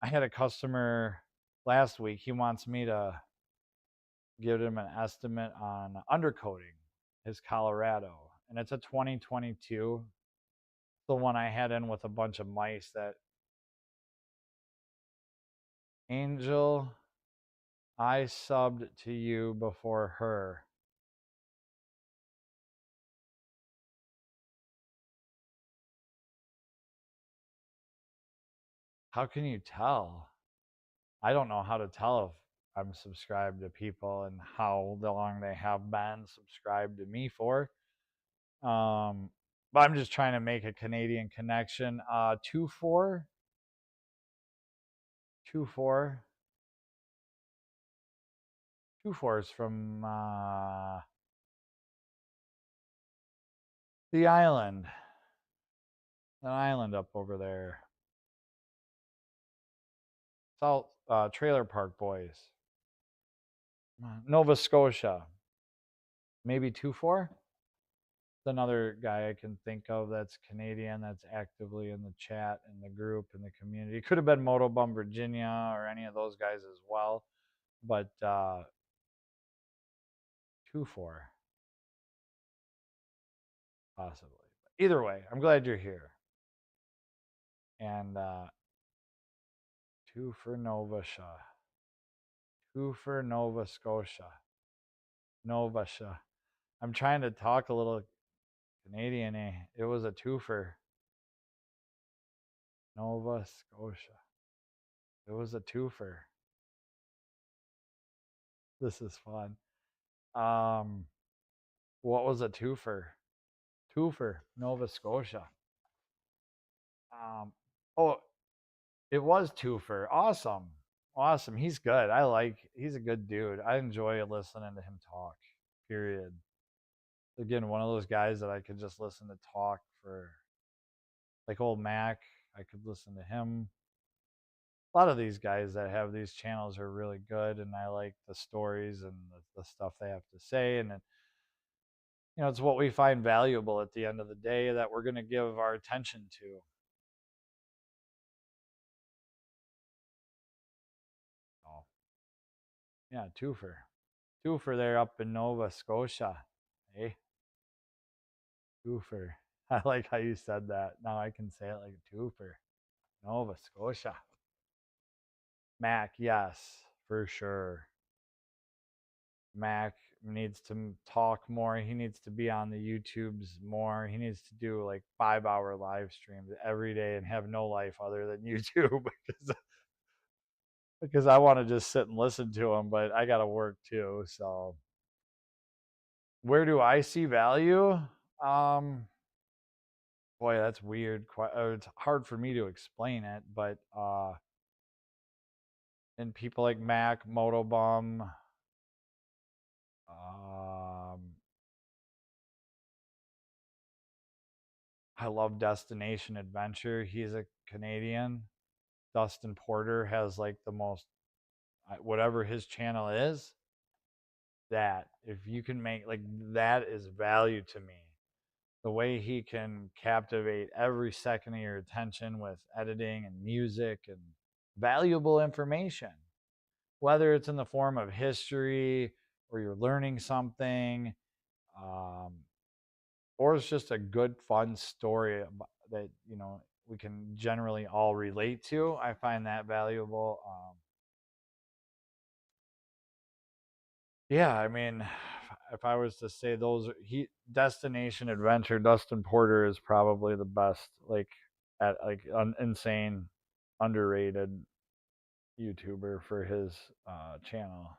I had a customer last week. He wants me to give him an estimate on undercoating his Colorado. And it's a 2022. The one I had in with a bunch of mice. That Angel I subbed to you before her. How can you tell? I don't know how to tell if I'm subscribed to people and how long they have been subscribed to me for. But I'm just trying to make a Canadian connection. 2-4, 2-4, 2-4 is from the island, an island up over there. South Trailer Park Boys, Nova Scotia. Maybe 2-4. Another guy I can think of that's Canadian that's actively in the chat, in the group, in the community. Could have been Motobum Virginia or any of those guys as well. But 2-4, possibly. But either way, I'm glad you're here. And 2 for Nova Scotia. 2 for Nova Scotia. Nova Scotia. I'm trying to talk a little Canadian. It was a 2 for Nova Scotia. It was a 2 for. This is fun. What was a 2 for? 2 for Nova Scotia. Oh, it was 2 for. Awesome. Awesome. He's good. He's a good dude. I enjoy listening to him talk. Period. Again, one of those guys that I could just listen to talk for, like old Mac. I could listen to him. A lot of these guys that have these channels are really good, and I like the stories and the stuff they have to say. And it's what we find valuable at the end of the day that we're going to give our attention to. Oh, yeah, 2 for. 2 for there up in Nova Scotia. Hey, 2 for. I like how you said that. Now I can say it like a 2 for Nova Scotia. Mac, yes, for sure. Mac needs to talk more. He needs to be on the YouTubes more. He needs to do like 5-hour live streams every day and have no life other than YouTube because I want to just sit and listen to him, but I got to work too. So where do I see value? Boy, that's weird. It's hard for me to explain it, but in people like Mac, Motobum, I love Destination Adventure. He's a Canadian. Dustin Porter has like the most, whatever his channel is, that if you can make, like, that is value to me. The way he can captivate every second of your attention with editing and music and valuable information, whether it's in the form of history or you're learning something, or it's just a good, fun story that we can generally all relate to. I find that valuable. Yeah, I mean, if I was to say Destination Adventure, Dustin Porter is probably the best, like, at like insane, underrated YouTuber for his channel.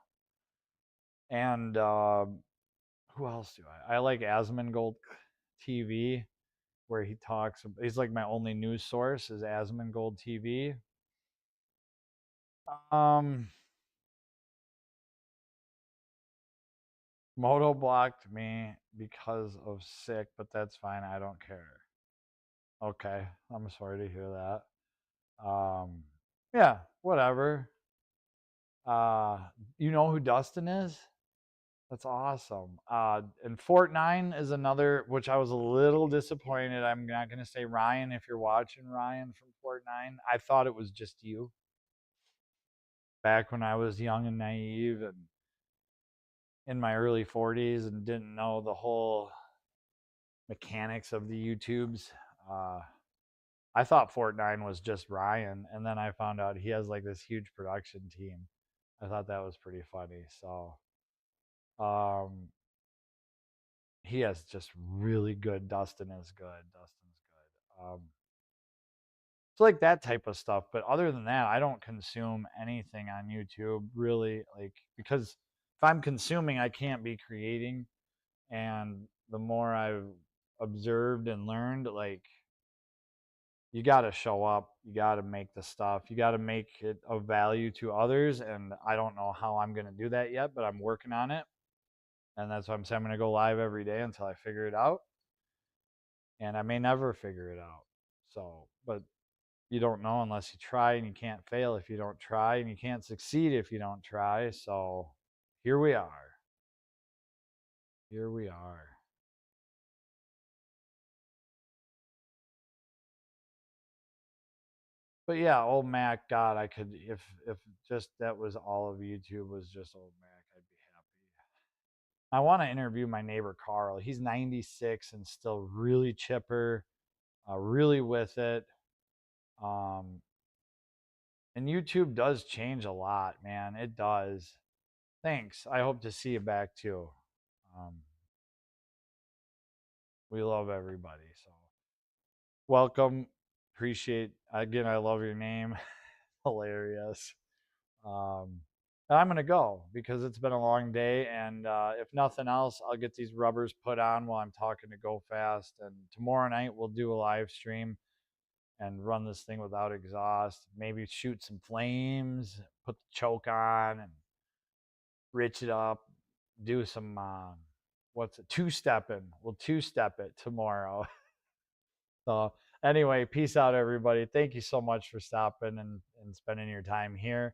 And who else do I like? Asmongold TV, where he talks. He's like my only news source is Asmongold TV. Moto blocked me because of sick, but that's fine. I don't care. Okay, I'm sorry to hear that. Yeah, whatever. You know who Dustin is? That's awesome. And Fort Nine is another, which I was a little disappointed. I'm not going to say Ryan if you're watching, Ryan from Fort Nine. I thought it was just you back when I was young and naive and in my early 40s and didn't know the whole mechanics of the YouTubes. I thought Fort Nine was just Ryan, and then I found out he has like this huge production team. I thought that was pretty funny. So, um, he has just really good. Dustin is good. Dustin's good. It's like that type of stuff. But other than that, I don't consume anything on YouTube really, like, because if I'm consuming, I can't be creating. And the more I've observed and learned, like, you got to show up, you got to make the stuff, you got to make it of value to others. And I don't know how I'm going to do that yet, but I'm working on it. And that's why I'm saying I'm going to go live every day until I figure it out. And I may never figure it out. So, but you don't know unless you try, and you can't fail if you don't try, and you can't succeed if you don't try. So here we are. Here we are. But yeah, old Mac, God, I could, if just that was all of YouTube was just old Mac, I'd be happy. I want to interview my neighbor Carl. He's 96 and still really chipper, really with it. Um, and YouTube does change a lot, man. It does. Thanks. I hope to see you back too. Um, we love everybody. So welcome. Appreciate again. I love your name. Hilarious. Um, and I'm gonna go because it's been a long day, and if nothing else, I'll get these rubbers put on while I'm talking to Go Fast. And tomorrow night we'll do a live stream and run this thing without exhaust. Maybe shoot some flames, put the choke on, and rich it up. Do some what's it? Two stepping. We'll two step it tomorrow. So anyway, peace out, everybody. Thank you so much for stopping and spending your time here.